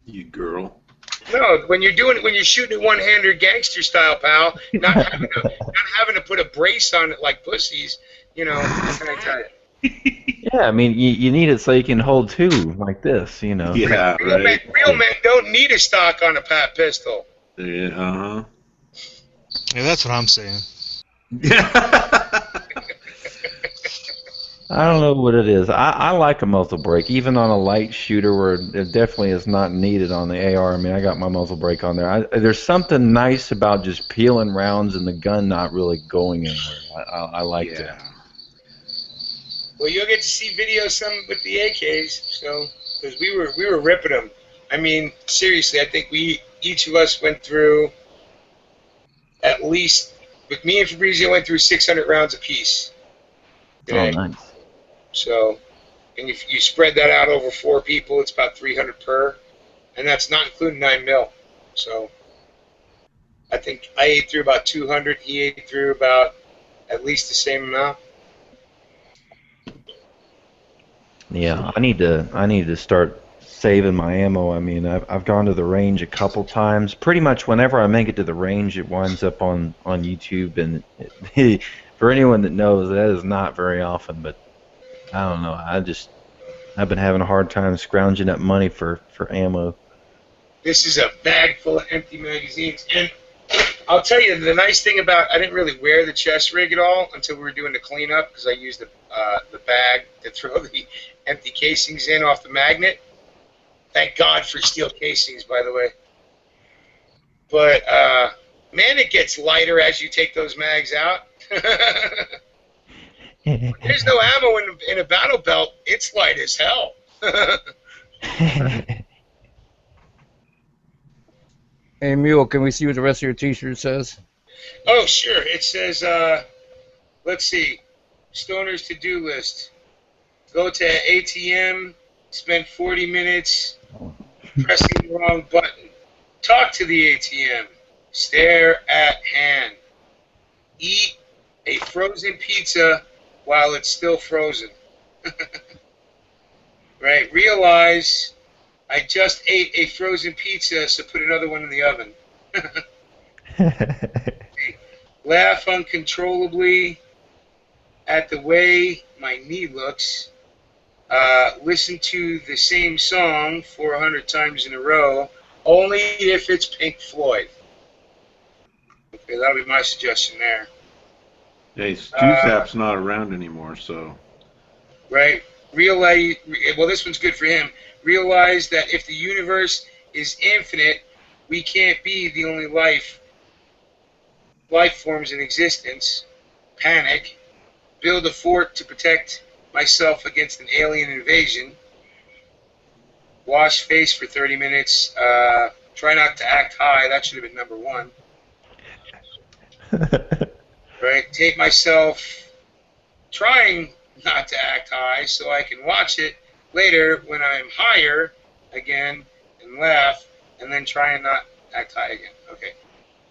You girl. No, when you're shooting it one-handed gangster style, pal, not having to put a brace on it like pussies, you know, what can I tell you? Yeah, I mean, you need it so you can hold two like this, you know. Yeah, right. Real men don't need a stock on a PAP pistol. Yeah, uh-huh. Yeah, that's what I'm saying. I don't know what it is. I like a muzzle brake, even on a light shooter where it definitely is not needed on the AR. I mean, I got my muzzle brake on there. There's something nice about just peeling rounds and the gun not really going anywhere. I like that. Well, you'll get to see videos some with the AKs, so because we were ripping them. I mean, seriously, I think each of us went through at least, with me and Fabrizio went through 600 rounds apiece. Oh, nice. So, and if you spread that out over 4 people, it's about 300 per, and that's not including 9mm. So, I think I ate through about 200. He ate through about at least the same amount. Yeah, I need to start saving my ammo. I mean, I've gone to the range a couple times. Pretty much whenever I make it to the range, it winds up on YouTube. And for anyone that knows, that is not very often. But I don't know. I've been having a hard time scrounging up money for ammo. This is a bag full of empty magazines. And I'll tell you, the nice thing about, I didn't really wear the chest rig at all until we were doing the cleanup because I used the bag to throw the empty casings in off the magnet. Thank God for steel casings, by the way. But, man, it gets lighter as you take those mags out. There's no ammo in a battle belt. It's light as hell. Hey, Mule, can we see what the rest of your T-shirt says? Oh, sure. It says, let's see, Stoner's to-do list. Go to ATM, spend 40 minutes pressing the wrong button. Talk to the ATM. Stare at hand. Eat a frozen pizza while it's still frozen. Right? Realize I just ate a frozen pizza, so put another one in the oven. Laugh uncontrollably at the way my knee looks. Listen to the same song 400 times in a row, only if it's Pink Floyd. Okay, that'll be my suggestion there. Hey, Stu-Zap's not around anymore, so. Right? Realize, well, this one's good for him. Realize that if the universe is infinite, we can't be the only life forms in existence. Panic. Build a fort to protect myself against an alien invasion. Wash face for 30 minutes. Try not to act high. That should have been number 1. Right? Take myself trying not to act high so I can watch it later when I'm higher again and laugh and then try and not act high again. Okay.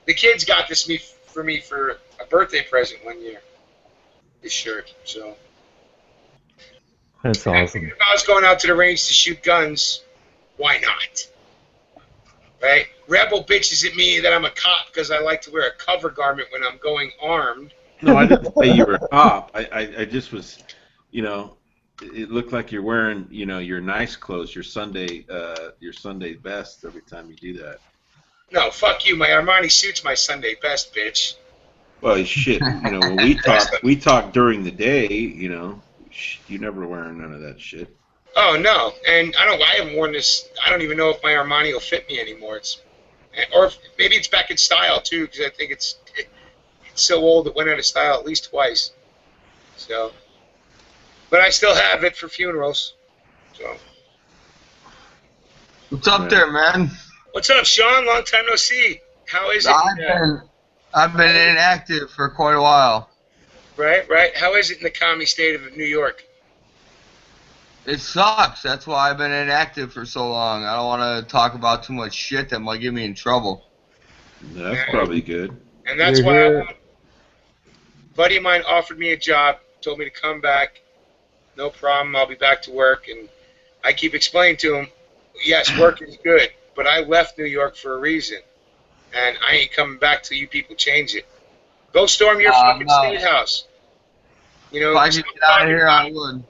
The kids got this for me for a birthday present one year. This shirt. So That's awesome. if I was going out to the range to shoot guns, why not? Right? Rebel bitches at me that I'm a cop because I like to wear a cover garment when I'm going armed. No, I didn't say you were a cop. I just was, it looked like you're wearing, your nice clothes, your Sunday best every time you do that. No, fuck you. My Armani suit's my Sunday best, bitch. Well, shit, when we talk during the day, you never wearing none of that shit. Oh no, and I haven't worn this. I don't even know if my Armani will fit me anymore. Or maybe it's back in style too, because I think it's so old it went out of style at least twice. So, but I still have it for funerals. So, what's up there, man? What's up, Sean? Long time no see. How is it? I've been inactive for quite a while. Right. How is it in the commie state of New York? It sucks. That's why I've been inactive for so long. I don't want to talk about too much shit that might get me in trouble. That's probably good. And that's why a buddy of mine offered me a job, told me to come back. No problem, I'll be back to work. And I keep explaining to him, yes, work is good, but I left New York for a reason. And I ain't coming back till you people change it. Go storm your fucking state house. If I could get out of here, I would.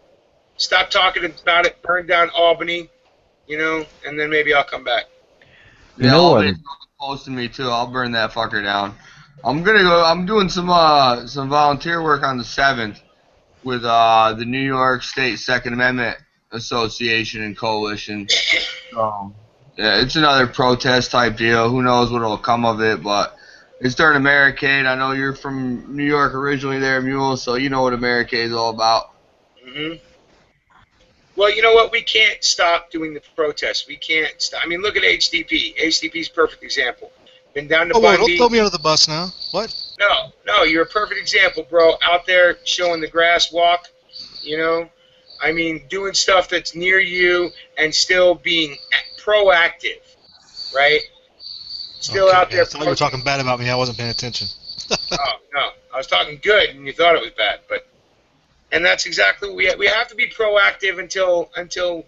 Stop talking about it, burn down Albany, and then maybe I'll come back. Yeah, Albany's close to me too. I'll burn that fucker down. I'm doing some volunteer work on the 7th with the New York State Second Amendment Association and Coalition. Yeah, it's another protest type deal. Who knows what will come of it, but it's during Americade. I know you're from New York originally there, Mule, so you know what Americade is all about. Mm-hmm. Well, you know what? We can't stop doing the protests. We can't stop. I mean, look at HDP. HDP's a perfect example. Been down to Bundy. Don't throw me under the bus now. What? No, you're a perfect example, bro. Out there showing the grass walk, I mean, doing stuff that's near you and still being proactive, right? Still out there. I thought you were talking bad about me. I wasn't paying attention. Oh, no. I was talking good, and you thought it was bad, but... And that's exactly what we have to be proactive until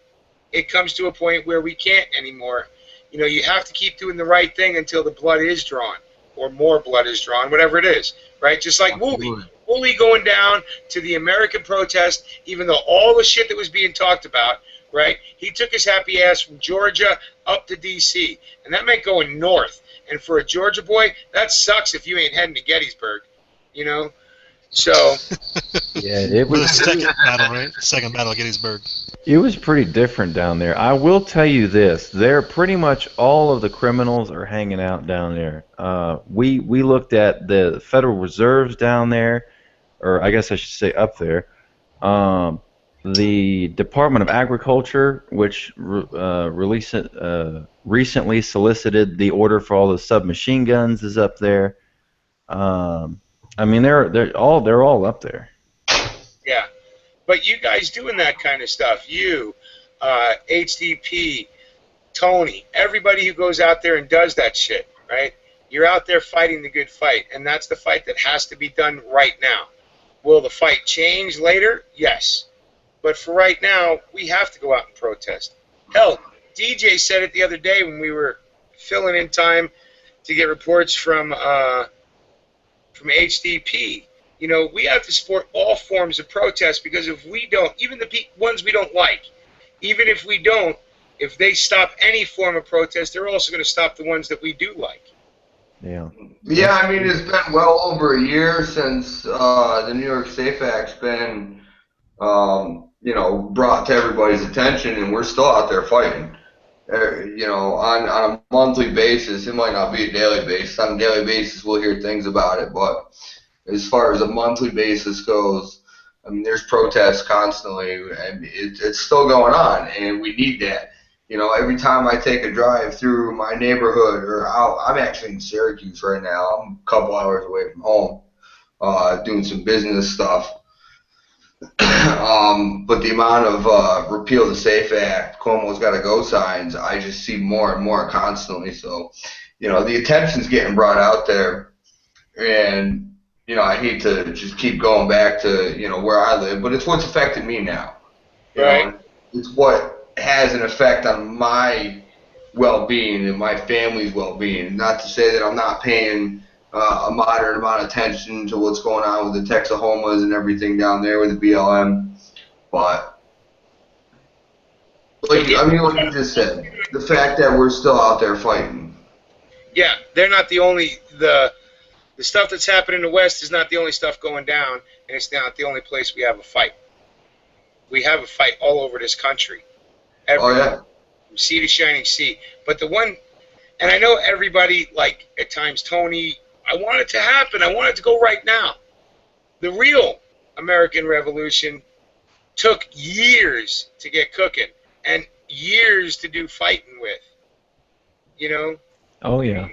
it comes to a point where we can't anymore. You have to keep doing the right thing until the blood is drawn, or more blood is drawn, whatever it is, right? Just like Wooly. Wooly going down to the American protest, even though all the shit that was being talked about, right? He took his happy ass from Georgia up to D.C., and that meant going north. And for a Georgia boy, that sucks if you ain't heading to Gettysburg, So, yeah, it was the second battle, right? Second battle of Gettysburg. It was pretty different down there. I will tell you this: there, pretty much all of the criminals are hanging out down there. We looked at the Federal Reserves down there, or I guess I should say up there. The Department of Agriculture, which recently solicited the order for all the submachine guns, is up there. I mean, they're all up there. Yeah, but you guys doing that kind of stuff, you, HDP, Tony, everybody who goes out there and does that shit, right? You're out there fighting the good fight, and that's the fight that has to be done right now. Will the fight change later? Yes. But for right now, we have to go out and protest. Hell, DJ said it the other day when we were filling in time to get reports from HDP. We have to support all forms of protest, because if we don't, even the ones we don't like, even if we don't, if they stop any form of protest, they're also going to stop the ones that we do like. Yeah. Yeah, I mean, it's been well over a year since the New York Safe Act's been, brought to everybody's attention, and we're still out there fighting. On a monthly basis. It might not be a daily basis. On a daily basis, we'll hear things about it. But as far as a monthly basis goes, I mean, there's protests constantly, and it's still going on, and we need that. Every time I take a drive through my neighborhood, or I'm actually in Syracuse right now. I'm a couple hours away from home, doing some business stuff. But the amount of repeal the SAFE Act, Cuomo's got to go signs, I just see more and more constantly. So, the attention's getting brought out there, and I hate to just keep going back to where I live, but it's what's affected me now. It's what has an effect on my well-being and my family's well-being. Not to say that I'm not paying a moderate amount of attention to what's going on with the Texahomas and everything down there with the BLM, but like you just said, the fact that we're still out there fighting. Yeah, they're not the only the stuff that's happening in the West is not the only stuff going down, and it's not the only place we have a fight. We have a fight all over this country. Everywhere. From sea to shining sea. But the one, and I know everybody, like at times, Tony, I want it to happen. I want it to go right now. The real American Revolution took years to get cooking and years to do fighting with. Oh, yeah.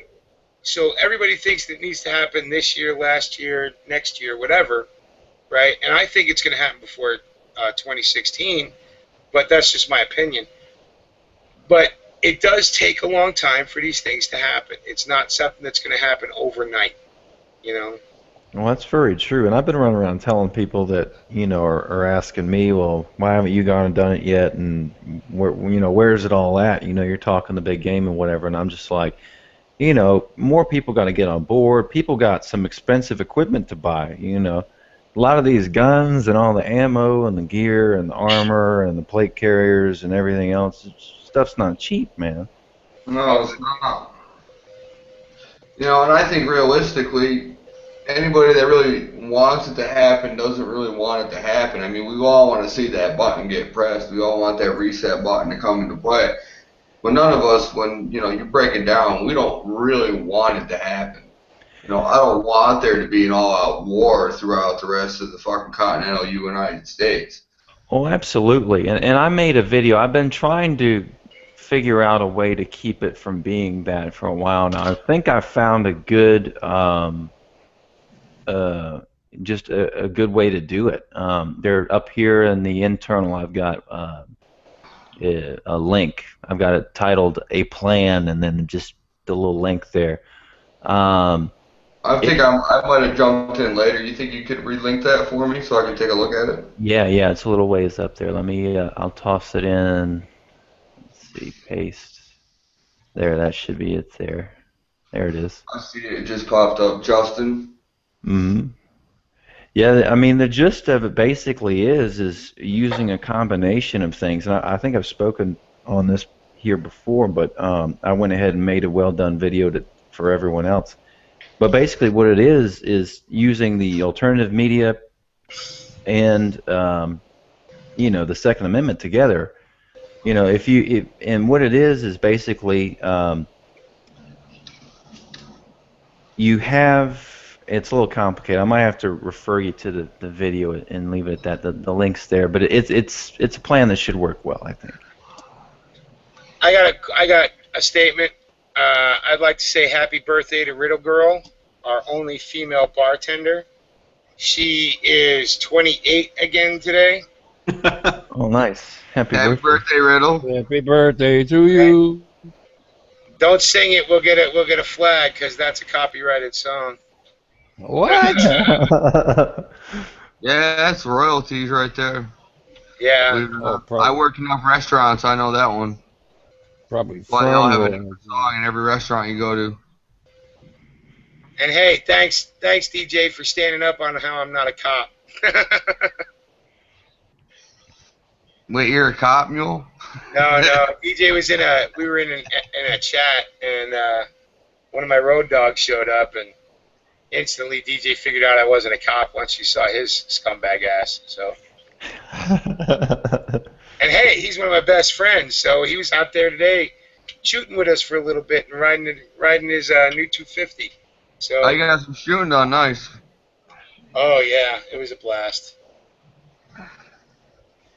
So everybody thinks that it needs to happen this year, last year, next year, whatever, right? And I think it's going to happen before 2016, but that's just my opinion. But it does take a long time for these things to happen. It's not something that's going to happen overnight, Well, that's very true. And I've been running around telling people that, are asking me, well, why haven't you gone and done it yet? And, where's it all at? You're talking the big game and whatever. And I'm just like, more people got to get on board. People got some expensive equipment to buy, A lot of these guns and all the ammo and the gear and the armor and the plate carriers and everything else, stuff's not cheap, man. No, it's not. And I think realistically, anybody that really wants it to happen doesn't really want it to happen. I mean, we all want to see that button get pressed. We all want that reset button to come into play. But none of us, when, you break it down, we don't really want it to happen. I don't want there to be an all-out war throughout the rest of the fucking continental United States. Oh, absolutely. And I made a video. I've been trying to figure out a way to keep it from being that for a while now. I think I found a good, just a good way to do it. They're up here in the internal. I've got a link. I've got it titled "A Plan," and then just the little link there. I think I might have jumped in later. You think you could relink that for me so I can take a look at it? Yeah, it's a little ways up there. Let me, I'll toss it in. Let's see, paste. There, that should be it there. There it is. I see it. It just popped up. Justin? Mm-hmm. Yeah, I mean, the gist of it basically is using a combination of things. And I think I've spoken on this here before, but I went ahead and made a well-done video for everyone else. But basically what it is using the alternative media and, the Second Amendment together. And what it is basically you have, it's a little complicated. I might have to refer you to the video and leave it at that. The link's there, but it's a plan that should work well, I think. I got a statement. I'd like to say happy birthday to Riddle Girl, our only female bartender. She is 28 again today. Oh, nice. Happy birthday, Riddle. Happy birthday to you. Don't sing it. We'll get a flag because that's a copyrighted song. What? Yeah, that's royalties right there. Yeah. I worked in enough restaurants. I know that one. Probably. But they'll have a different song in every restaurant you go to. And hey, thanks DJ for standing up on how I'm not a cop. Wait, you're a cop, Mule? No. DJ was we were in a chat, and one of my road dogs showed up, and instantly DJ figured out I wasn't a cop once she saw his scumbag ass. So. And hey, he's one of my best friends, so he was out there today shooting with us for a little bit and riding his new 250. So I got some shooting done, nice. Oh yeah, it was a blast.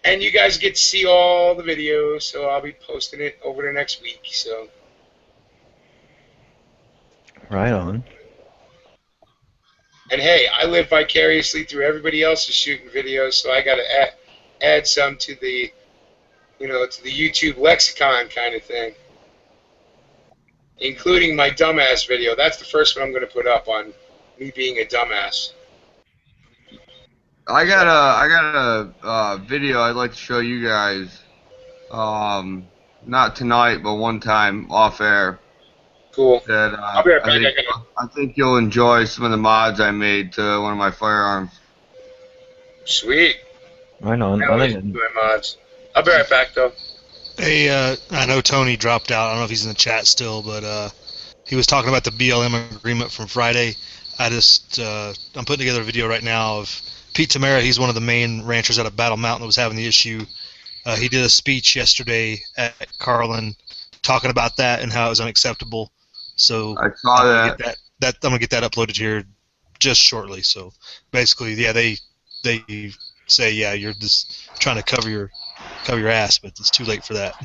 And you guys get to see all the videos, so I'll be posting it over the next week. So. Right on. And hey, I live vicariously through everybody else's shooting videos, so I got to add some to the, to the YouTube lexicon kind of thing, including my dumbass video. That's the first one I'm going to put up on me being a dumbass. I got a video I'd like to show you guys. Not tonight, but one time off air. Cool. That I'll be right back. I think you'll enjoy some of the mods I made to one of my firearms. Sweet. Right on. I think my mods. I'll be right back though. Hey, I know Tony dropped out. I don't know if he's in the chat still, but he was talking about the BLM agreement from Friday. I'm putting together a video right now of Pete Tamara. He's one of the main ranchers out of Battle Mountain that was having the issue. He did a speech yesterday at Carlin talking about that and how it was unacceptable. So I saw that. I'm gonna get that uploaded here just shortly. So basically, yeah, they say, yeah, you're just trying to cover your ass, but it's too late for that.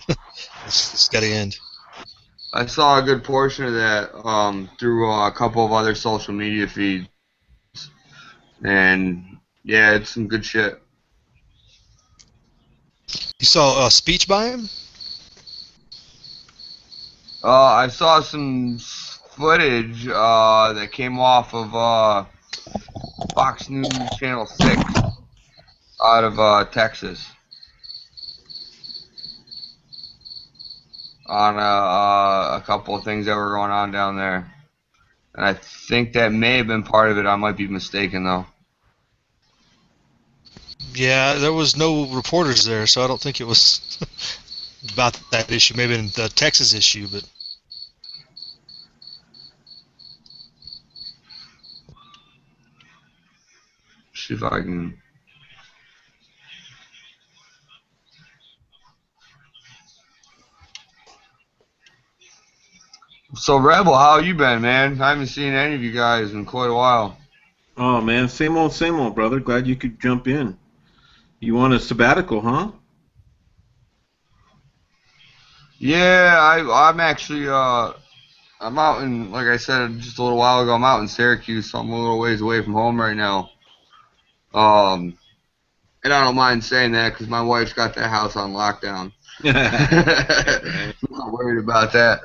It's got to end. I saw a good portion of that through a couple of other social media feeds, and yeah, it's some good shit. You saw a speech by him? I saw some footage that came off of Fox News Channel 6 out of Texas on a couple of things that were going on down there. And I think that may have been part of it. I might be mistaken, though. Yeah, there was no reporters there, so I don't think it was about that issue. Maybe in the Texas issue, but... See if I can... So, Rebel, how you been, man? I haven't seen any of you guys in quite a while. Oh, man, same old, brother. Glad you could jump in. You want a sabbatical, huh? Yeah, I'm actually, I'm out in, like I said just a little while ago, I'm out in Syracuse, so I'm a little ways away from home right now. And I don't mind saying that because my wife's got that house on lockdown. I'm not worried about that.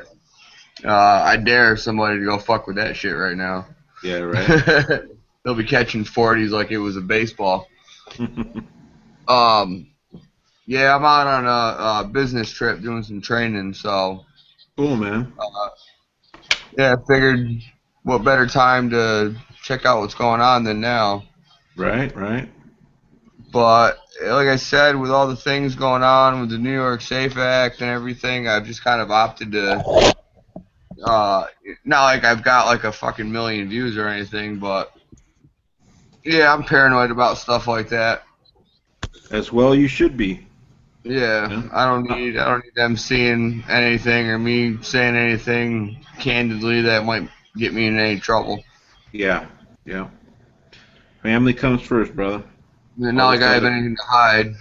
I dare somebody to go fuck with that shit right now. Yeah, right. They'll be catching 40s like it was a baseball. Yeah, I'm out on a business trip doing some training, so. Cool, man. Yeah, I figured what better time to check out what's going on than now. Right, right. But like I said, with all the things going on with the New York SAFE Act and everything, I've just kind of opted to. Not like I've got like a fucking million views or anything, but yeah, I'm paranoid about stuff like that. As well, you should be. Yeah, I don't need them seeing anything or me saying anything candidly that might get me in any trouble. Yeah, yeah. Family comes first, brother. Not like I have anything to hide.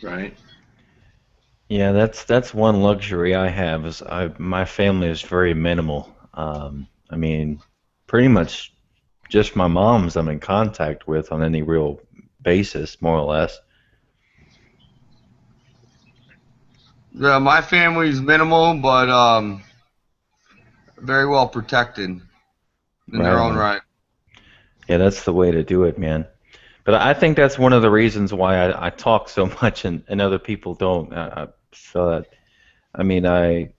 Right. Yeah, that's one luxury I have is my family is very minimal. I mean, pretty much just my mom's I'm in contact with on any real basis, more or less. Yeah, my family's minimal, but very well protected in their own right. Yeah, that's the way to do it, man. But I think that's one of the reasons why I talk so much and other people don't. So that, I mean, I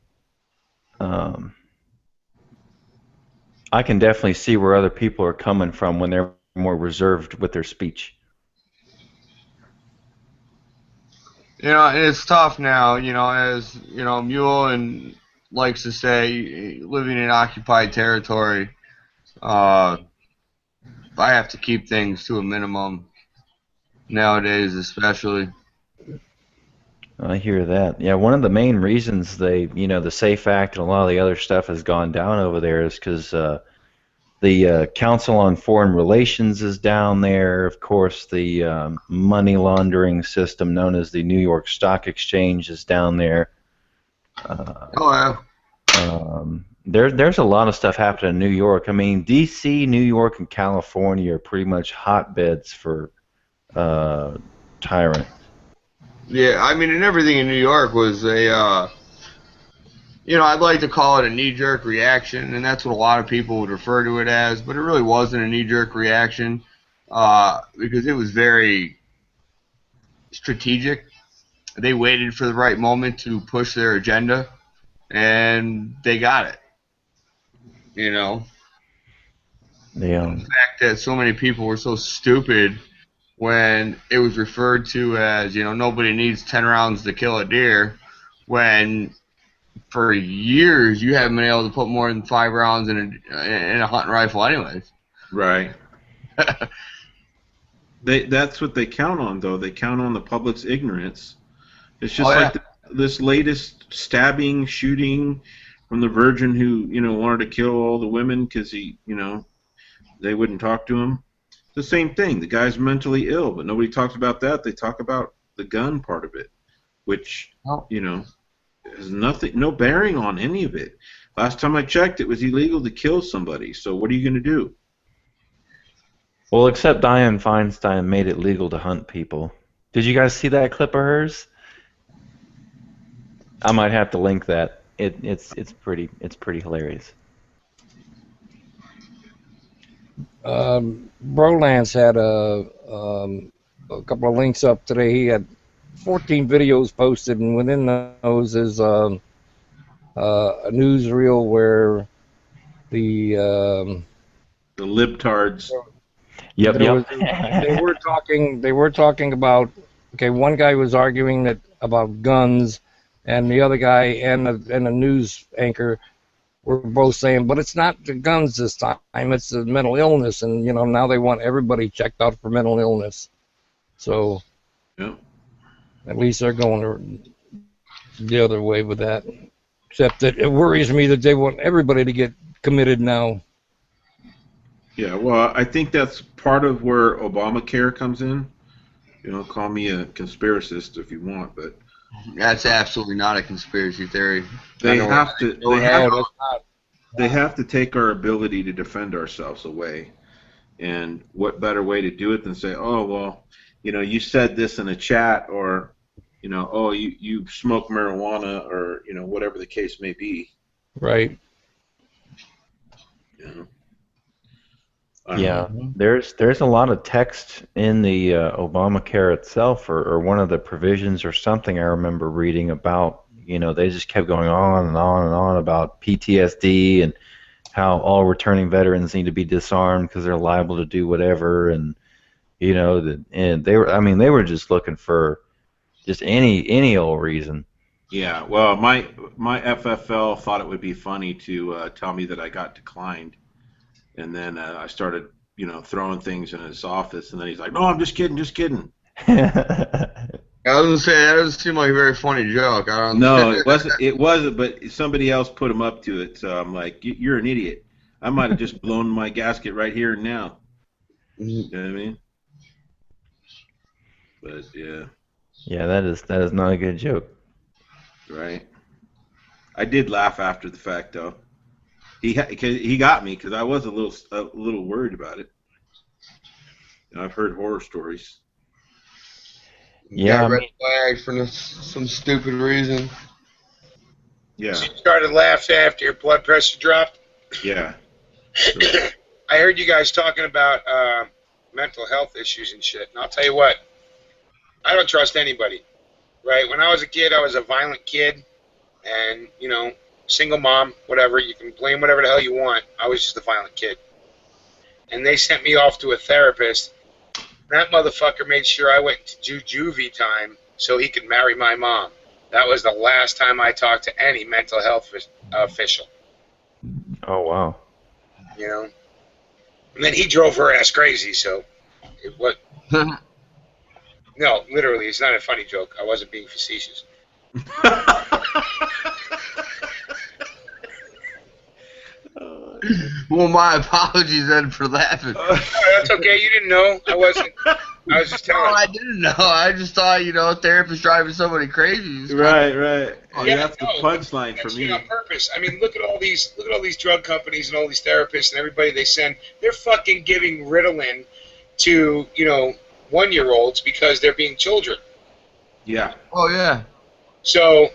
can definitely see where other people are coming from when they're more reserved with their speech. You know, it's tough now, you know, as, you know, Mule and likes to say, living in occupied territory, I have to keep things to a minimum nowadays, especially. I hear that. Yeah, one of the main reasons the SAFE Act and a lot of the other stuff has gone down over there is because the Council on Foreign Relations is down there. Of course, the money laundering system known as the New York Stock Exchange is down there. There's a lot of stuff happening in New York. I mean, D.C., New York, and California are pretty much hotbeds for tyrant. Yeah, I mean, and everything in New York was a, I'd like to call it a knee-jerk reaction, and that's what a lot of people would refer to it as, but it really wasn't a knee-jerk reaction because it was very strategic. They waited for the right moment to push their agenda, and they got it. Yeah. The fact that so many people were so stupid when it was referred to as, nobody needs 10 rounds to kill a deer, when for years you haven't been able to put more than 5 rounds in a hunting rifle anyways. Right. That's what they count on, though. They count on the public's ignorance. It's just like this latest stabbing, shooting from the virgin who, wanted to kill all the women because he, they wouldn't talk to him. The same thing. The guy's mentally ill, but nobody talks about that. They talk about the gun part of it, which, has no bearing on any of it. Last time I checked, it was illegal to kill somebody. So what are you going to do? Well, except Dianne Feinstein made it legal to hunt people. Did you guys see that clip of hers? I might have to link that. It's pretty hilarious. Brolance had a couple of links up today. He had 14 videos posted, and within those is a newsreel where the libtards. Yep. They were talking about. Okay, one guy was arguing about guns, and the other guy and the news anchor were both saying, but it's not the guns this time, it's the mental illness, and now they want everybody checked out for mental illness. So at least they're going the other way with that. Except that it worries me that they want everybody to get committed now. Yeah, well, I think that's part of where Obamacare comes in. Call me a conspiracist if you want, but that's absolutely not a conspiracy theory. They have to take our ability to defend ourselves away. And what better way to do it than say, oh, well, you said this in a chat, or, oh, you smoke marijuana, or, whatever the case may be. Right. Yeah, there's a lot of text in the Obamacare itself, or one of the provisions or something I remember reading about. They just kept going on and on and on about PTSD and how all returning veterans need to be disarmed because they're liable to do whatever, and and they were just looking for just any old reason. Yeah, well, my FFL thought it would be funny to tell me that I got declined. And then I started, throwing things in his office, and then he's like, "No, I'm just kidding, just kidding." I was gonna say that doesn't seem like a very funny joke. I don't. No, it wasn't. It wasn't. But somebody else put him up to it. So I'm like, "You're an idiot. I might have just blown my gasket right here and now." You know what I mean? But yeah. Yeah, that is not a good joke. Right. I did laugh after the fact, though. He got me because I was a little worried about it. I've heard horror stories. Yeah, got red flag for some stupid reason. Yeah. So you started laughing after your blood pressure dropped? Yeah. I heard you guys talking about mental health issues and shit, and I'll tell you what, I don't trust anybody, right? When I was a kid, I was a violent kid, and, single mom, whatever, you can blame whatever the hell you want. I was just a violent kid. And they sent me off to a therapist. That motherfucker made sure I went to juvie time so he could marry my mom. That was the last time I talked to any mental health official. Oh, wow. And then he drove her ass crazy, so what? No, literally, it's not a funny joke. I wasn't being facetious. Well, my apologies then for laughing. That's okay. You didn't know. I wasn't. I was just No, telling. I didn't know. I just thought, therapist driving somebody crazy. Right. Oh, Yeah, that's the punchline for that's me. on purpose. I mean, look at all these drug companies and all these therapists and everybody they send. They're fucking giving Ritalin to 1-year-olds because they're being children. Yeah. Oh yeah. So,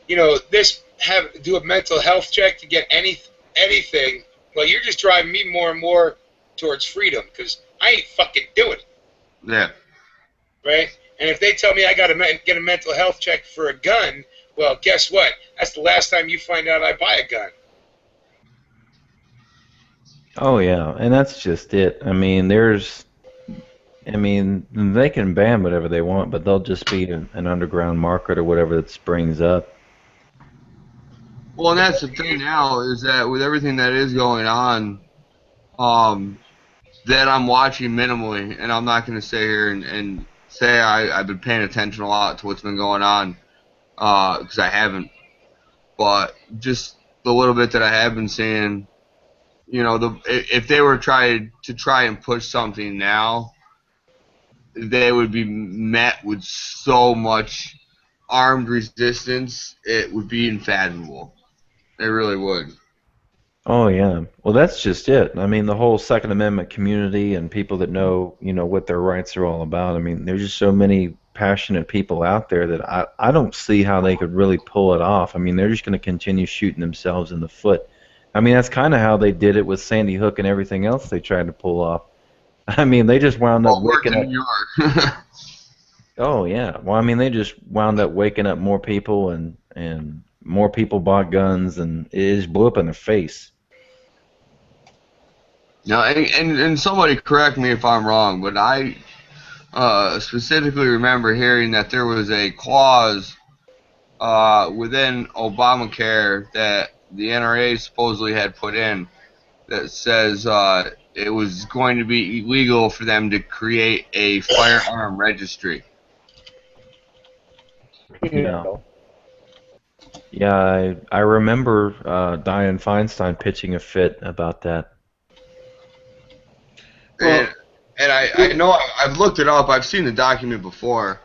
do a mental health check to get anything. Well, you're just driving me more and more towards freedom because I ain't fucking doing it. Yeah. Right? And if they tell me I got to get a mental health check for a gun, well, guess what? That's the last time you find out I buy a gun. Oh yeah, and that's just it. I mean, they can ban whatever they want, but they'll just be an underground market or whatever that springs up. Well, and that's the thing now is that with everything that is going on, that I'm watching minimally, and I'm not going to sit here and say I've been paying attention a lot to what's been going on, because I haven't. But just the little bit that I have been seeing, if they were try and push something now, they would be met with so much armed resistance, it would be unfathomable. It really would. Oh yeah. Well, that's just it. I mean, the whole Second Amendment community and people that know, what their rights are all about. I mean, there's just so many passionate people out there that I don't see how they could really pull it off. I mean, they're just going to continue shooting themselves in the foot. I mean, that's kind of how they did it with Sandy Hook and everything else they tried to pull off. I mean, they just wound up waking up. New York. Oh yeah. Well, I mean, they just wound up waking up more people, and more people bought guns, and it just blew up in their face. No, and somebody correct me if I'm wrong, but I specifically remember hearing that there was a clause within Obamacare that the NRA supposedly had put in that says it was going to be illegal for them to create a firearm registry. Yeah. Yeah, I remember Dianne Feinstein pitching a fit about that. And I know I've looked it up. I've seen the document before,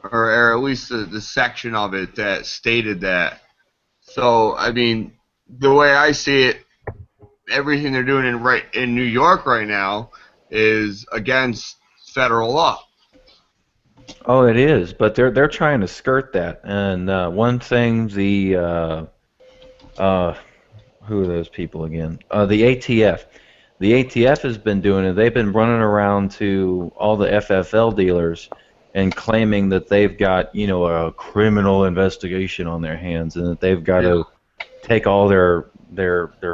or at least the section of it that stated that. So I mean, the way I see it, everything they're doing in New York right now is against federal law. Oh, it is, but they're trying to skirt that. And one thing, who are those people again? The ATF. The ATF has been doing it. They've been running around to all the FFL dealers and claiming that they've got, a criminal investigation on their hands, and that they've got to take all their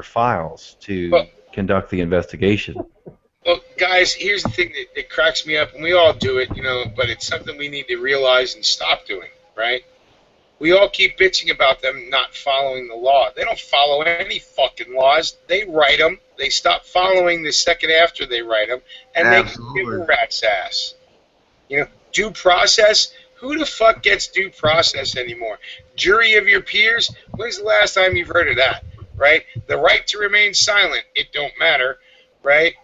files to conduct the investigation. Well, guys, here's the thing that cracks me up, and we all do it, but it's something we need to realize and stop doing, right? We all keep bitching about them not following the law. They don't follow any fucking laws. They write them. They stop following the second after they write them, and they give a rat's ass. Due process? Who the fuck gets due process anymore? Jury of your peers? When's the last time you've heard of that, right? The right to remain silent. It don't matter, right?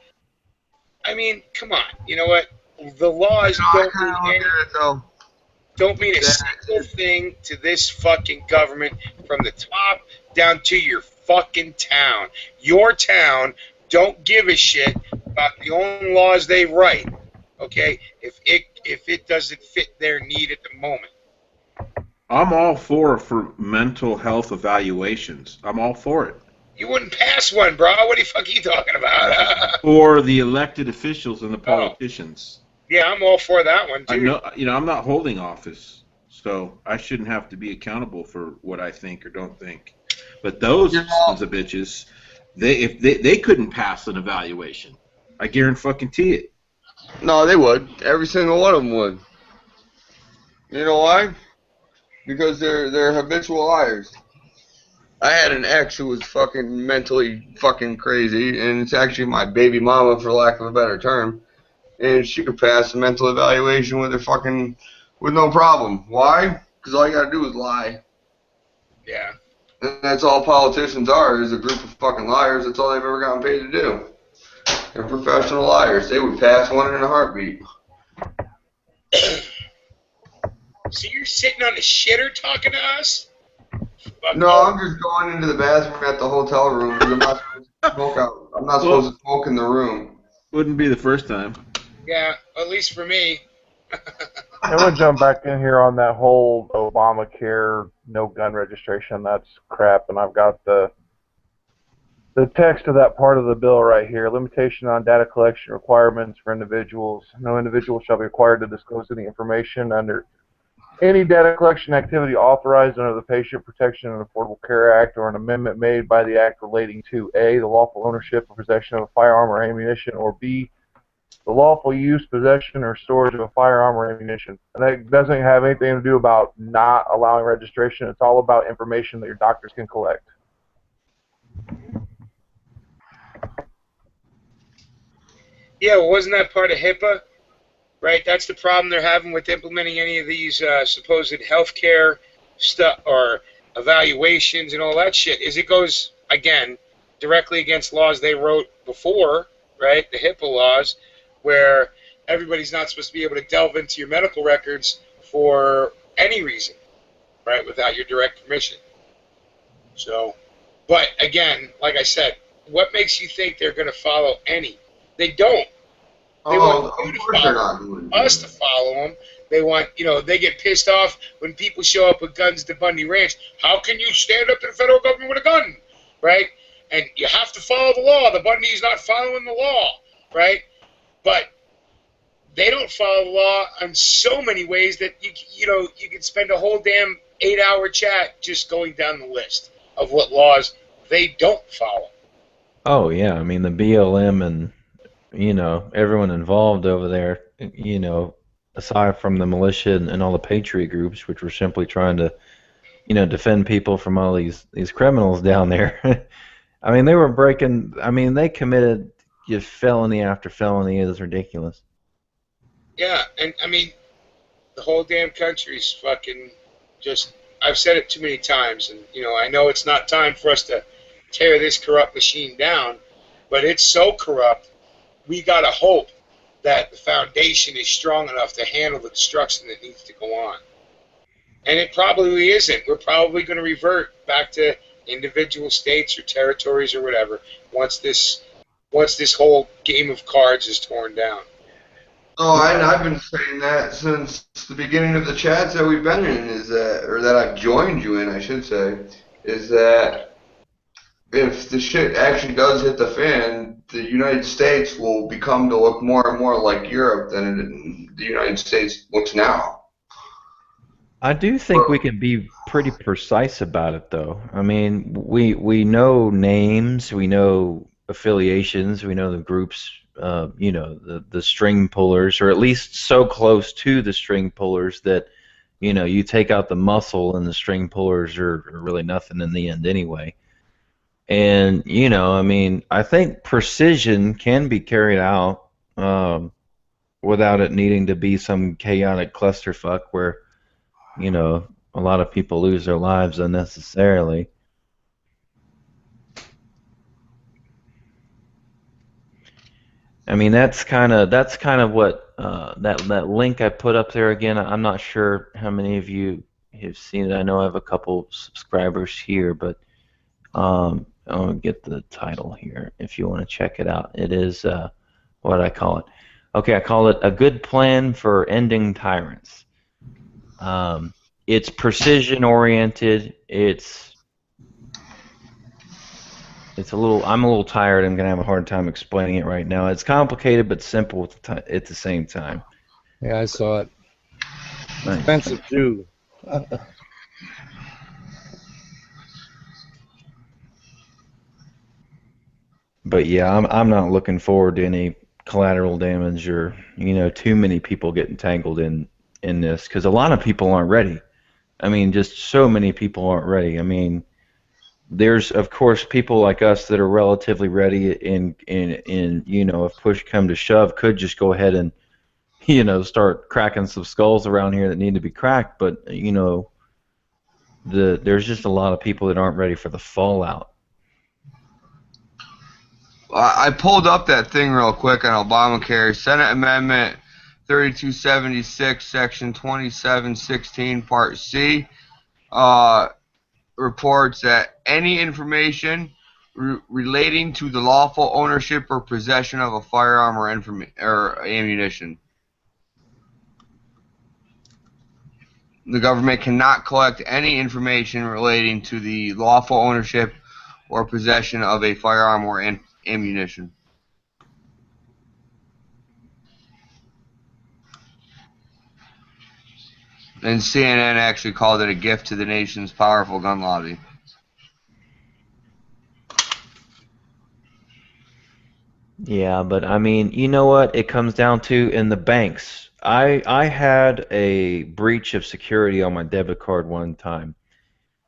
I mean, come on. You know what? The laws don't mean a single thing to this fucking government from the top down to your fucking town. Your town don't give a shit about the own laws they write, okay? If it doesn't fit their need at the moment. I'm all for mental health evaluations. I'm all for it. You wouldn't pass one, bro. What the fuck are you talking about? For the elected officials and the politicians. Yeah, I'm all for that one, too. I know, I'm not holding office, so I shouldn't have to be accountable for what I think or don't think. But those sons of bitches, they couldn't pass an evaluation. I guarantee it. No, they would. Every single one of them would. You know why? Because they're habitual liars. I had an ex who was fucking mentally fucking crazy, and it's actually my baby mama, for lack of a better term. And she could pass a mental evaluation with no problem. Why? Because all you gotta do is lie. Yeah. And that's all politicians are, is a group of fucking liars. That's all they've ever gotten paid to do. They're professional liars. They would pass one in a heartbeat. So you're sitting on the shitter talking to us? No, I'm just going into the bathroom at the hotel room because I'm not supposed to smoke out. I'm not supposed to smoke in the room. Wouldn't be the first time. Yeah, at least for me. I'm going to jump back in here on that whole Obamacare no gun registration. That's crap, and I've got the text of that part of the bill right here. Limitation on data collection requirements for individuals. No individual shall be required to disclose any information under any data collection activity authorized under the Patient Protection and Affordable Care Act or an amendment made by the Act relating to A, the lawful ownership or possession of a firearm or ammunition, or B, the lawful use, possession, or storage of a firearm or ammunition. And that doesn't have anything to do about not allowing registration. It's all about information that your doctors can collect. Yeah, well, wasn't that part of HIPAA? Right, that's the problem they're having with implementing any of these supposed healthcare stuff or evaluations and all that shit. Is it goes again directly against laws they wrote before, right? The HIPAA laws, where everybody's not supposed to be able to delve into your medical records for any reason, right, without your direct permission. So, but again, like I said, what makes you think they're going to follow any? They don't. They want you to follow us to follow them. They want, they get pissed off when people show up with guns to Bundy Ranch. How can you stand up to the federal government with a gun, right? And you have to follow the law. The Bundy's not following the law, right? But they don't follow the law in so many ways that you could spend a whole damn 8-hour chat just going down the list of what laws they don't follow. Oh yeah, I mean the BLM and everyone involved over there, aside from the militia and all the patriot groups, which were simply trying to, defend people from all these criminals down there. I mean, they committed felony after felony. It was ridiculous. Yeah, and I mean, the whole damn country's fucking just, I've said it too many times, and, I know it's not time for us to tear this corrupt machine down, but it's so corrupt. We got to hope that the foundation is strong enough to handle the destruction that needs to go on. And it probably isn't. We're probably going to revert back to individual states or territories or whatever once this whole game of cards is torn down. Oh, I've been saying that since the beginning of the chats that we've been in, or that I've joined you in, I should say, is that if the shit actually does hit the fan, the United States will become to look more and more like Europe than the United States looks now. I do think we can be pretty precise about it, though. I mean, we know names, we know affiliations, we know the groups, the string pullers, or at least so close to the string pullers that, you take out the muscle and the string pullers are really nothing in the end anyway. And, I mean, I think precision can be carried out without it needing to be some chaotic clusterfuck where, a lot of people lose their lives unnecessarily. I mean, that's kind of what that link I put up there again. I'm not sure how many of you have seen it. I know I have a couple subscribers here, but I'll get the title here if you want to check it out. It is what I call it. Okay, I call it A Good Plan for Ending Tyrants. It's precision oriented. I'm a little tired. I'm gonna have a hard time explaining it right now. It's complicated but simple at the same time. Yeah, I saw it. Nice. Expensive too. But yeah, I'm not looking forward to any collateral damage or too many people getting tangled in this, because a lot of people aren't ready. I mean, just so many people aren't ready. I mean, there's of course people like us that are relatively ready, in if push come to shove, could just go ahead and start cracking some skulls around here that need to be cracked. But there's just a lot of people that aren't ready for the fallout. I pulled up that thing real quick on Obamacare, Senate Amendment 3276, Section 2716, Part C, reports that any information relating to the lawful ownership or possession of a firearm or ammunition. The government cannot collect any information relating to the lawful ownership or possession of a firearm or ammunition. And CNN actually called it a gift to the nation's powerful gun lobby. Yeah, but I mean, you know what? It comes down to in the banks. I had a breach of security on my debit card one time,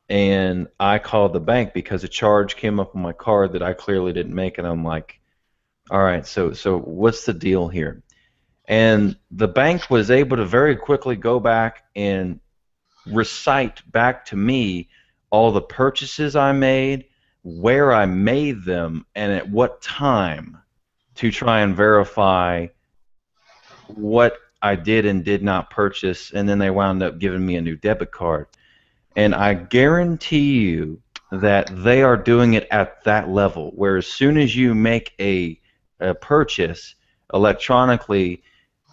and I called the bank because a charge came up on my card that I clearly didn't make, and I'm like, all right, so what's the deal here? And the bank was able to very quickly go back and recite back to me all the purchases I made, where I made them, and at what time, to try and verify what I did and did not purchase, and then they wound up giving me a new debit card. And I guarantee you that they are doing it at that level, where as soon as you make a purchase electronically,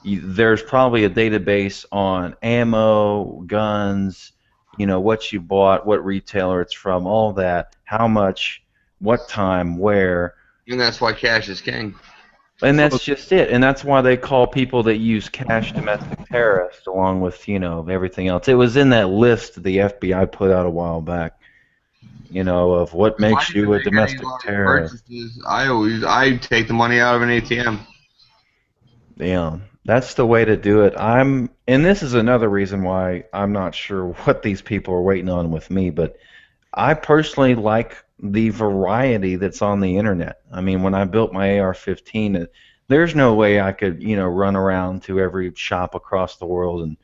there's probably a database on ammo, guns, you know, what you bought, what retailer it's from, all that, how much, what time, where. And that's why cash is king. And that's just it. And that's why they call people that use cash domestic terrorists, along with, you know, everything else. It was in that list the FBI put out a while back, you know, of what makes you a domestic terrorist. I take the money out of an ATM. Yeah, that's the way to do it. And this is another reason why I'm not sure what these people are waiting on with me, but I personally like the variety that's on the internet. I mean, when I built my AR-15, there's no way I could, you know, run around to every shop across the world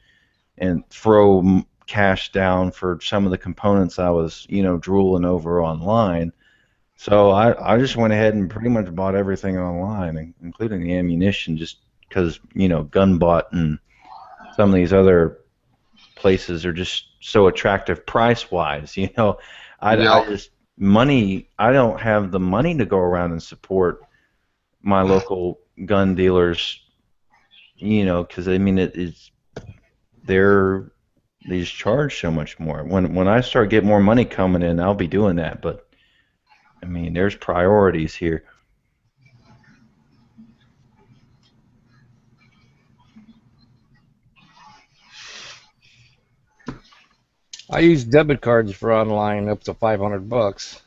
and throw cash down for some of the components I was, you know, drooling over online. So I just went ahead and pretty much bought everything online, including the ammunition, just because, you know, GunBot and some of these other places are just so attractive price-wise. You know, I don't have the money to go around and support my local gun dealers, you know, because I mean they just charge so much more. When I start getting more money coming in, I'll be doing that. But I mean, there's priorities here. I use debit cards for online up to $500.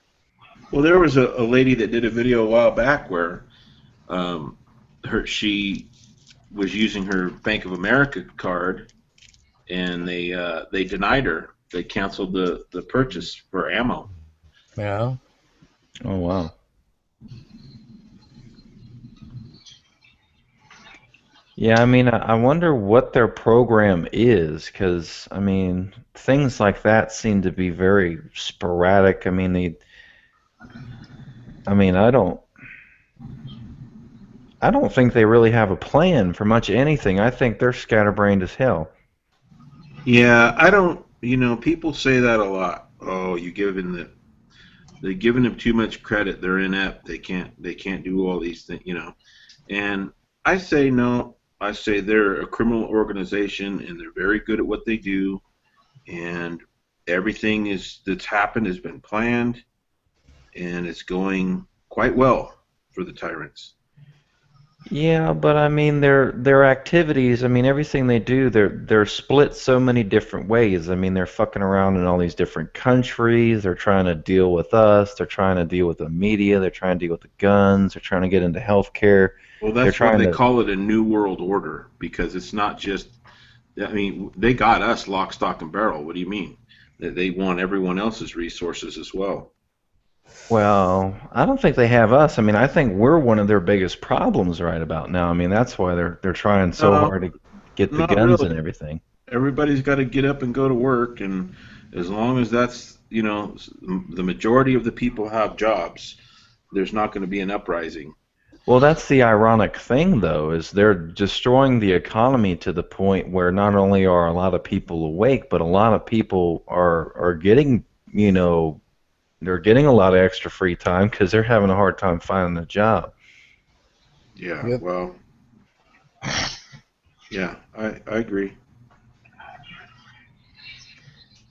Well, there was a lady that did a video a while back where she was using her Bank of America card, and they denied her. They canceled the purchase for ammo. Yeah. Oh wow. Yeah, I mean, I wonder what their program is, because I mean, things like that seem to be very sporadic. I mean, I don't think they really have a plan for much anything. I think they're scatterbrained as hell. Yeah, I don't. You know, people say that a lot. Oh, they're giving them too much credit. They're inept. They can't do all these things. You know, and I say no. I say they're a criminal organization, and they're very good at what they do, and everything that's happened has been planned, and it's going quite well for the tyrants. Yeah, but I mean, their activities. I mean, everything they do, they're split so many different ways. I mean, they're fucking around in all these different countries. They're trying to deal with us. They're trying to deal with the media. They're trying to deal with the guns. They're trying to get into healthcare. Well, that's why they call it a new world order, because it's not just. I mean, they got us lock, stock, and barrel. What do you mean? They want everyone else's resources as well. Well, I don't think they have us. I mean, I think we're one of their biggest problems right about now. I mean, that's why they're trying so hard to get the guns and everything. Everybody's got to get up and go to work, and as long as that's, you know, the majority of the people have jobs, there's not going to be an uprising. Well, that's the ironic thing, though, is they're destroying the economy to the point where not only are a lot of people awake, but a lot of people are getting, they're getting a lot of extra free time because they're having a hard time finding a job. Yeah, Yep. well, yeah, I agree.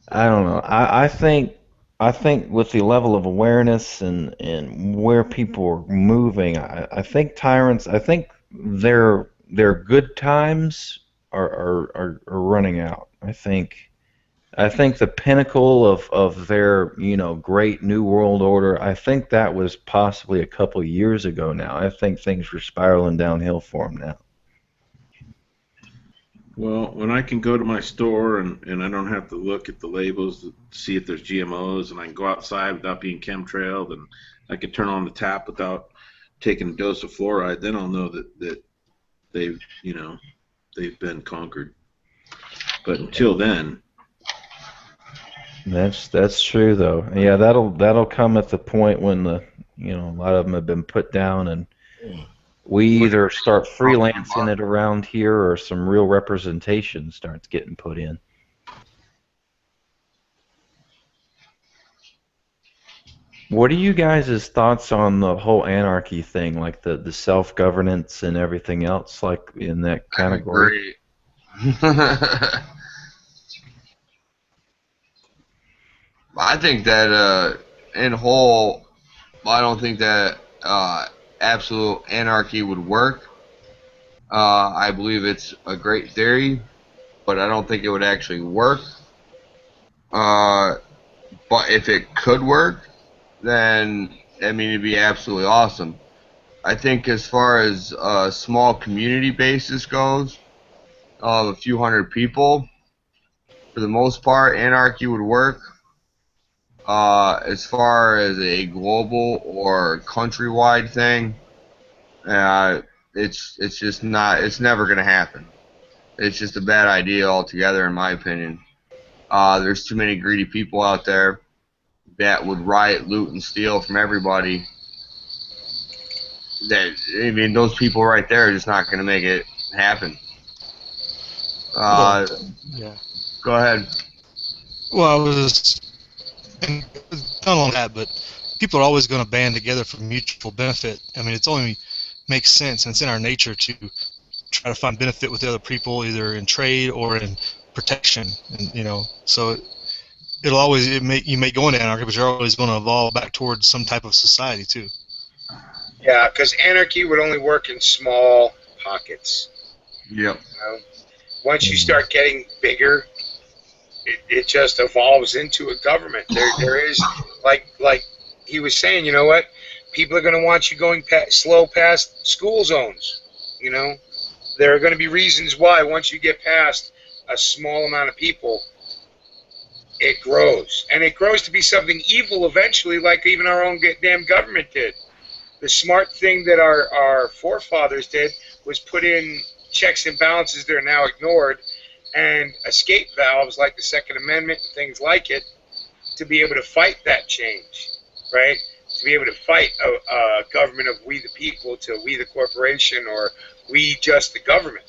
I don't know. I think with the level of awareness and where people are moving, I think tyrants. I think their good times are running out. I think the pinnacle of their great new world order. I think that was possibly a couple years ago now. I think things were spiraling downhill for them now. Well, when I can go to my store and I don't have to look at the labels to see if there's GMOs, and I can go outside without being chemtrailed, and I can turn on the tap without taking a dose of fluoride, then I'll know that they've they've been conquered. But until then, That's true though. Yeah, that'll come at the point when a lot of them have been put down, and we either start freelancing it around here or some real representation starts getting put in. What are you guys' thoughts on the whole anarchy thing, like the self-governance and everything else, like in that category? I think that in whole, I don't think that absolute anarchy would work. I believe it's a great theory, but I don't think it would actually work. But if it could work, then I mean it'd be absolutely awesome. I think as far as a small community basis goes, of a few hundred people, for the most part, anarchy would work. As far as a global or countrywide thing, it's just not. It's never gonna happen. It's just a bad idea altogether, in my opinion. There's too many greedy people out there that would riot, loot, and steal from everybody. Those people right there are just not gonna make it happen. Yeah. Go ahead. Well, I was not on that, but people are always going to band together for mutual benefit. I mean, it's only makes sense, and it's in our nature to try to find benefit with the other people, either in trade or in protection. And so it'll always you may go into anarchy, but you're always going to evolve back towards some type of society too. Yeah, because anarchy would only work in small pockets. Yep. Once you start getting bigger, it just evolves into a government. There is, like he was saying, you know what? People are going to want you going slow past school zones. There are going to be reasons why once you get past a small amount of people, it grows. And it grows to be something evil eventually, like even our own damn government did. The smart thing that our forefathers did was put in checks and balances that are now ignored, and escape valves like the Second Amendment and things like it, to be able to fight that change, right? To be able to fight a government of we the people to we the corporation, or we just the government,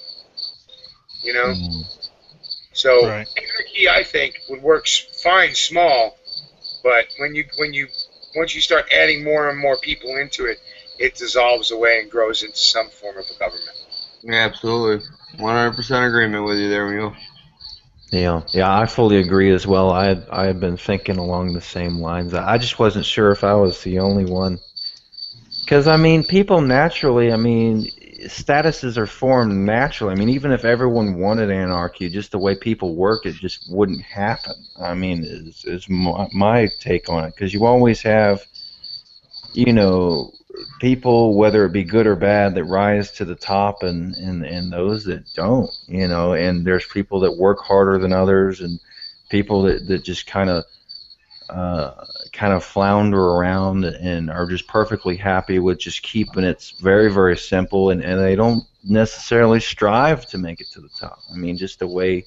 So right. Anarchy, I think, would work fine small, but once you start adding more and more people into it, it dissolves away and grows into some form of a government. Yeah, absolutely. 100% agreement with you there, Mule. Yeah, I fully agree as well. I had been thinking along the same lines. I just wasn't sure if I was the only one. Because, people naturally, statuses are formed naturally. Even if everyone wanted anarchy, just the way people work, it just wouldn't happen. Is my take on it. Because you always have, people, whether it be good or bad, that rise to the top, and those that don't, and there's people that work harder than others, and people that just kind of flounder around and are just perfectly happy with just keeping it very, very simple, and they don't necessarily strive to make it to the top. Just the way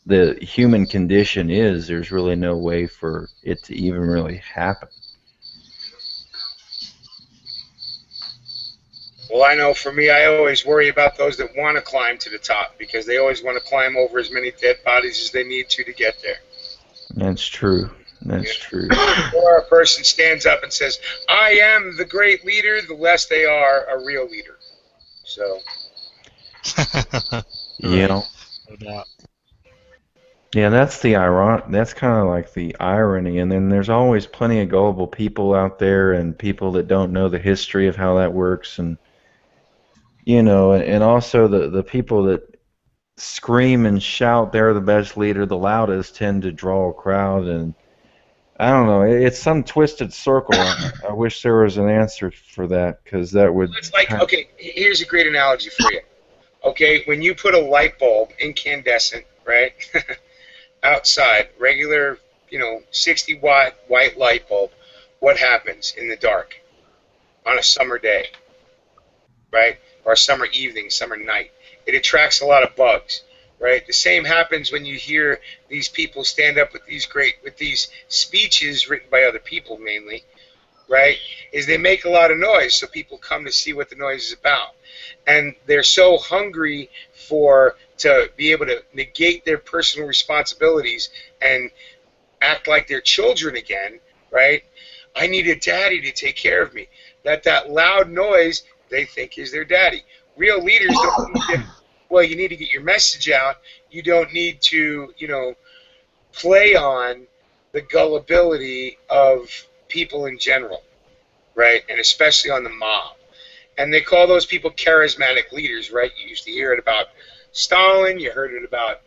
the human condition is, there's really no way for it to even really happen. Well, I know for me, I always worry about those that want to climb to the top because they always want to climb over as many dead bodies as they need to get there. That's true. That's true. The more a person stands up and says, I am the great leader, the less they are a real leader. So. Yeah. No doubt. Yeah, that's the that's kind of like the irony. And then there's always plenty of gullible people out there and people that don't know the history of how that works. And, you know, and also the people that scream and shout they're the best leader, the loudest, tend to draw a crowd. And I don't know, it's some twisted circle. I wish there was an answer for that, because that would... It's like, okay, here's a great analogy for you. Okay, when you put a light bulb, incandescent, right, outside, regular, 60-watt white light bulb, what happens in the dark on a summer day, right, or a summer evening, summer night? It attracts a lot of bugs, right? The same happens when you hear these people stand up with these speeches written by other people mainly, right, is they make a lot of noise, so people come to see what the noise is about. And they're so hungry to be able to negate their personal responsibilities and act like they're children again, right? I need a daddy to take care of me. That loud noise they think is their daddy. Real leaders don't need to, well, you need to get your message out. You don't need to, play on the gullibility of people in general, right? And especially on the mob. And they call those people charismatic leaders, right? You used to hear it about Stalin, you heard it about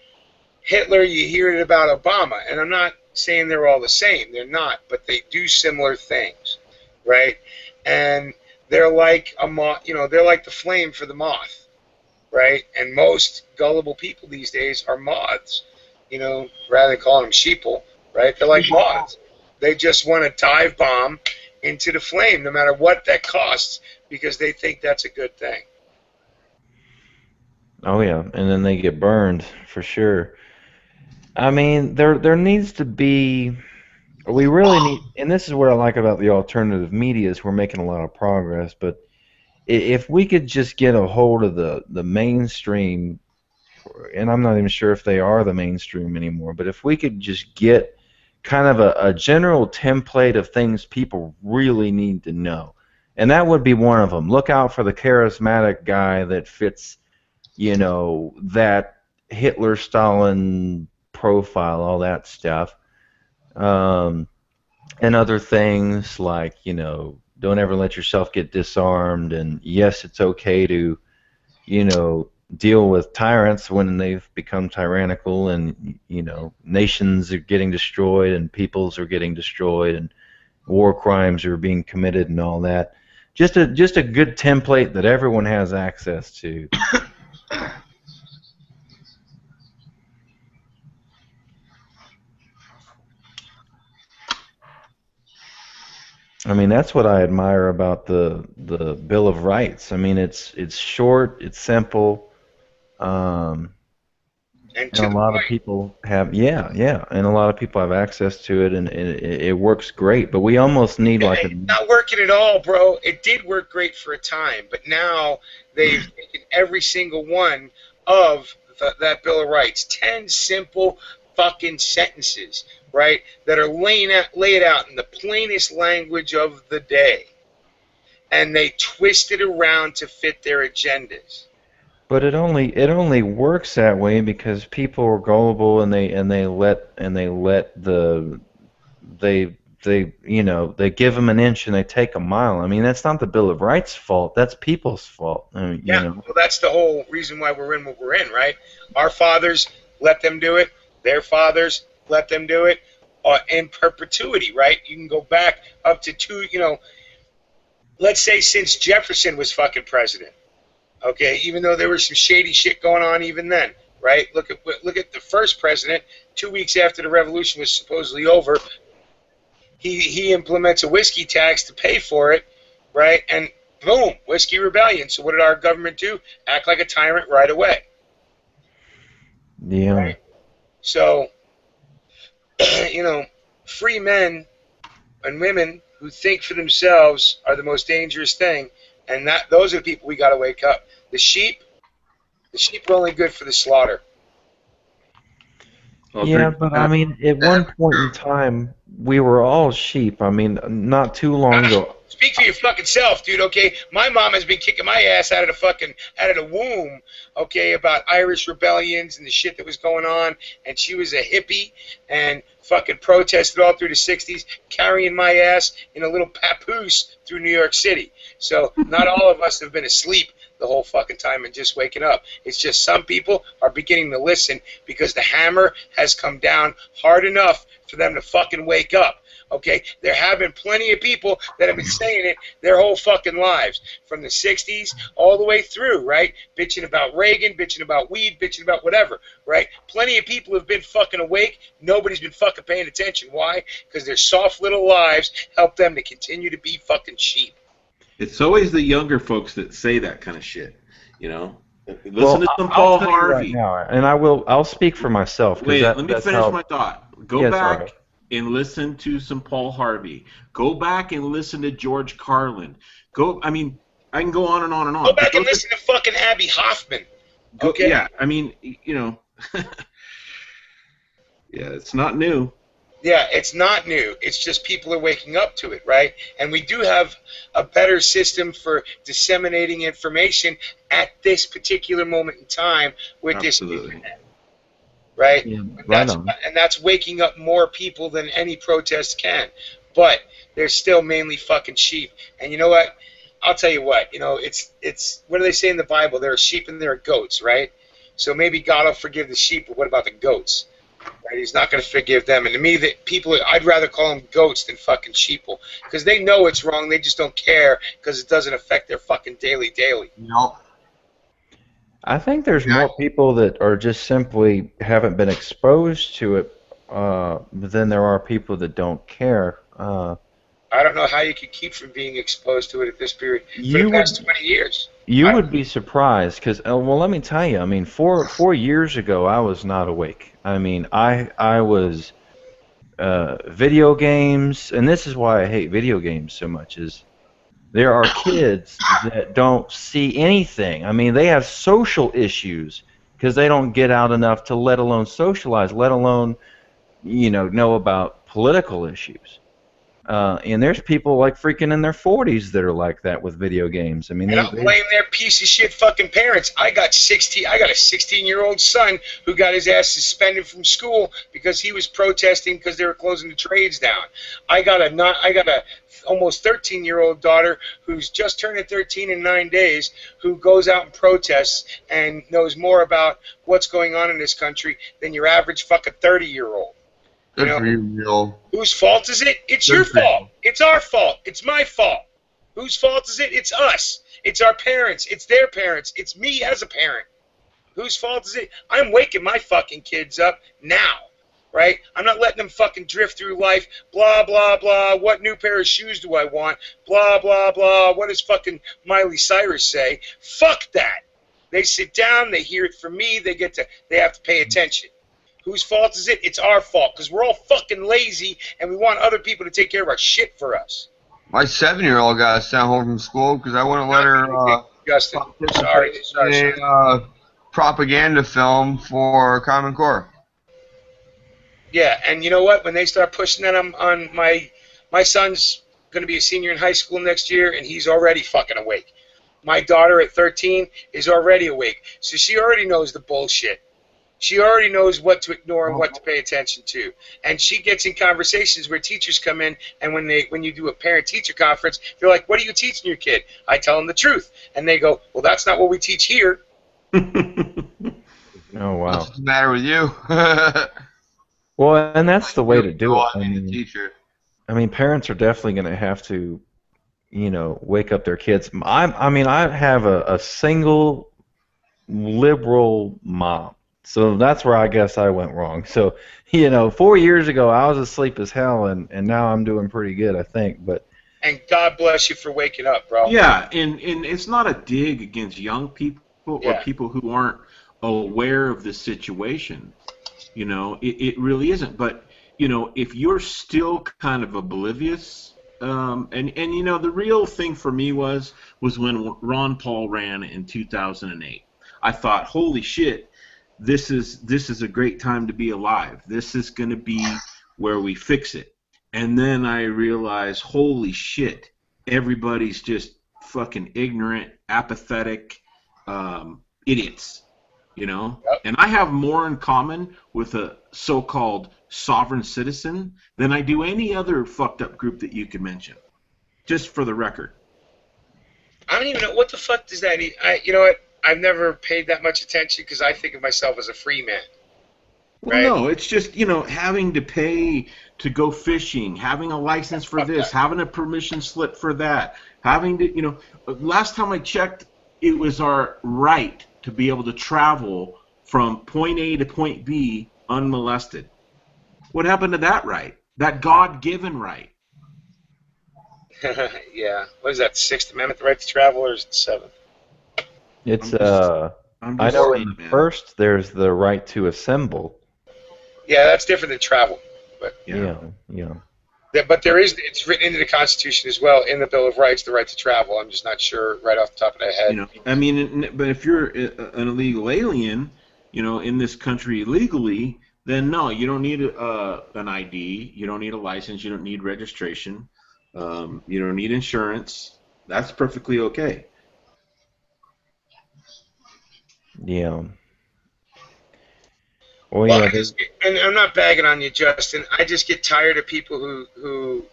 Hitler, you hear it about Obama. And I'm not saying they're all the same. They're not, but they do similar things, right? And they're like a moth, they're like the flame for the moth, right? And most gullible people these days are moths, rather than calling them sheeple, right? They're like moths. They just want to dive bomb into the flame, no matter what that costs, because they think that's a good thing. Oh yeah, and then they get burned for sure. I mean, there needs to be. We really need, and this is what I like about the alternative media is we're making a lot of progress. But if we could just get a hold of the mainstream, and I'm not even sure if they are the mainstream anymore, but if we could just get kind of a general template of things people really need to know, and that would be one of them. Look out for the charismatic guy that fits, that Hitler, Stalin profile, all that stuff. And other things like, don't ever let yourself get disarmed, and yes, it's okay to, deal with tyrants when they've become tyrannical, and, nations are getting destroyed and peoples are getting destroyed and war crimes are being committed and all that. Just a good template that everyone has access to. I mean, that's what I admire about the Bill of Rights. I mean, it's short, it's simple, and a lot of people have, and a lot of people have access to it, and it works great. But we almost need like a... It's not working at all, bro. It did work great for a time, but now they've taken every single one of that Bill of Rights, 10 simple fucking sentences, right, that are laid out in the plainest language of the day, and they twist it around to fit their agendas. But it only works that way because people are gullible, and they give them an inch and they take a mile. I mean, that's not the Bill of Rights' fault. That's people's fault. Well, that's the whole reason why we're in what we're in, right? Our fathers let them do it. Their fathers let them do it in perpetuity, right? You can go back up to let's say since Jefferson was fucking president, okay? Even though there was some shady shit going on even then, right? Look at the first president. 2 weeks after the revolution was supposedly over, he implements a whiskey tax to pay for it, right? And boom, whiskey rebellion. So what did our government do? Act like a tyrant right away. Yeah. Right? So, free men and women who think for themselves are the most dangerous thing, And those are the people we got to wake up. The sheep are only good for the slaughter. Yeah, but I mean, at one point in time, we were all sheep. I mean, not too long ago. Speak for your fucking self, dude. Okay, my mom has been kicking my ass out of the womb. Okay, about Irish rebellions and the shit that was going on, and she was a hippie and fucking protested all through the '60s, carrying my ass in a little papoose through New York City. So not all of us have been asleep the whole fucking time and just waking up. It's just some people are beginning to listen because the hammer has come down hard enough for them to fucking wake up. Okay, there have been plenty of people that have been saying it their whole fucking lives, from the '60s all the way through, right? Bitching about Reagan, bitching about weed, bitching about whatever, right? Plenty of people have been fucking awake. Nobody's been fucking paying attention. Why? Because their soft little lives help them to continue to be fucking sheep. It's always the younger folks that say that kind of shit, you know? Listen to some Paul Harvey. Right now, and I'll speak for myself. Wait, let me finish my thought. Go back right. and listen to some Paul Harvey. Go back and listen to George Carlin. I mean, I can go on and on and on. Go back and listen to fucking Abby Hoffman. Okay. Yeah, I mean, you know, yeah, it's not new. Yeah, it's not new. It's just people are waking up to it, right? And we do have a better system for disseminating information at this particular moment in time with this internet, right? Yeah, and that's waking up more people than any protest can. But they're still mainly fucking sheep. And you know what? I'll tell you what. You know, it's what do they say in the Bible? There are sheep and there are goats, right? So maybe God will forgive the sheep, but what about the goats? Right? He's not going to forgive them. And to me, I'd rather call them goats than fucking sheeple, because they know it's wrong. They just don't care because it doesn't affect their fucking daily. Nope. I think there's more people that are just simply haven't been exposed to it than there are people that don't care. I don't know how you could keep from being exposed to it at this period for the past 20 years. You would be surprised, because well, let me tell you. I mean, 4 years ago, I was not awake. I mean, I was video games, and this is why I hate video games so much. Is there are kids that don't see anything. I mean, they have social issues because they don't get out enough to let alone socialize, let alone know about political issues. And there's people like freaking in their 40s that are like that with video games. I mean, I don't blame their piece of shit fucking parents. I got a 16-year-old son who got his ass suspended from school because he was protesting because they were closing the trades down. I got a almost 13-year-old daughter who's just turning 13 in 9 days, who goes out and protests and knows more about what's going on in this country than your average fucking 30-year-old. Good for you, Neil. Whose fault is it? It's your fault. It's our fault. It's my fault. Whose fault is it? It's us. It's our parents. It's their parents. It's me as a parent. Whose fault is it? I'm waking my fucking kids up now, right? I'm not letting them fucking drift through life, blah, blah, blah. What new pair of shoes do I want? Blah, blah, blah. What does fucking Miley Cyrus say? Fuck that. They sit down. They hear it from me. They have to pay attention. Whose fault is it? It's our fault, because we're all fucking lazy and we want other people to take care of our shit for us. My 7-year-old got sent home from school because I wouldn't let her Justin, sorry. Propaganda film for Common Core. Yeah, and you know what? When they start pushing that on my son's going to be a senior in high school next year, and he's already fucking awake. My daughter at 13 is already awake, so she already knows the bullshit. She already knows what to ignore and what to pay attention to. And she gets in conversations where teachers come in, and when you do a parent-teacher conference, they're like, what are you teaching your kid? I tell them the truth. And they go, well, that's not what we teach here. Oh, wow. What's the matter with you? Well, and that's the way to do it. I mean, parents are definitely going to have to, wake up their kids. I have a single liberal mom. So that's where I guess I went wrong. So, 4 years ago I was asleep as hell, and now I'm doing pretty good, I think. But and God bless you for waking up, bro. Yeah, and it's not a dig against young people or people who aren't aware of the situation. It really isn't. But, if you're still kind of oblivious and you know, the real thing for me was when Ron Paul ran in 2008. I thought, holy shit, this is a great time to be alive. This is going to be where we fix it. And then I realized, holy shit, everybody's just fucking ignorant, apathetic idiots, you know? And I have more in common with a so-called sovereign citizen than I do any other fucked up group that you could mention, just for the record. I don't even know what the fuck does that mean. You know what? I've never paid that much attention because I think of myself as a free man. Well, no, it's just, you know, having to pay to go fishing, having a license for this, having a permission slip for that, having to, you know, last time I checked, it was our right to be able to travel from point A to point B unmolested. What happened to that right? That God-given right? Yeah. What is that, 6th Amendment, the right to travel, or is it the 7th? It's I know in the first there's the right to assemble. Yeah, that's different than travel. But Yeah. but there is, it's written into the Constitution as well, in the Bill of Rights, the right to travel. I'm just not sure right off the top of my head. You know, I mean, but if you're an illegal alien, you know, in this country illegally, then no, you don't need an ID, you don't need a license, you don't need registration, you don't need insurance. That's perfectly okay. Yeah. Well, and I'm not bagging on you, Justin. I just get tired of people who,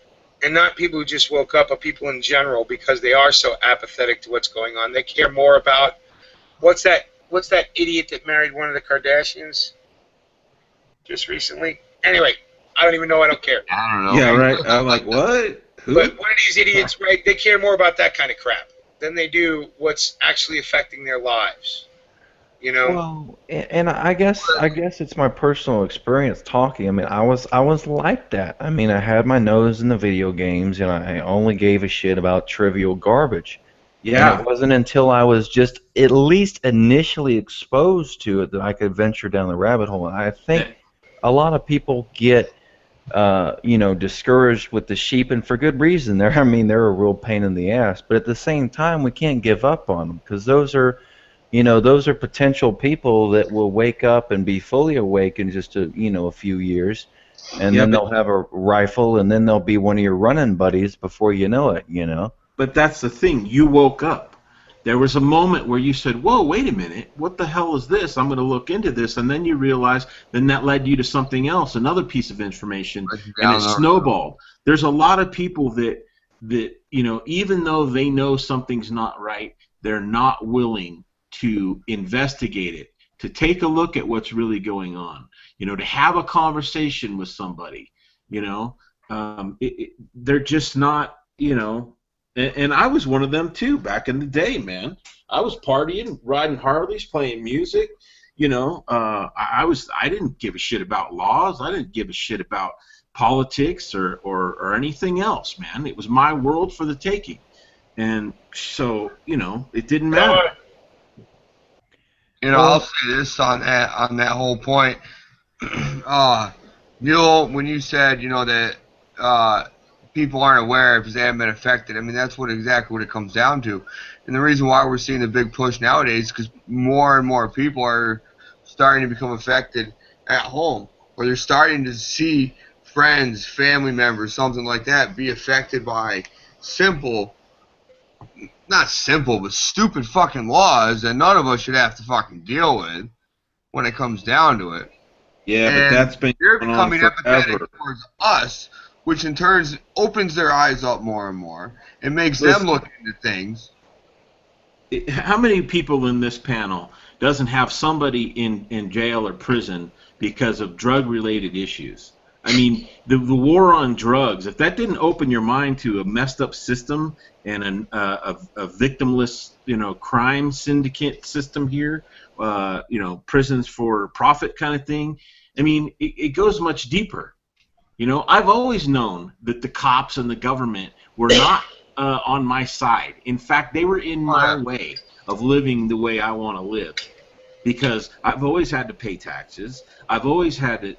and not people who just woke up, but people in general, because they are so apathetic to what's going on. They care more about what's that idiot that married one of the Kardashians just recently. Anyway, I don't even know. I don't care. I don't know. Yeah, right. I'm like, what? Who? But one of these idiots, right? They care more about that kind of crap than they do what's actually affecting their lives. You know. Well, and I guess it's my personal experience talking. I mean, I was like that. I mean, I had my nose in the video games, and I only gave a shit about trivial garbage. Yeah. And it wasn't until I was just at least initially exposed to it that I could venture down the rabbit hole. And I think a lot of people get discouraged with the sheep, and for good reason. They're a real pain in the ass. But at the same time, we can't give up on them, because those are potential people that will wake up and be fully awake in just a few years, and then they'll have a rifle, and then they'll be one of your running buddies before you know it. But that's the thing. You woke up. There was a moment where you said, whoa, wait a minute. What the hell is this? I'm going to look into this. And then you realize, then that led you to something else, another piece of information, and it snowballed. There's a lot of people that even though they know something's not right, they're not willing to investigate it, to take a look at what's really going on, to have a conversation with somebody, they're just not, and I was one of them too back in the day, man. I was partying, riding Harleys, playing music, I didn't give a shit about laws. I didn't give a shit about politics or anything else, man. It was my world for the taking. And so, it didn't matter. I'll say this on that whole point. Neil, when you said, that people aren't aware because they haven't been affected, that's exactly what it comes down to. And the reason why we're seeing a big push nowadays is because more and more people are starting to become affected at home, or they're starting to see friends, family members, something like that be affected by not simple, but stupid fucking laws that none of us should have to fucking deal with when it comes down to it. Yeah, and but that's been they're going on becoming empathetic forever. towards us, which in turn opens their eyes up more and more. It makes them look into things. How many people in this panel doesn't have somebody in jail or prison because of drug-related issues? The war on drugs, if that didn't open your mind to a messed up system and a victimless, crime syndicate system here, prisons for profit kind of thing, it goes much deeper. I've always known that the cops and the government were not on my side. In fact, they were in my way of living the way I want to live, because I've always had to pay taxes. I've always had to,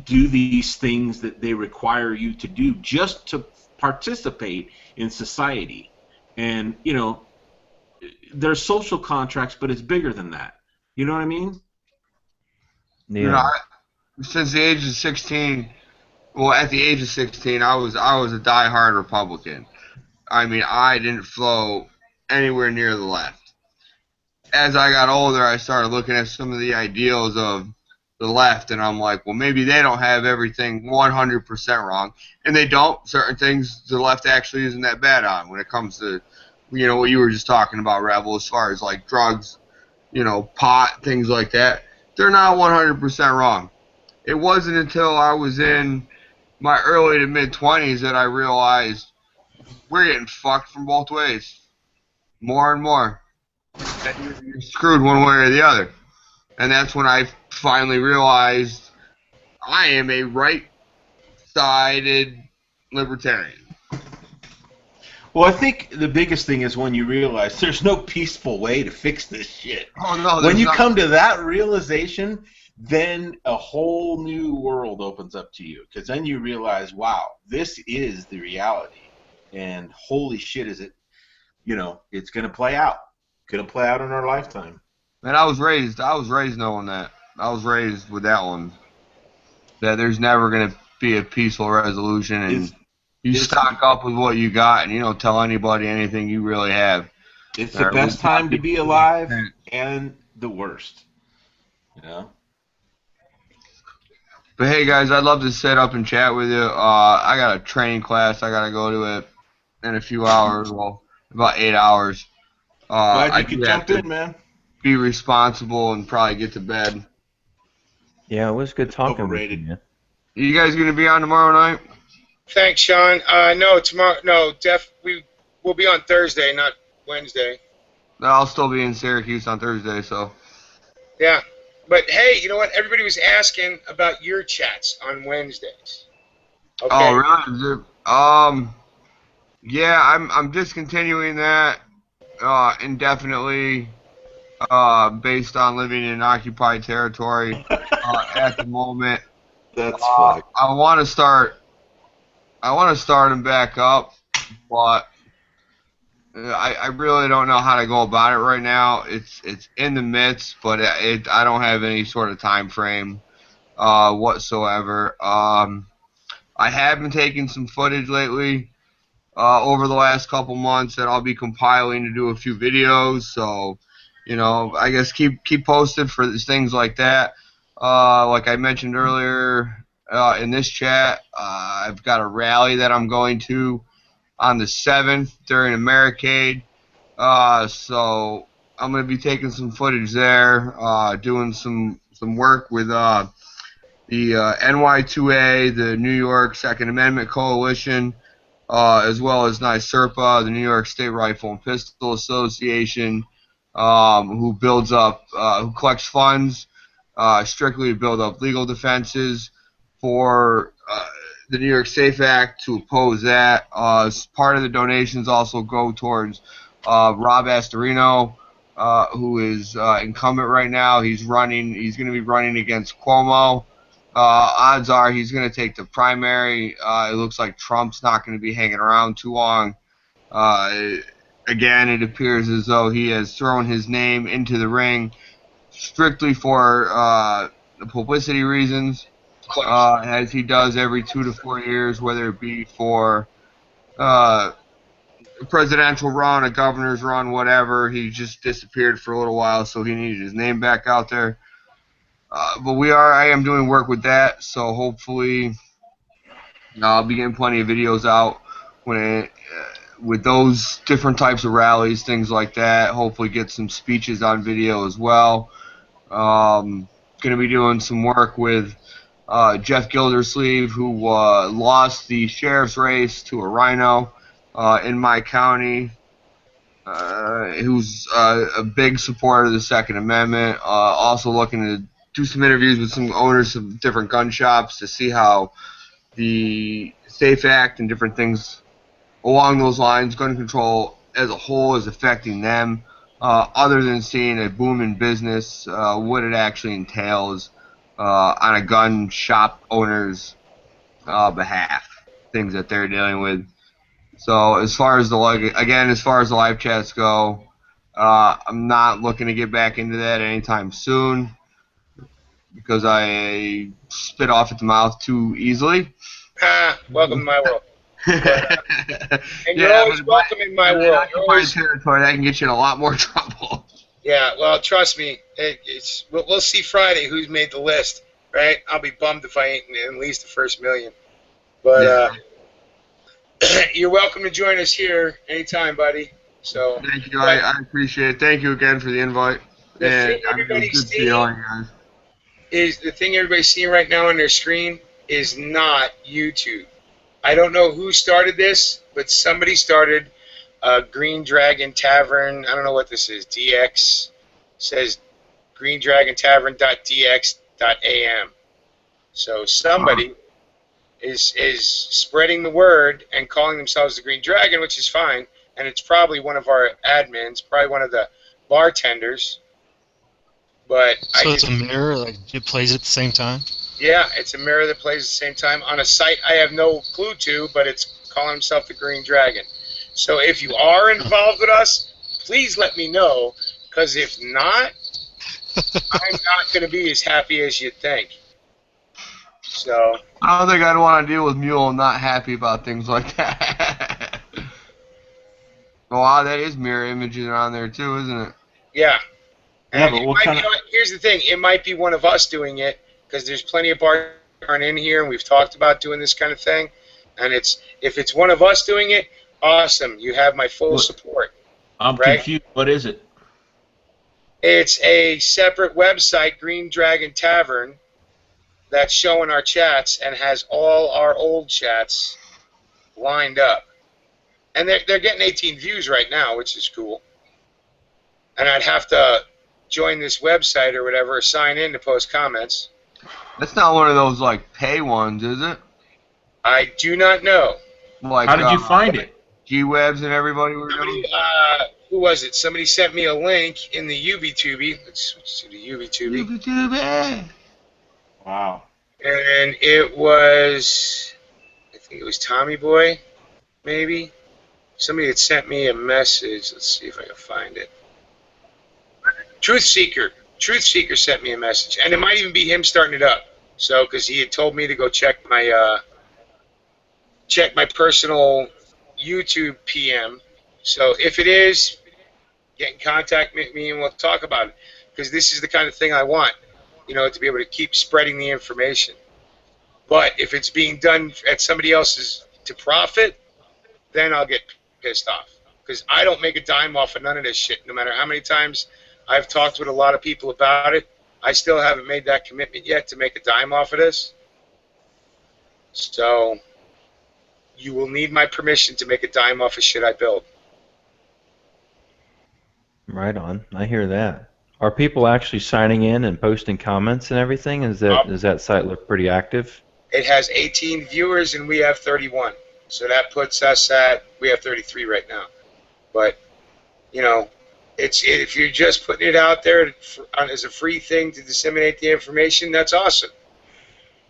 do these things that they require you to do just to participate in society. And, you know, there's social contracts, but it's bigger than that. You know what I mean? Yeah. You know, since the age of 16, well, at the age of 16, I was a diehard Republican. I mean, I didn't flow anywhere near the left. As I got older, I started looking at some of the ideals of the left, and I'm like, well, maybe they don't have everything 100% wrong, and they don't. Certain things the left actually isn't that bad on when it comes to, you know, what you were just talking about, Rebel, as far as like drugs, you know, pot, things like that. They're not 100% wrong. It wasn't until I was in my early to mid-20s that I realized we're getting fucked from both ways, more and more. And you're screwed one way or the other. And that's when I finally realized I am a right-sided libertarian. Well, I think the biggest thing is when you realize there's no peaceful way to fix this shit. Oh, no, when you not. come to that realization, then a whole new world opens up to you. Because then you realize, wow, this is the reality. And holy shit, is it, you know, it's going to play out. Going to play out in our lifetime. And I was raised knowing that. I was raised with that one. That there's never going to be a peaceful resolution, and you stock up with what you got, and you don't tell anybody anything you really have. It's the best time to be alive, and the worst. You know? But hey, guys, I'd love to sit up and chat with you. I got a training class. I got to go to it in a few hours. Well, about 8 hours. Glad you could jump in, man. Be responsible and probably get to bed. Yeah, it was good talking. Overrated. With you. You guys gonna be on tomorrow night? Thanks, Sean. No, tomorrow. No, we'll be on Thursday, not Wednesday. I'll still be in Syracuse on Thursday, so. Yeah, but hey, you know what? Everybody was asking about your chats on Wednesdays. Okay. Oh, really? Yeah, I'm discontinuing that indefinitely, based on living in occupied territory at the moment. That's fucked. I want to start them back up, but I really don't know how to go about it right now. It's in the midst, but I don't have any sort of time frame whatsoever. I have been taking some footage lately over the last couple months that I'll be compiling to do a few videos. So, you know, I guess keep posted for things like that. Like I mentioned earlier in this chat, I've got a rally that I'm going to on the 7th during Americade. So I'm going to be taking some footage there, doing some work with the NY2A, the New York Second Amendment Coalition, as well as NYSERPA, the New York State Rifle and Pistol Association, who collects funds strictly to build up legal defenses for the New York SAFE Act, to oppose that. Part of the donations also go towards Rob Astorino, who is incumbent right now. He's going to be running against Cuomo. Odds are he's going to take the primary. It looks like Trump's not going to be hanging around too long. Again, it appears as though he has thrown his name into the ring strictly for publicity reasons, as he does every 2 to 4 years, whether it be for a presidential run, a governor's run, whatever. He just disappeared for a little while, so he needed his name back out there. But I am doing work with that, so hopefully I'll be getting plenty of videos out with those different types of rallies, things like that. Hopefully get some speeches on video as well. Going to be doing some work with Jeff Gildersleeve, who lost the sheriff's race to a rhino in my county, who's a big supporter of the Second Amendment. Also looking to do some interviews with some owners of different gun shops to see how the SAFE Act and different things along those lines, gun control as a whole, is affecting them, other than seeing a boom in business, what it actually entails on a gun shop owner's behalf, things that they're dealing with. So as far as the live chats go, I'm not looking to get back into that anytime soon because I spit off at the mouth too easily. Welcome to my world. And you're Yeah, always welcome in my world. You're always... territory that can get you in a lot more trouble. Yeah, well, trust me, we'll see Friday who's made the list, right? I'll be bummed if I ain't in at least the first million. But you're welcome to join us here anytime, buddy. So thank you. I appreciate it. Thank you again for the invite. The thing everybody's seeing right now on their screen is not YouTube. I don't know who started this, but somebody started Green Dragon Tavern. I don't know what this is. DX says Green Dragon Tavern.dx.am. So somebody is spreading the word and calling themselves the Green Dragon, which is fine. And it's probably one of our admins, probably one of the bartenders. But so it's a mirror, like it plays at the same time? Yeah, it's a mirror that plays at the same time on a site I have no clue to, but it's calling himself the Green Dragon. So if you are involved with us, please let me know, because if not, I'm not going to be as happy as you'd think. So I don't think I'd want to deal with Mule not happy about things like that. Wow, that is mirror images on there too, isn't it? Yeah. Yeah, but what kind of... Here's the thing. It might be one of us doing it, because there's plenty of bars aren't in here, and we've talked about doing this kind of thing. And if it's one of us doing it, awesome. You have my full support. I'm confused. What is it? It's a separate website, Green Dragon Tavern, that's showing our chats and has all our old chats lined up. And they're getting 18 views right now, which is cool. And I'd have to join this website or whatever, or sign in to post comments. That's not one of those like pay ones, is it? I do not know. Like, how did you find it? G-Webs and everybody were doing. Who was it? Somebody sent me a link in the UBTube. Let's switch to the UBTube. UBTube. Wow. And it was, I think it was Tommy Boy, maybe. Somebody had sent me a message. Let's see if I can find it. Truth Seeker sent me a message, and it might even be him starting it up. So, because he had told me to go check my personal YouTube PM. So, if it is, get in contact with me and we'll talk about it. Because this is the kind of thing I want, to be able to keep spreading the information. But if it's being done at somebody else's to profit, then I'll get pissed off. Because I don't make a dime off of none of this shit, no matter how many times I've talked with a lot of people about it. I still haven't made that commitment yet to make a dime off of this. So you will need my permission to make a dime off of shit I build. Right on. I hear that. Are people actually signing in and posting comments and everything? Does that site look pretty active? It has 18 viewers and we have 31. So that puts us we have 33 right now. But, if you're just putting it out there as a free thing to disseminate the information, that's awesome.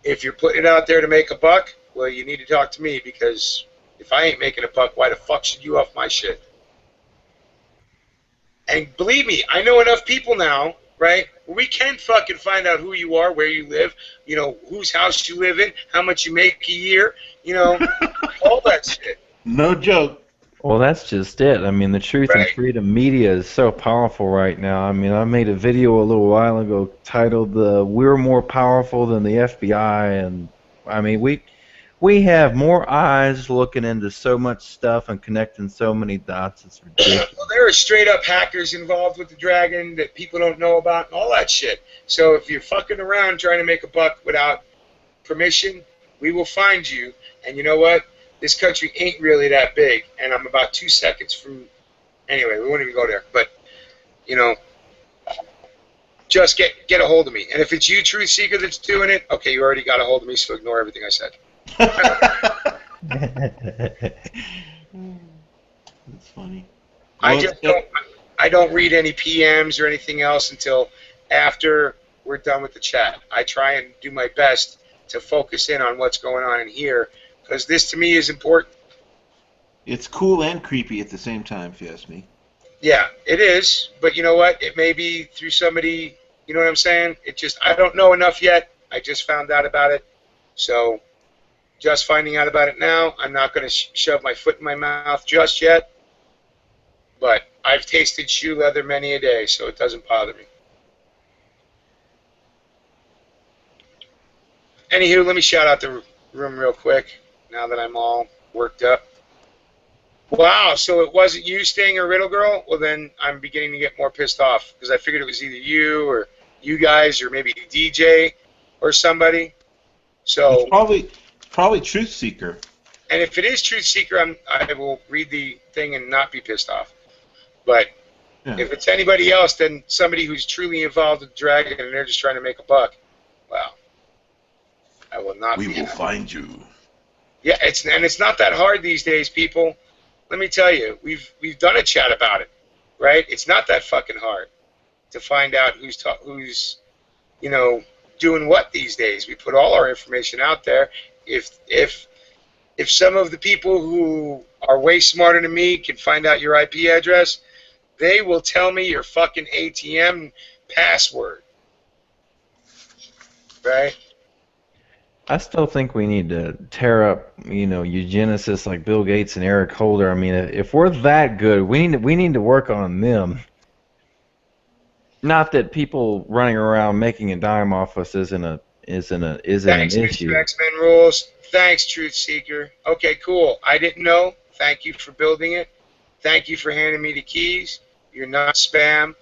If you're putting it out there to make a buck, well, you need to talk to me, because if I ain't making a buck, why the fuck should you off my shit? And believe me, I know enough people now, right? We can fucking find out who you are, where you live, whose house you live in, how much you make a year, all that shit. No joke. Well, that's just it. I mean, the truth and freedom media is so powerful right now. I mean, I made a video a little while ago titled "We're More Powerful Than the FBI," and I mean, we have more eyes looking into so much stuff and connecting so many dots. It's ridiculous. Well, there are straight-up hackers involved with the Dragon that people don't know about and all that shit. So if you're fucking around trying to make a buck without permission, we will find you. And you know what? This country ain't really that big, and I'm about 2 seconds from... Anyway, we won't even go there. But, just get a hold of me. And if it's you, Truth Seeker, that's doing it, okay, you already got a hold of me, so ignore everything I said. That's funny. I don't read any PMs or anything else until after we're done with the chat. I try and do my best to focus in on what's going on in here, because this to me is important. It's cool and creepy at the same time, if you ask me. Yeah, it is. But you know what? It may be through somebody, you know what I'm saying? It just, I don't know enough yet. I just found out about it. So just finding out about it now, I'm not going to shove my foot in my mouth just yet. But I've tasted shoe leather many a day, so it doesn't bother me. Anywho, let me shout out the room real quick, now that I'm all worked up. Wow, so it wasn't you, Sting, or Riddle Girl? Well, then I'm beginning to get more pissed off, because I figured it was either you or you guys or maybe DJ or somebody. So It's probably Truth Seeker. And if it is Truth Seeker, I will read the thing and not be pissed off. But if it's anybody else, then somebody who's truly involved with Dragon and they're just trying to make a buck, well, I will not be happy. Find you. Yeah, it's not that hard these days, people. Let me tell you, we've done a chat about it, right? It's not that fucking hard to find out who's doing what these days. We put all our information out there. If some of the people who are way smarter than me can find out your IP address, they will tell me your fucking ATM password, right? I still think we need to tear up, eugenicists like Bill Gates and Eric Holder. I mean, if we're that good, we need to work on them. Not that people running around making a dime off us isn't an issue. Thanks, Mr. X-Men Rules. Thanks, Truth Seeker. Okay, cool. I didn't know. Thank you for building it. Thank you for handing me the keys. You're not spam.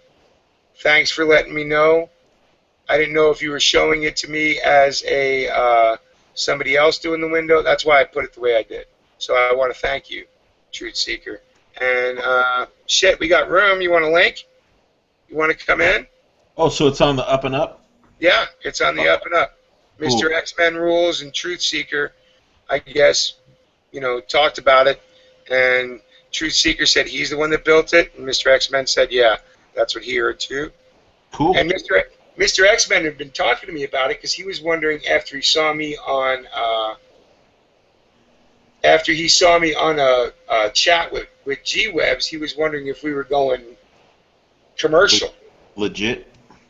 Thanks for letting me know. I didn't know if you were showing it to me as somebody else doing the window. That's why I put it the way I did. So I want to thank you, Truth Seeker. And shit, we got room. You want a link? You want to come in? Oh, so it's on the up and up? Yeah, it's on the up and up. Cool. Mr. X-Men Rules and Truth Seeker, I guess, talked about it. And Truth Seeker said he's the one that built it. And Mr. X-Men said, yeah, that's what he heard too. Cool. And Mr. X-Men had been talking to me about it because he was wondering after he saw me on a chat with G-Webs, he was wondering if we were going commercial. Legit?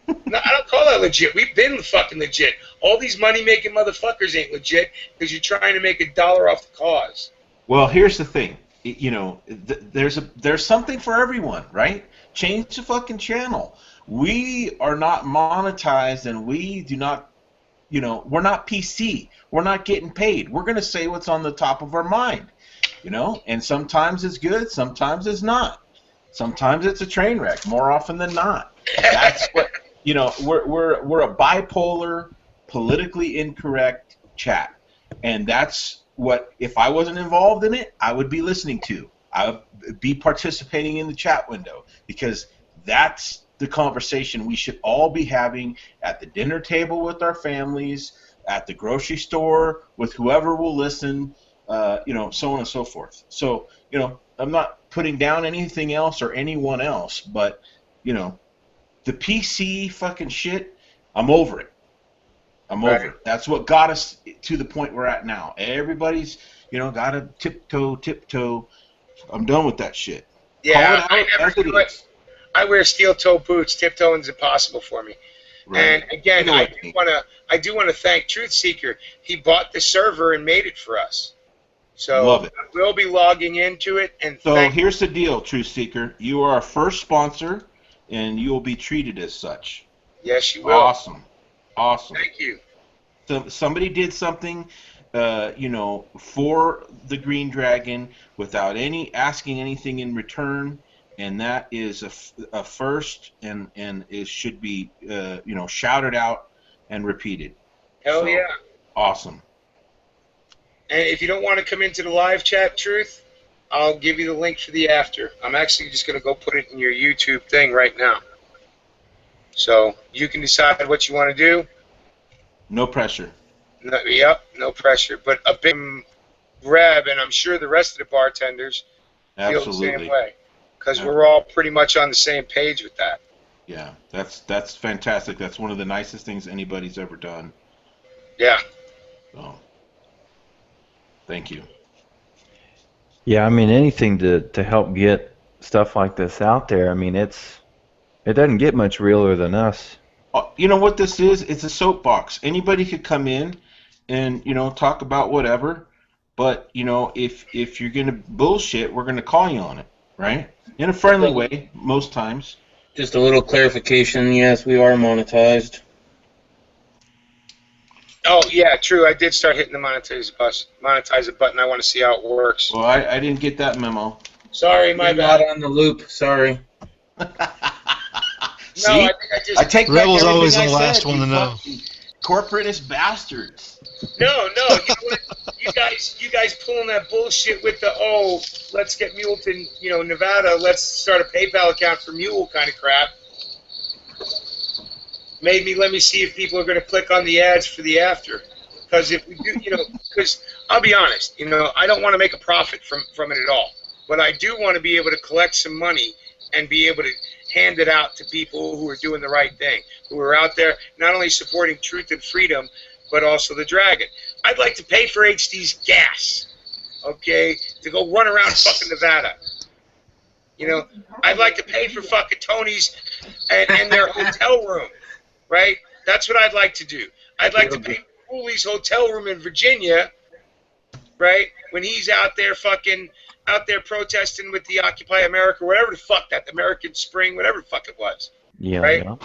No, I don't call that legit. We've been fucking legit. All these money-making motherfuckers ain't legit because you're trying to make $1 off the cause. Well, here's the thing. There's something for everyone, right? Change the fucking channel. We are not monetized, and we do not, we're not PC. We're not getting paid. We're going to say what's on the top of our mind, and sometimes it's good, sometimes it's not. Sometimes it's a train wreck, more often than not. That's what, we're a bipolar, politically incorrect chat. And that's what, if I wasn't involved in it, I would be listening to. I would be participating in the chat window, because that's the conversation we should all be having at the dinner table with our families, at the grocery store with whoever will listen, so on and so forth. So, I'm not putting down anything else or anyone else, but, the PC fucking shit, I'm over it. I'm over it. That's what got us to the point we're at now. Everybody's, got to tiptoe. I'm done with that shit. Yeah, I never do it. I wear steel-toe boots. Tiptoeing is impossible for me. Right. And again, I do want to thank Truth Seeker. He bought the server and made it for us. So love it. We'll be logging into it. And so here's the deal, Truth Seeker. You are our first sponsor, and you will be treated as such. Yes, you will. Awesome. Thank you. So somebody did something, for the Green Dragon without asking anything in return, and that is a first, and it should be shouted out and repeated. Hell yeah. Awesome. And if you don't want to come into the live chat, Truth, I'll give you the link for the after. I'm actually just going to go put it in your YouTube thing right now. So you can decide what you want to do. No pressure. No pressure. But a big Reb, and I'm sure the rest of the bartenders feel the same way. Because we're all pretty much on the same page with that. Yeah, that's fantastic. That's one of the nicest things anybody's ever done. Yeah. So, thank you. Yeah, I mean anything to help get stuff like this out there. I mean it doesn't get much realer than us. You know what this is? It's a soapbox. Anybody could come in and, talk about whatever, but, if you're going to bullshit, we're going to call you on it, right? In a friendly way, most times. Just a little clarification. Yes, we are monetized. Oh, yeah, true. I did start hitting the monetize button. I want to see how it works. Well, I didn't get that memo. Sorry, my bad. Not on the loop. Sorry. See? No, I take Rebel's back always the everything I last said, one to you know. fucking corporatist bastards. No, you know what? You guys pulling that bullshit with the let's get Muleton, Nevada, let's start a PayPal account for Mule kind of crap. Let me see if people are going to click on the ads for the after. Because if we do, because I'll be honest, I don't want to make a profit from it at all. But I do want to be able to collect some money and be able to hand it out to people who are doing the right thing, who are out there not only supporting truth and freedom, but also the Dragon. I'd like to pay for HD's gas, okay, to go run around fucking Nevada. I'd like to pay for fucking Tony's and their hotel room, right? That's what I'd like to do. I'd like to pay for Cooley's hotel room in Virginia, right, when he's out there protesting with the Occupy America, whatever the fuck that American Spring, whatever the fuck it was. Yeah. Right? Yeah.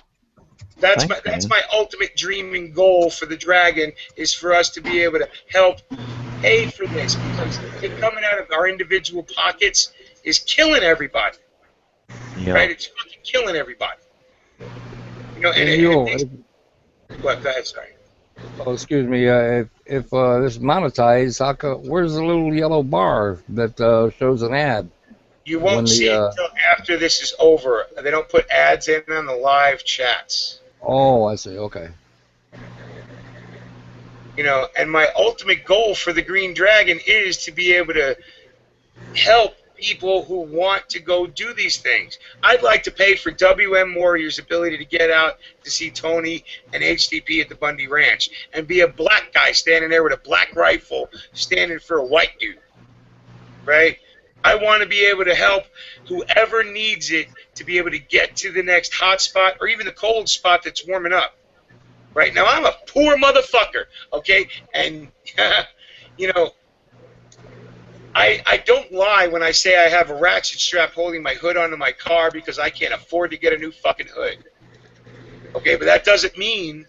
That's my ultimate dream and goal for the Dragon, is for us to be able to help pay for this, because it coming out of our individual pockets is killing everybody. Yeah. Right? It's fucking killing everybody. What? Go ahead, sorry. Oh, excuse me. If this is monetized, where's the little yellow bar that shows an ad? You won't see it until after this is over. They don't put ads in on the live chats. Oh, I see. Okay. And my ultimate goal for the Green Dragon is to be able to help people who want to go do these things. I'd like to pay for WM Warrior's ability to get out to see Tony and HTP at the Bundy Ranch and be a black guy standing there with a black rifle standing for a white dude, right? I want to be able to help whoever needs it to be able to get to the next hot spot or even the cold spot that's warming up. Right now, I'm a poor motherfucker, okay? And, I don't lie when I say I have a ratchet strap holding my hood onto my car because I can't afford to get a new fucking hood. Okay, but that doesn't mean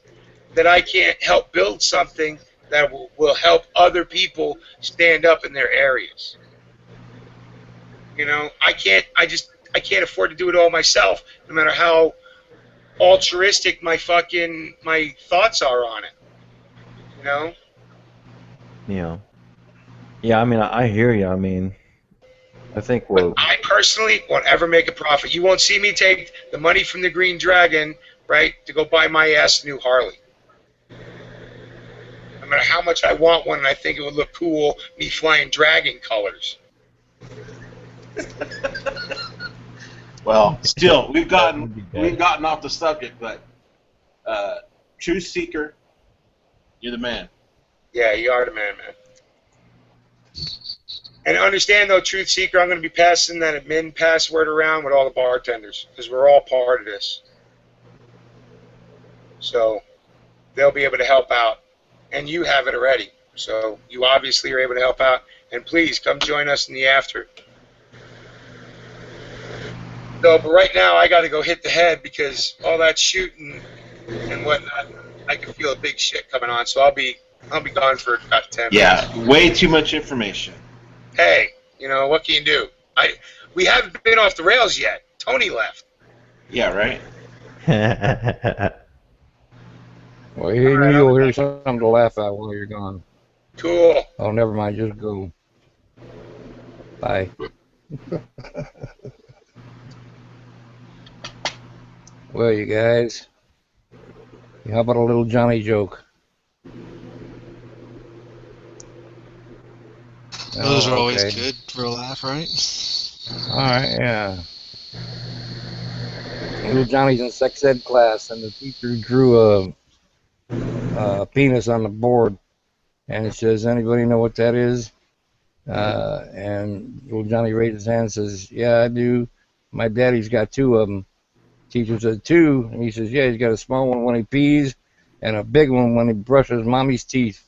that I can't help build something that will help other people stand up in their areas. I can't afford to do it all myself, no matter how altruistic my thoughts are on it. Yeah. Yeah, I mean, I hear you. I mean, I think I personally won't ever make a profit. You won't see me take the money from the Green Dragon, right, to go buy my ass a new Harley. No matter how much I want one and I think it would look cool, me flying dragon colors. Well, still, we've gotten off the subject, but Truth Seeker, you're the man. Yeah, you are the man. And understand, though, Truth Seeker, I'm going to be passing that admin password around with all the bartenders because we're all part of this. So they'll be able to help out, and you have it already. So you obviously are able to help out, and please come join us in the after. So, but right now I got to go hit the head because all that shooting and whatnot, I can feel a big shit coming on. So I'll be gone for about 10 minutes. Yeah, way too much information. Hey, what can you do? We haven't been off the rails yet. Tony left. Yeah, right. Well, you'll hear something to laugh at while you're gone. Cool. Oh, never mind. Just go. Bye. Well, you guys, how about a little Johnny joke? Those are always good for a laugh, right? All right, yeah. Little Johnny's in sex ed class, and the teacher drew a penis on the board, and it says, "Anybody know what that is?" And little Johnny raised his hand and says, "Yeah, I do. My daddy's got two of them." Teacher said, "Two?" And he says, "Yeah, he's got a small one when he pees, and a big one when he brushes mommy's teeth."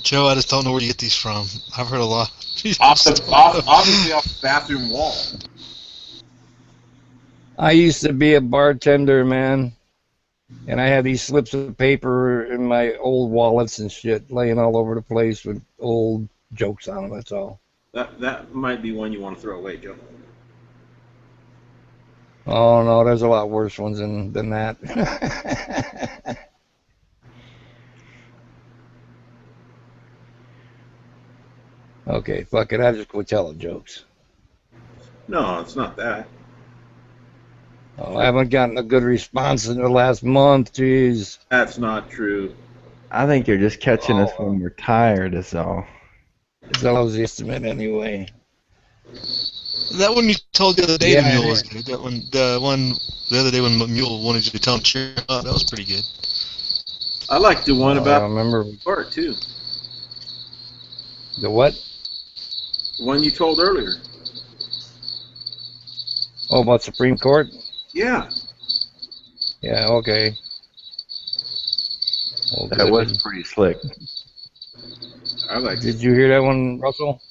Joe, I just don't know where you get these from. I've heard a lot. Obviously off the bathroom wall. I used to be a bartender, man, and I had these slips of paper in my old wallets and shit laying all over the place with old jokes on them, that's all. That might be one you want to throw away, Joe. Oh, no, there's a lot worse ones than that. Okay, fuck it, I just quit telling jokes. No, it's not that. Oh, I haven't gotten a good response in the last month, jeez. That's not true. I think you're just catching us when we're tired, is all. That was the estimate anyway. That one you told the other day, Yeah, the mule yeah. was good. That one, the other day when Mule wanted you to tell him cheer up, that was pretty good. I like the one I about remember court too. the what? The one you told earlier. Oh, about Supreme Court? Yeah. Yeah, okay. Well, That good. was pretty slick. I like it. Did you hear that one, Russell?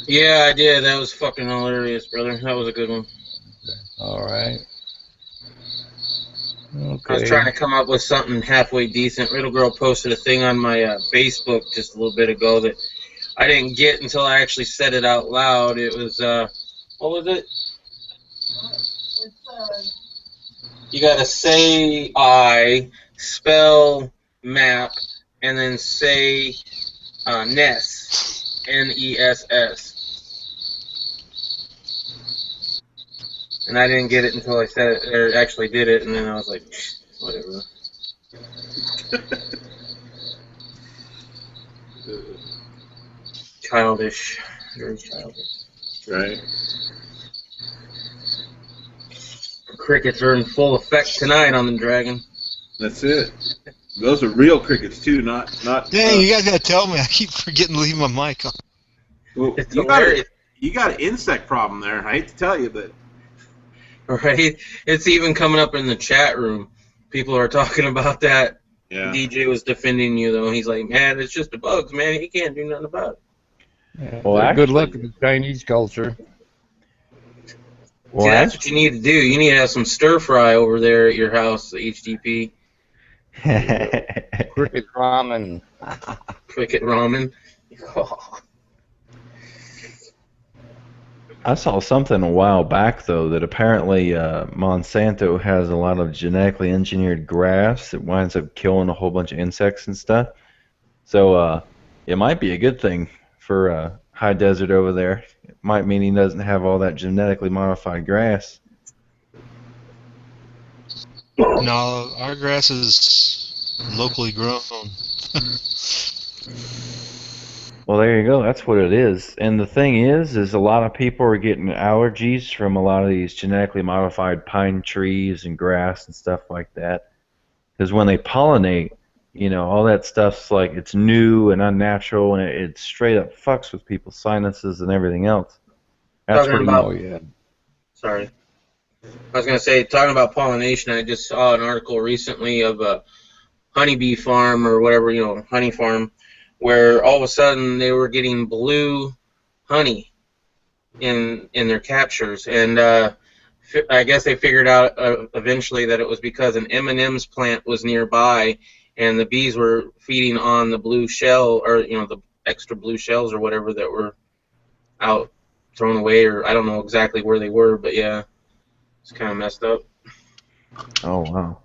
Yeah, I did. That was fucking hilarious, brother. That was a good one. All right. Okay. I was trying to come up with something halfway decent. Little girl posted a thing on my Facebook just a little bit ago that I didn't get until I actually said it out loud. It was, what was it? You gotta say I, spell map, and then say Ness, Ness. And I didn't get it until I said it, or actually did it, and then I was like, whatever. Childish. Very childish. Right. Crickets are in full effect tonight on the Dragon. That's it. Those are real crickets too, not. Dang, you guys gotta tell me. I keep forgetting to leave my mic on. Well, It's you got hilarious. an insect problem there. I hate to tell you, but Right? It's even coming up in the chat room. People are talking about that. yeah. DJ was defending you, though. He's like, man, it's just the bugs, man. He can't do nothing about it. Yeah, Well, good actually- luck in the Chinese culture. Well, See, that's what you need to do. You need to have some stir fry over there at your house, the HDP. Cricket ramen. Cricket ramen. I saw something a while back, though, that apparently Monsanto has a lot of genetically engineered grass that winds up killing a whole bunch of insects and stuff. So it might be a good thing for high desert over there. It might mean he doesn't have all that genetically modified grass. No, our grass is locally grown. Well, there you go. That's what it is. And the thing is a lot of people are getting allergies from a lot of these genetically modified pine trees and grass and stuff like that. Because when they pollinate, all that stuff's like it's new and unnatural, and it straight up fucks with people's sinuses and everything else. That's Talking where about- yeah. Sorry. I was going to say, talking about pollination, I just saw an article recently of a honeybee farm or whatever, honey farm, where all of a sudden they were getting blue honey in their captures. And I guess they figured out eventually that it was because an M&M's plant was nearby and the bees were feeding on the blue shell or, the extra blue shells or whatever that were out thrown away, or I don't know exactly where they were, but yeah, it's kind of messed up. Oh, wow.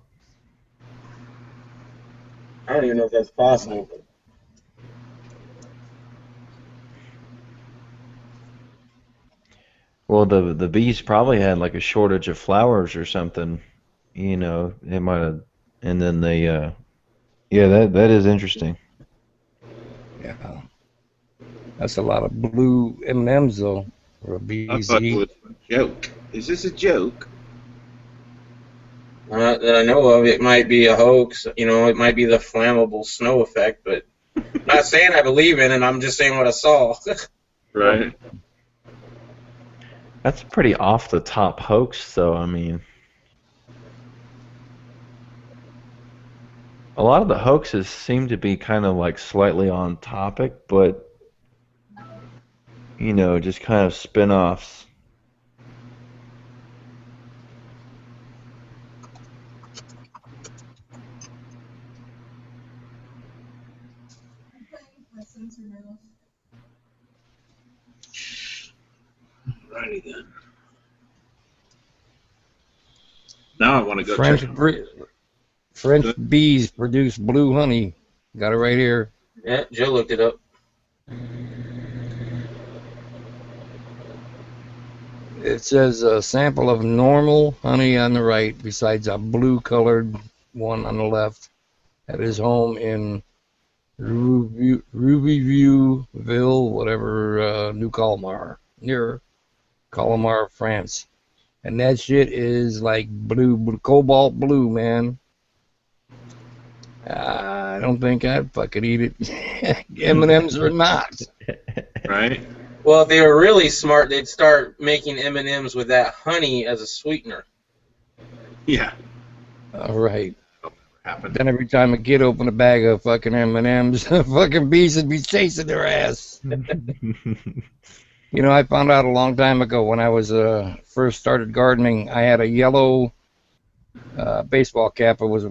I don't even know if that's possible. But Well, the bees probably had like a shortage of flowers or something. It might have, and then they, yeah, that is interesting. Yeah. That's a lot of blue M&Ms, though. I thought it was a joke. Is this a joke? Not that I know of. It might be a hoax. You know, it might be the flammable snow effect, but I'm not saying I believe in it. I'm just saying what I saw. Right. That's a pretty off the top hoax, though. I mean, a lot of the hoaxes seem to be kind of like slightly on topic, but you know, just kind of spin-offs. Righty then. Now I want to go French check. French bees produce blue honey. Got it right here. Yeah, Joe looked it up. It says a sample of normal honey on the right, besides a blue-colored one on the left, at his home in Rubyviewville, whatever, New Colmar, near Colmar, France. And that shit is like blue, cobalt blue, man. I don't think I'd fucking eat it. M&M's or not. Right. Well, if they were really smart, they'd start making M&Ms with that honey as a sweetener. Yeah. All right. Then every time a kid opened a bag of fucking M&Ms, fucking bees would be chasing their ass. You know, I found out a long time ago when I was first started gardening, I had a yellow baseball cap. It was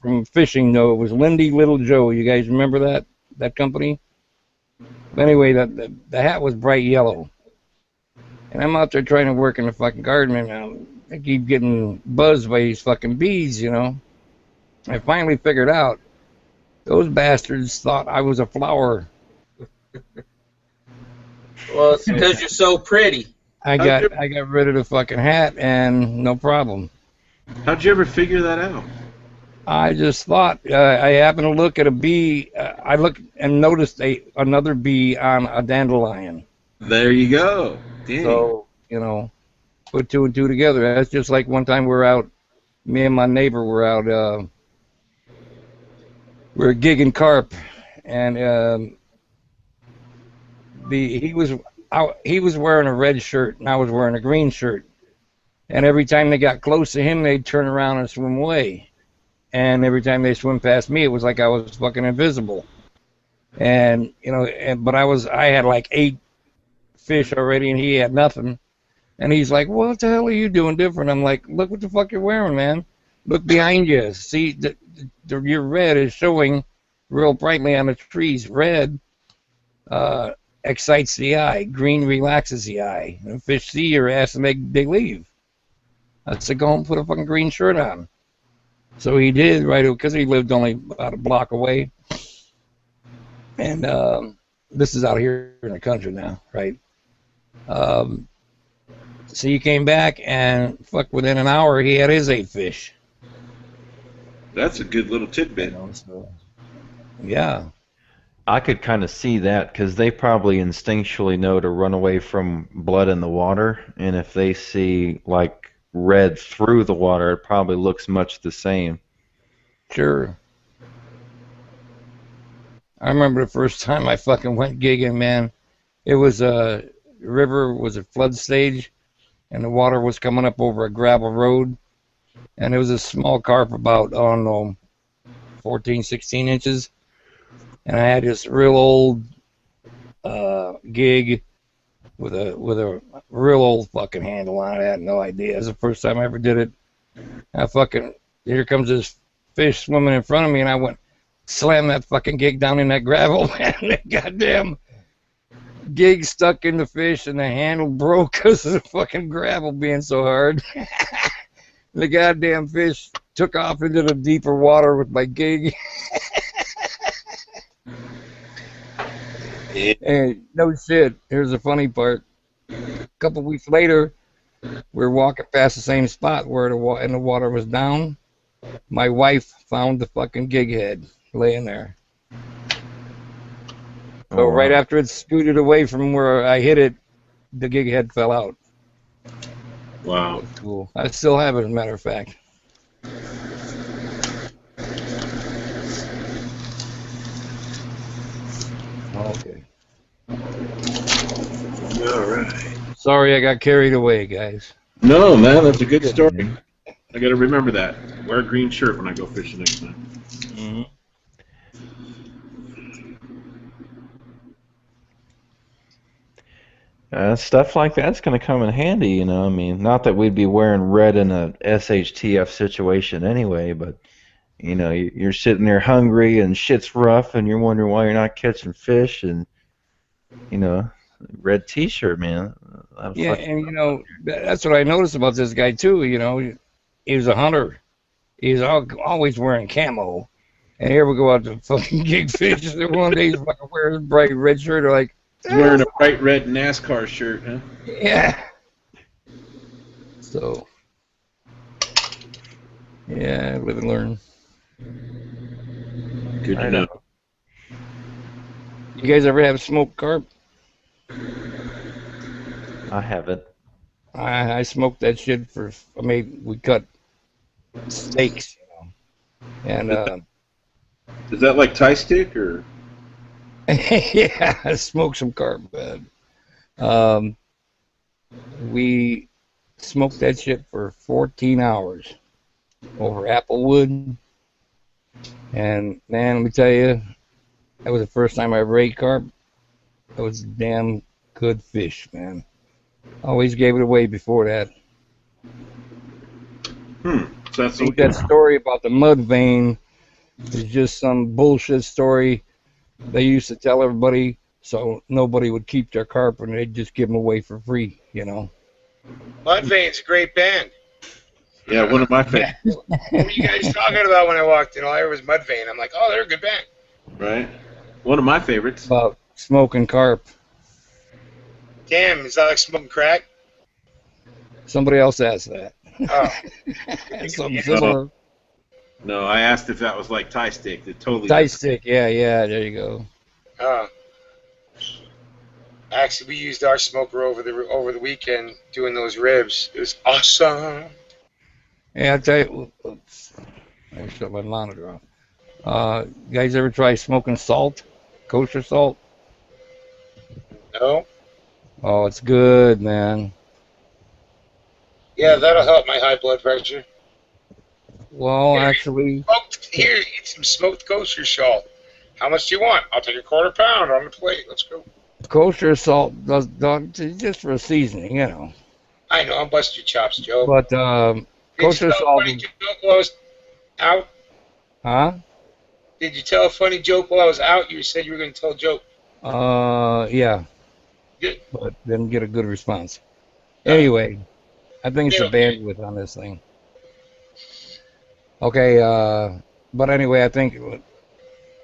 from fishing, though. It was Lindy Little Joe. You guys remember that company? But anyway, the hat was bright yellow. And I'm out there trying to work in the fucking garden, and I keep getting buzzed by these fucking bees, you know. I finally figured out those bastards thought I was a flower. Well, it's because you're so pretty. I got rid of the fucking hat, and no problem. How'd you ever figure that out? I just thought, I happened to look at a bee. I looked and noticed another bee on a dandelion. There you go. Dang. So, you know, put two and two together. That's just like one time we were out, me and my neighbor were out, we were gigging carp, and he was wearing a red shirt, and I was wearing a green shirt. And every time they got close to him, they'd turn around and swim away. And every time they swim past me, it was like I was fucking invisible. And, you know, but I had like 8 fish already, and he had nothing. And he's like, what the hell are you doing different? I'm like, look what the fuck you're wearing, man. Look behind you. See, your red is showing real brightly on the trees. Red excites the eye. Green relaxes the eye. And fish see your ass and they leave. I said, go home and put a fucking green shirt on. So he did, right, because he lived only about a block away. And this is out here in the country now, right? So he came back, and fuck, within an hour, he had his 8 fish. That's a good little tidbit. Yeah. I could kind of see that because they probably instinctually know to run away from blood in the water, and if they see like red through the water, it probably looks much the same. Sure. I remember the first time I fucking went gigging, man. It was a river, was a flood stage, and the water was coming up over a gravel road, and it was a small carp about, I don't know, 14, 16 inches. And I had this real old gig with a real old fucking handle on it. I had no idea. It was the first time I ever did it. Here comes this fish swimming in front of me, and I went, slam that fucking gig down in that gravel, man. The goddamn gig stuck in the fish, and the handle broke because of the fucking gravel being so hard. The goddamn fish took off into the deeper water with my gig. And no shit, here's the funny part. A couple weeks later, we're walking past the same spot where the water was down. My wife found the fucking gig head laying there. So right after it scooted away from where I hit it, the gig head fell out. Wow. That's cool. I still have it, as a matter of fact. Okay. All right. Sorry, I got carried away, guys. No, man, that's a good story. I got to remember that. Wear a green shirt when I go fishing next time. Mm-hmm. Stuff like that's going to come in handy, you know. I mean, not that we'd be wearing red in a SHTF situation anyway, but you know, you're sitting there hungry and shit's rough, and you're wondering why you're not catching fish, and you know, red T-shirt, man. Yeah, and you know, that's what I noticed about this guy too. You know, he was a hunter. He's always wearing camo, and here we go out to fucking gig fish. And one day he's fucking wearing a bright red shirt, or like. He's wearing a bright red NASCAR shirt, huh? Yeah. So. Yeah, live and learn. Good to know. You guys ever have smoked carp? I haven't. I smoked that shit we cut steaks, you know. And is that like Thai stick or? yeah, I smoked some carp, man. We smoked that shit for 14 hours over applewood. And man, let me tell you, that was the first time I ever ate carp. That was damn good fish, man. Always gave it away before that. So that's I think that story about the mud vein is just some bullshit story they used to tell everybody so nobody would keep their carp and they'd just give them away for free, you know. Mudvayne's a great band. Yeah, one of my favorites. What were you guys talking about when I walked in? All I heard was Mudvayne. I'm like, oh, they're a good band. Right. One of my favorites. About smoking carp. Damn, is that like smoking crack? Somebody else asked that. Oh. Something similar. No, I asked if that was like Thai stick. It totally. Thai stick, yeah, there you go. Oh. Actually, we used our smoker over the weekend doing those ribs. It was awesome. Yeah, I tell you, oops, I shut my monitor off. You guys ever try smoking salt? Kosher salt? No. Oh, it's good, man. Yeah, that'll help my high blood pressure. Well, actually... Here, eat some smoked kosher salt. How much do you want? I'll take a quarter pound on the plate. Let's go. Kosher salt does just for a seasoning, you know. I know, I'm busting your chops, Joe. But kosher salt... Did you tell a funny joke while I was out? Huh? Did you tell a funny joke while I was out? You said you were going to tell a joke. Yeah. Good. But didn't get a good response. Anyway, I think it's the bandwidth on this thing. Okay, but anyway, I think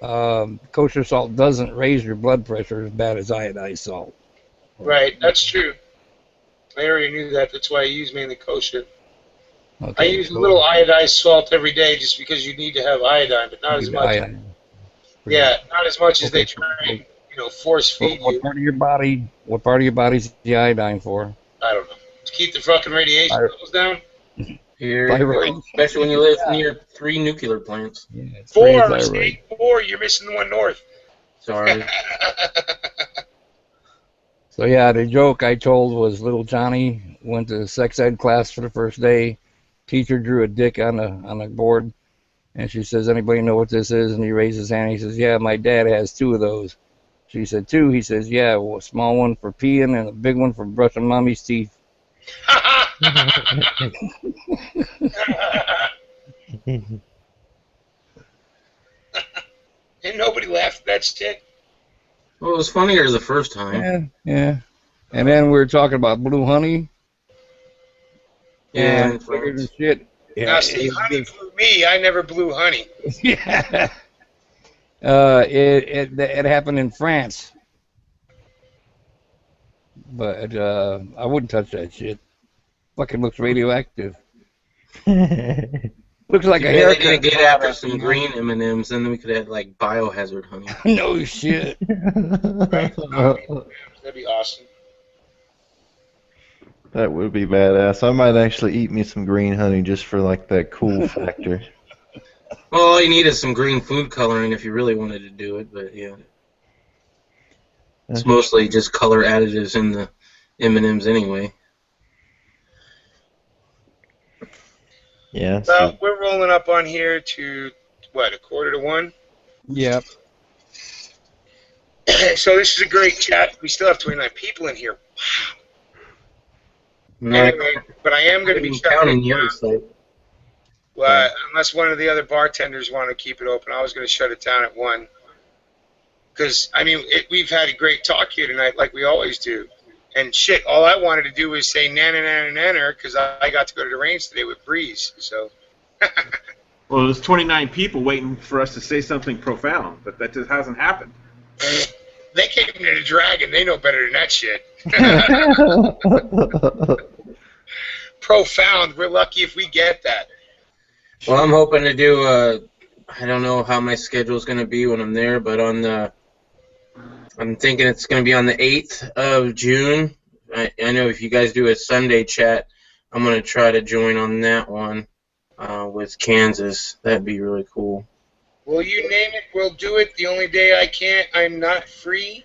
kosher salt doesn't raise your blood pressure as bad as iodized salt. Right, that's true. I already knew that. That's why I use mainly kosher. Okay, I use a little iodized salt every day just because you need to have iodine, but not as much. Iodine. Yeah, not as much as they try, force feed What you. part of your body? What part of your body's the iodine for? I don't know. To keep the fucking radiation levels down? Here, Thyroid. especially when you live near 3 nuclear plants. Yeah, it's Four, thyroid. Snake, 4. You're missing the one north. Sorry. So yeah, the joke I told was little Johnny went to sex ed class for the first day. Teacher drew a dick on the board, and she says, "Anybody know what this is?" And he raised his hand. He says, "Yeah, my dad has 2 of those." She said, "2?" He says, "Yeah, well, a small one for peeing and a big one for brushing mommy's teeth." And nobody laughed at that shit. Well, it was funnier the first time. Yeah. And then we were talking about blue honey. Yeah, And figured and shit. Yeah, Now, see, honey blew me. I never blew honey. yeah. It happened in France. But I wouldn't touch that shit. Fucking looks radioactive. Looks like a They haircut. didn't get after some green M&Ms, and then we could have like biohazard honey. No shit. Right? That'd be awesome. That would be badass. I might actually eat me some green honey just for like that cool factor. Well, all you need is some green food coloring if you really wanted to do it, but yeah. It's mostly just color additives in the M&Ms anyway. Yeah. Well, we're rolling up on here to, what, 1:45? Yep. So this is a great chat. We still have 29 people in here. Wow. Anyway, but I am going to be counting the other side. Well, unless one of the other bartenders want to keep it open, I was going to shut it down at 1. Because, I mean, we've had a great talk here tonight, like we always do. And shit, all I wanted to do was say nanner, because I got to go to the range today with Breeze. So. Well, there's 29 people waiting for us to say something profound, but that just hasn't happened. They came to the Dragon. They know better than that shit. Profound. We're lucky if we get that. Well, I'm hoping to do, I don't know how my schedule is going to be when I'm there, but I'm thinking it's going to be on the 8th of June. I know if you guys do a Sunday chat, I'm going to try to join on that one with Kansas. That'd be really cool. Will you name it? We'll do it. The only day I'm not free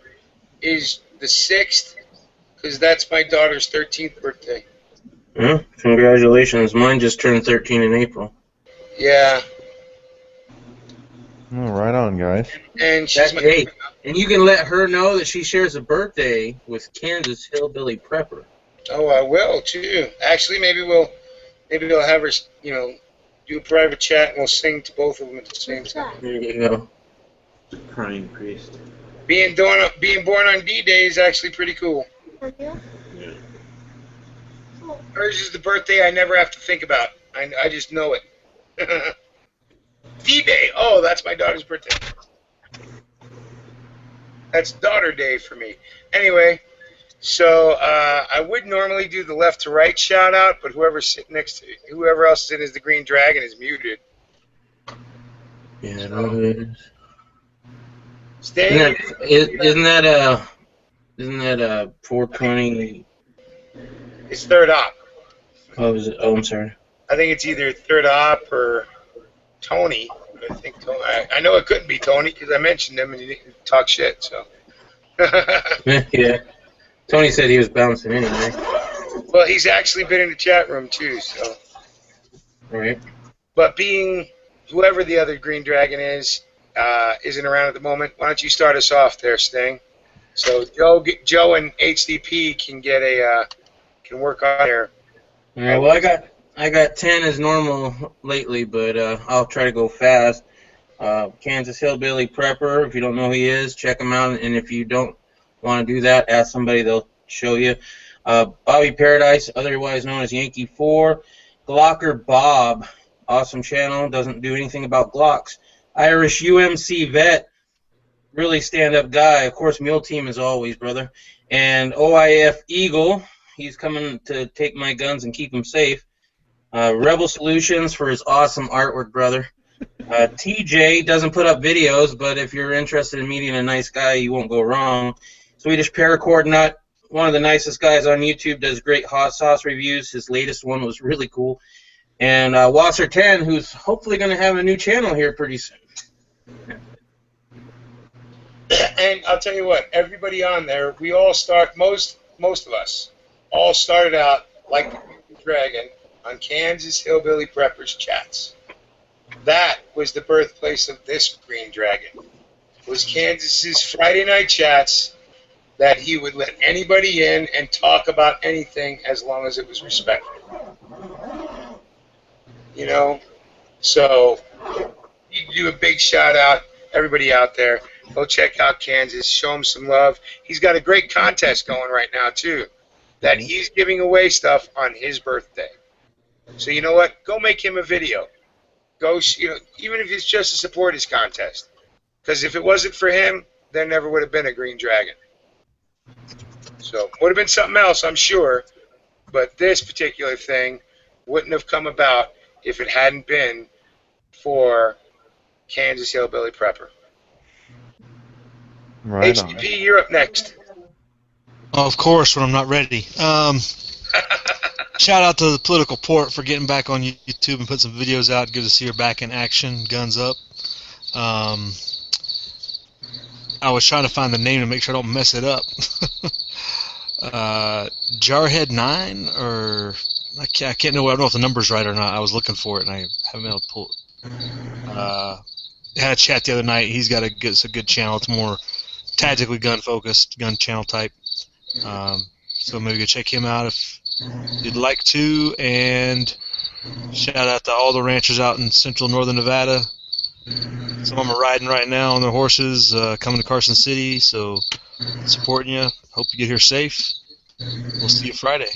is the 6th, because that's my daughter's 13th birthday. Yeah, congratulations. Mine just turned 13 in April. Yeah. Oh, right on, guys. And she's and you can let her know that she shares a birthday with Kansas Hillbilly Prepper. Oh, I will too. Actually, maybe we'll have her, do a private chat and we'll sing to both of them at the same time. There you go. The crying priest. Being born on D-Day is actually pretty cool. Yeah. Hers is the birthday I never have to think about. I just know it. D-Day. Oh, that's my daughter's birthday. That's daughter day for me. Anyway, so I would normally do the left to right shout out, but whoever else is in as the Green Dragon is muted. Yeah, I know who it is. Stay. Isn't that 420? It's third op. Oh, is it? Oh, I'm sorry. I think it's either third op or Tony. I think Tony. I know it couldn't be Tony because I mentioned him and he didn't talk shit. So. Yeah. Tony said he was bouncing anyway. Well, he's actually been in the chat room too. So. Right. But being whoever the other Green Dragon is, isn't around at the moment. Why don't you start us off there, Sting? So Joe and HDP can work on there. Yeah, well, I got 10 as normal lately, but I'll try to go fast. Kansas Hillbilly Prepper, if you don't know who he is, check him out. And if you don't want to do that, ask somebody, they'll show you. Bobby Paradise, otherwise known as Yankee 4. Glocker Bob, awesome channel, doesn't do anything about Glocks. Irish UMC vet, really stand-up guy. Of course, Mule Team as always, brother. And OIF Eagle, he's coming to take my guns and keep them safe. Rebel Solutions for his awesome artwork, brother. TJ doesn't put up videos, but if you're interested in meeting a nice guy, you won't go wrong. Swedish Paracord Nut, one of the nicest guys on YouTube, does great hot sauce reviews. His latest one was really cool. And Wasser 10, who's hopefully going to have a new channel here pretty soon. And I'll tell you what, everybody on there, we all start, most of us, all started out like the Dragon on Kansas Hillbilly Preppers chats. That was the birthplace of this Green Dragon. It was Kansas's Friday night chats that he would let anybody in and talk about anything as long as it was respectful. You know? So, you do a big shout out, everybody out there. Go check out Kansas, show him some love. He's got a great contest going right now, too, that he's giving away stuff on his birthday. So you know what? Go make him a video. Go, even if it's just to support his contest. Because if it wasn't for him, there never would have been a Green Dragon. So, would have been something else, I'm sure. But this particular thing wouldn't have come about if it hadn't been for Kansas Hillbilly Prepper. Right HDP, you're up next. Oh, of course, when I'm not ready. Shout out to the Political Port for getting back on YouTube and putting some videos out. Good to see her back in action, guns up. I was trying to find the name to make sure I don't mess it up. Jarhead9, or I can't know. I don't know if the number's right or not. I was looking for it and I haven't been able to pull it. Had a chat the other night. He's got a good channel. It's more tactically gun focused, gun channel type. So maybe go check him out if you'd like to. And shout out to all the ranchers out in central northern Nevada. Some of them are riding right now on their horses, coming to Carson City. So supporting you. Hope you get here safe. We'll see you Friday.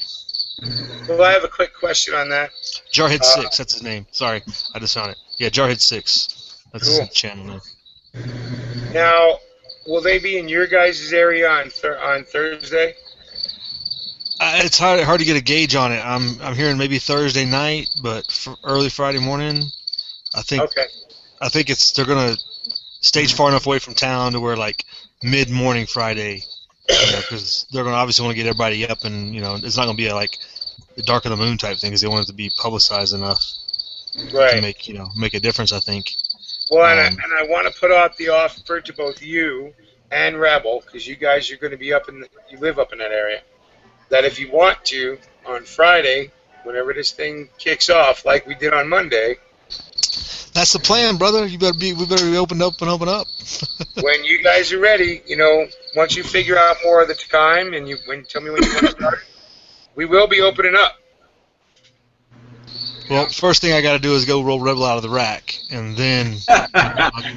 Well, I have a quick question on that. Jarhead6, that's his name. Sorry, I just found it. Yeah, Jarhead6. That's Cool. his channel name. Now, will they be in your guys' area on Thursday? It's hard to get a gauge on it. I'm hearing maybe Thursday night, but for early Friday morning, I think. Okay. I think they're gonna stage far enough away from town to where like mid-morning Friday, because they're gonna obviously want to get everybody up, and it's not gonna be like the dark of the moon type thing, because they want it to be publicized enough to make a difference. I think. Well, and I want to put out the offer to both you and Rebel, because you guys are going to be you live up in that area, that if you want to, on Friday, whenever this thing kicks off, like we did on Monday. That's the plan, brother. We better be opened up and open up. When you guys are ready, once you figure out more of the time and tell me when you want to start, we will be opening up. Well, first thing I got to do is go roll Rebel out of the rack, and then.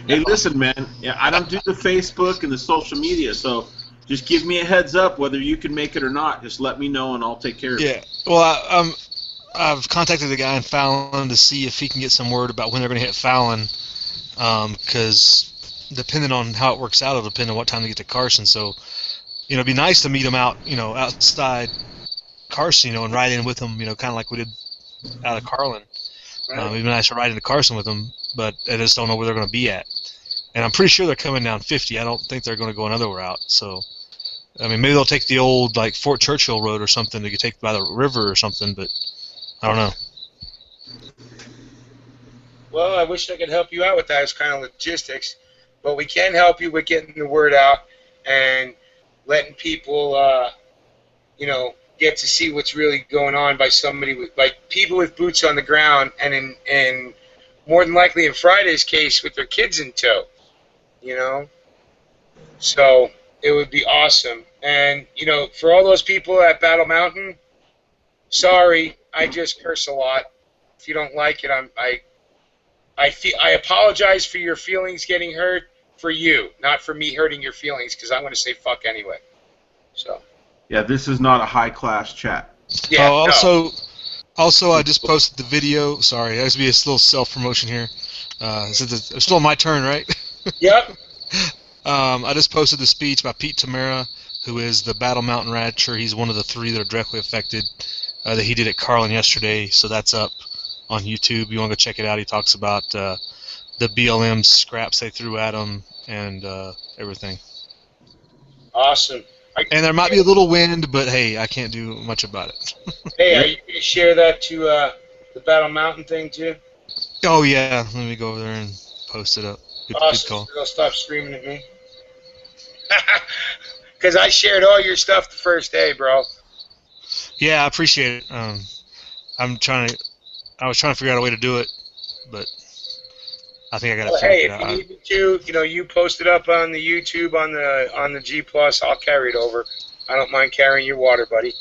Hey, listen, man. Yeah, I don't do the Facebook and the social media, so just give me a heads up whether you can make it or not. Just let me know, and I'll take care of it. Yeah. Well, I've contacted the guy in Fallon to see if he can get some word about when they're going to hit Fallon, because depending on how it works out, it'll depend on what time they get to Carson. So, it'd be nice to meet them out, outside Carson, and ride in with them, kind of like we did out of Carlin. It'd be nice to ride into Carson with them, but I just don't know where they're going to be at. And I'm pretty sure they're coming down 50. I don't think they're going to go another route. So, maybe they'll take the old Fort Churchill road or something to get taken by the river or something, but I don't know. Well, I wish I could help you out with that. It's kind of logistics, but we can help you with getting the word out and letting people, get to see what's really going on by people with boots on the ground, and more than likely in Friday's case with their kids in tow. So it would be awesome. And for all those people at Battle Mountain, sorry, I just curse a lot. If you don't like it, I apologize for your feelings getting hurt, for you, not for me hurting your feelings, because I'm going to say fuck anyway. So. Yeah, this is not a high-class chat. Yeah. Also, I just posted the video. Sorry, that has to be a little self-promotion here. It's still my turn, right? Yep. I just posted the speech by Pete Tamara, who is the Battle Mountain Rancher. He's one of the 3 that are directly affected that he did at Carlin yesterday, so that's up on YouTube. You want to go check it out. He talks about the BLM scraps they threw at him and everything. Awesome. And there might be a little wind, but hey, I can't do much about it. Hey, are you going to share that to the Battle Mountain thing too? Oh yeah, let me go over there and post it up. Good call. They'll stop screaming at me. Because I shared all your stuff the first day, bro. Yeah, I appreciate it. I was trying to figure out a way to do it, but I think I got to Hey, figure it if out. you need me to, you post it up on the YouTube on the G+, I'll carry it over. I don't mind carrying your water, buddy.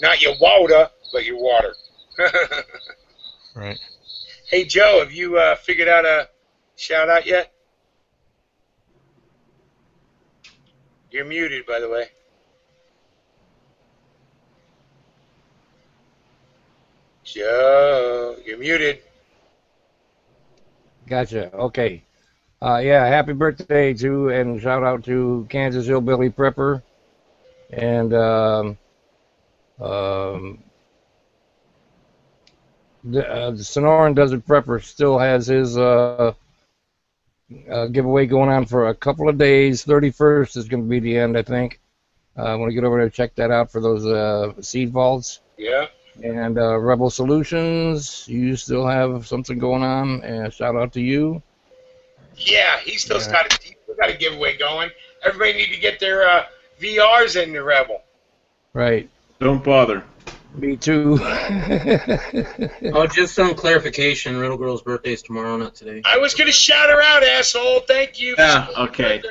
Not your water, but your water. Right. Hey, Joe, have you figured out a shout-out yet? You're muted, by the way. Joe, you're muted. Gotcha. Okay. Yeah, happy birthday to, and shout out to Kansas Hillbilly Prepper. And the Sonoran Desert Prepper still has his giveaway going on for a couple of days. 31st is going to be the end, I think. I want to get over there and check that out for those seed vaults. Yeah. And Rebel Solutions, you still have something going on. And shout out to you. Yeah, he's still got a giveaway going. Everybody need to get their VRs in the Rebel. Right. Don't bother. Me too. Oh, just some clarification. Riddle Girl's birthday is tomorrow, not today. I was gonna shout her out, asshole. Thank you. Yeah. Okay.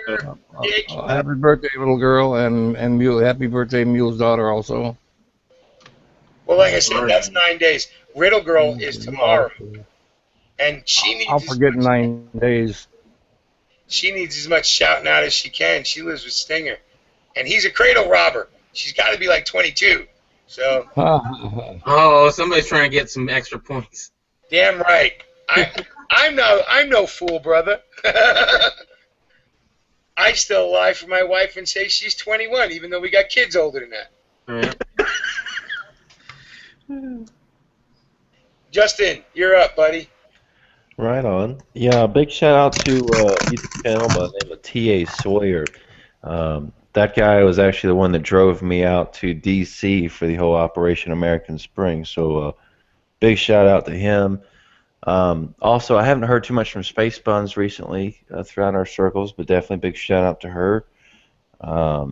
Happy birthday, little girl, and Mule. Happy birthday, Mule's daughter, also. Well, like I said, that's 9 days. Riddle Girl is tomorrow, and she needs. I'll forget in 9 days. She needs as much shouting out as she can. She lives with Stinger, and he's a cradle robber. She's got to be like 22. So. Oh, somebody's trying to get some extra points. Damn right. I'm no fool, brother. I still lie for my wife and say she's 21, even though we got kids older than that. Right. Justin, you're up, buddy. Right on. Yeah, big shout out to YouTube channel by the name of T.A. Sawyer. That guy was actually the one that drove me out to D.C. for the whole Operation American Spring. So big shout out to him. Also, I haven't heard too much from Space Buns recently throughout our circles, but definitely big shout out to her.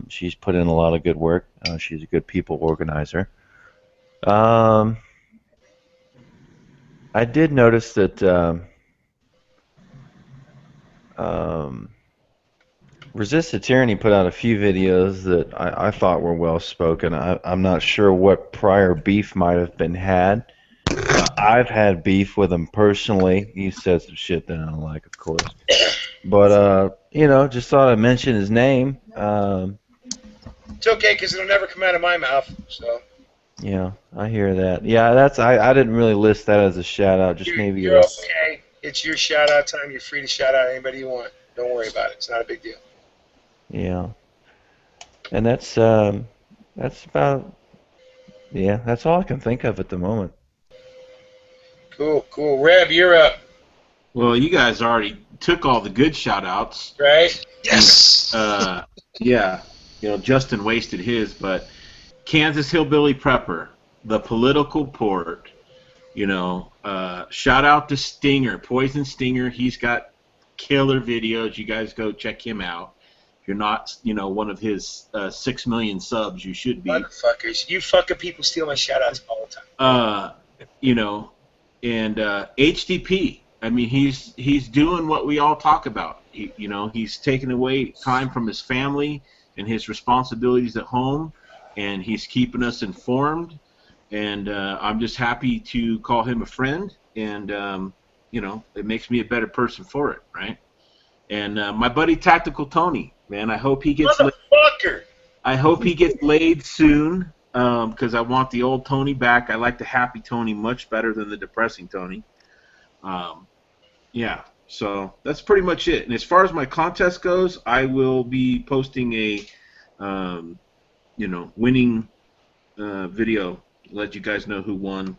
She's put in a lot of good work. She's a good people organizer. I did notice that Resisted Tyranny put out a few videos that I thought were well spoken. I'm not sure what prior beef might have been had. I've had beef with him personally. He said some shit that I don't like, of course. But, you know, just thought I'd mention his name. It's okay, because it'll never come out of my mouth. So. Yeah, I hear that. Yeah, that's I didn't really list that as a shout out. Just maybe. You're okay. It's your shout out time. You're free to shout out anybody you want. Don't worry about it. It's not a big deal. Yeah. And that's about. Yeah, that's all I can think of at the moment. Cool, cool. Reb, you're up. Well, you guys already took all the good shout-outs. Right? Yes! Yeah. You know, Justin wasted his, but Kansas Hillbilly Prepper, the political port, you know, shout out to Stinger, Poison Stinger. He's got killer videos. You guys go check him out. If you're not, you know, one of his 6 million subs, you should be. Motherfuckers. You fucking people steal my shout-outs all the time. You know, and HDP. I mean, he's doing what we all talk about. You know, he's taking away time from his family and his responsibilities at home, and he's keeping us informed. And I'm just happy to call him a friend, and you know, it makes me a better person for it, right? And my buddy Tactical Tony, man, I hope he gets laid soon. Because I want the old Tony back. I like the happy Tony much better than the depressing Tony. Yeah, so that's pretty much it. And as far as my contest goes, I will be posting a, you know, winning video. Let you guys know who won,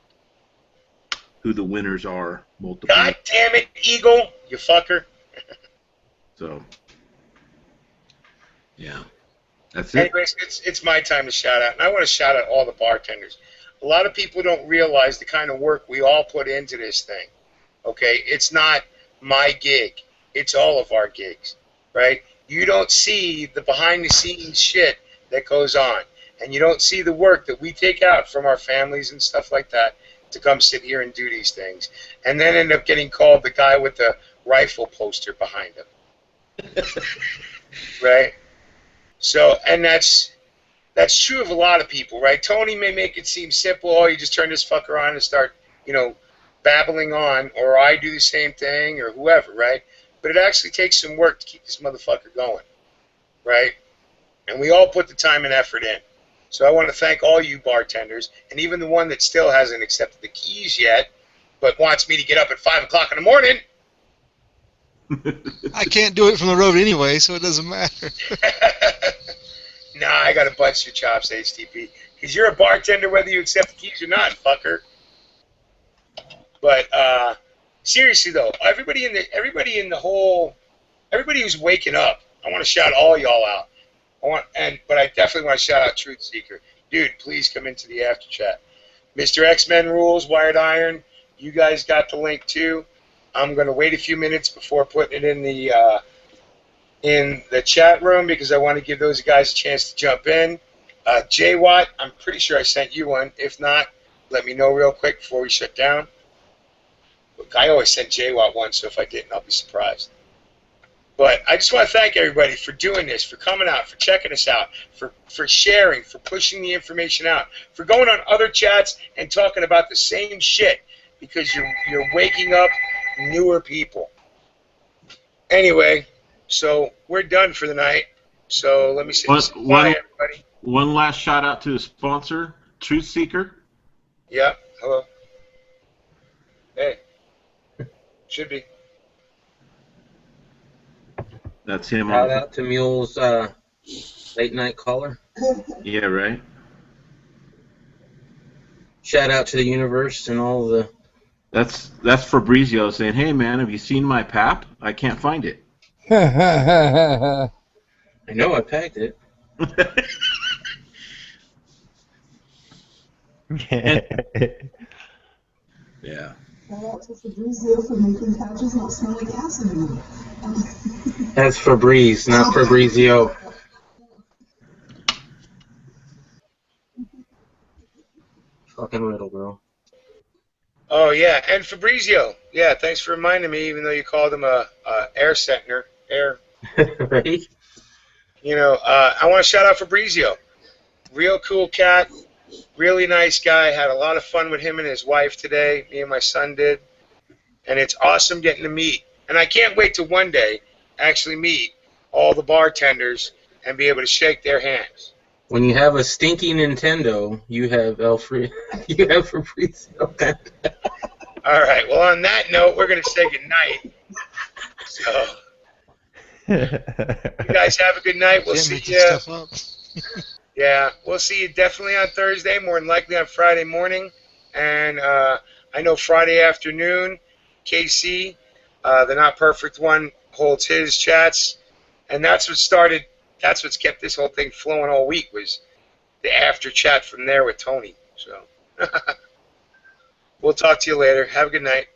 who the winners are. Multiple. God damn it, Eagle, you fucker. So, yeah. That's it. Anyways, it's my time to shout out, and I want to shout out all the bartenders. A lot of people don't realize the kind of work we all put into this thing. Okay, it's not my gig; it's all of our gigs, right? You don't see the behind-the-scenes shit that goes on, and you don't see the work that we take out from our families and stuff like that to come sit here and do these things, and then end up getting called the guy with the rifle poster behind him, right? So, and that's true of a lot of people, right? Tony may make it seem simple. Oh, you just turn this fucker on and start, you know, babbling on, or I do the same thing, or whoever, right? But it actually takes some work to keep this motherfucker going, right? And we all put the time and effort in. So I want to thank all you bartenders, and even the one that still hasn't accepted the keys yet, but wants me to get up at 5 o'clock in the morning. I can't do it from the road anyway, so it doesn't matter. Nah, I got to bust your chops, HTP. Because you're a bartender whether you accept the keys or not, fucker. But seriously though, everybody who's waking up, I want to shout all y'all out. But I definitely want to shout out Truth Seeker. Dude, please come into the after chat. Mr. X-Men Rules, Wired Iron, you guys got the link too. I'm going to wait a few minutes before putting it in the chat room because I want to give those guys a chance to jump in. J-Watt, I'm pretty sure I sent you one. If not, let me know real quick before we shut down. Look, I always send J-Watt one, so if I didn't, I'll be surprised. But I just want to thank everybody for doing this, for coming out, for checking us out, for sharing, for pushing the information out, for going on other chats and talking about the same shit because you're waking up newer people. Anyway, so we're done for the night. So let me say bye, everybody. One last shout out to the sponsor, Truth Seeker. Yeah, hello. Hey, should be. That's him. Shout out to Mule's late night caller. Yeah, right. Shout out to the universe and all the. That's Fabrizio saying, "Hey man, have you seen my pap? I can't find it." I know I packed it. Yeah. That's Febreze, not Fabrizio. Fucking little girl. Oh yeah, and Fabrizio. Yeah, thanks for reminding me. Even though you called him a air center, Right? You know, I want to shout out Fabrizio. Real cool cat. Really nice guy. Had a lot of fun with him and his wife today. Me and my son did. And it's awesome getting to meet. And I can't wait to one day actually meet all the bartenders and be able to shake their hands. When you have a stinky Nintendo, you have you have Fabrizio. All right. Well, on that note, we're going to say goodnight. So, you guys have a good night. We'll see you. Yeah, we'll see you definitely on Thursday, more than likely on Friday morning. And I know Friday afternoon, KC, the Not Perfect One, holds his chats. And that's what's kept this whole thing flowing all week was the after chat from there with Tony. So, we'll talk to you later. Have a good night.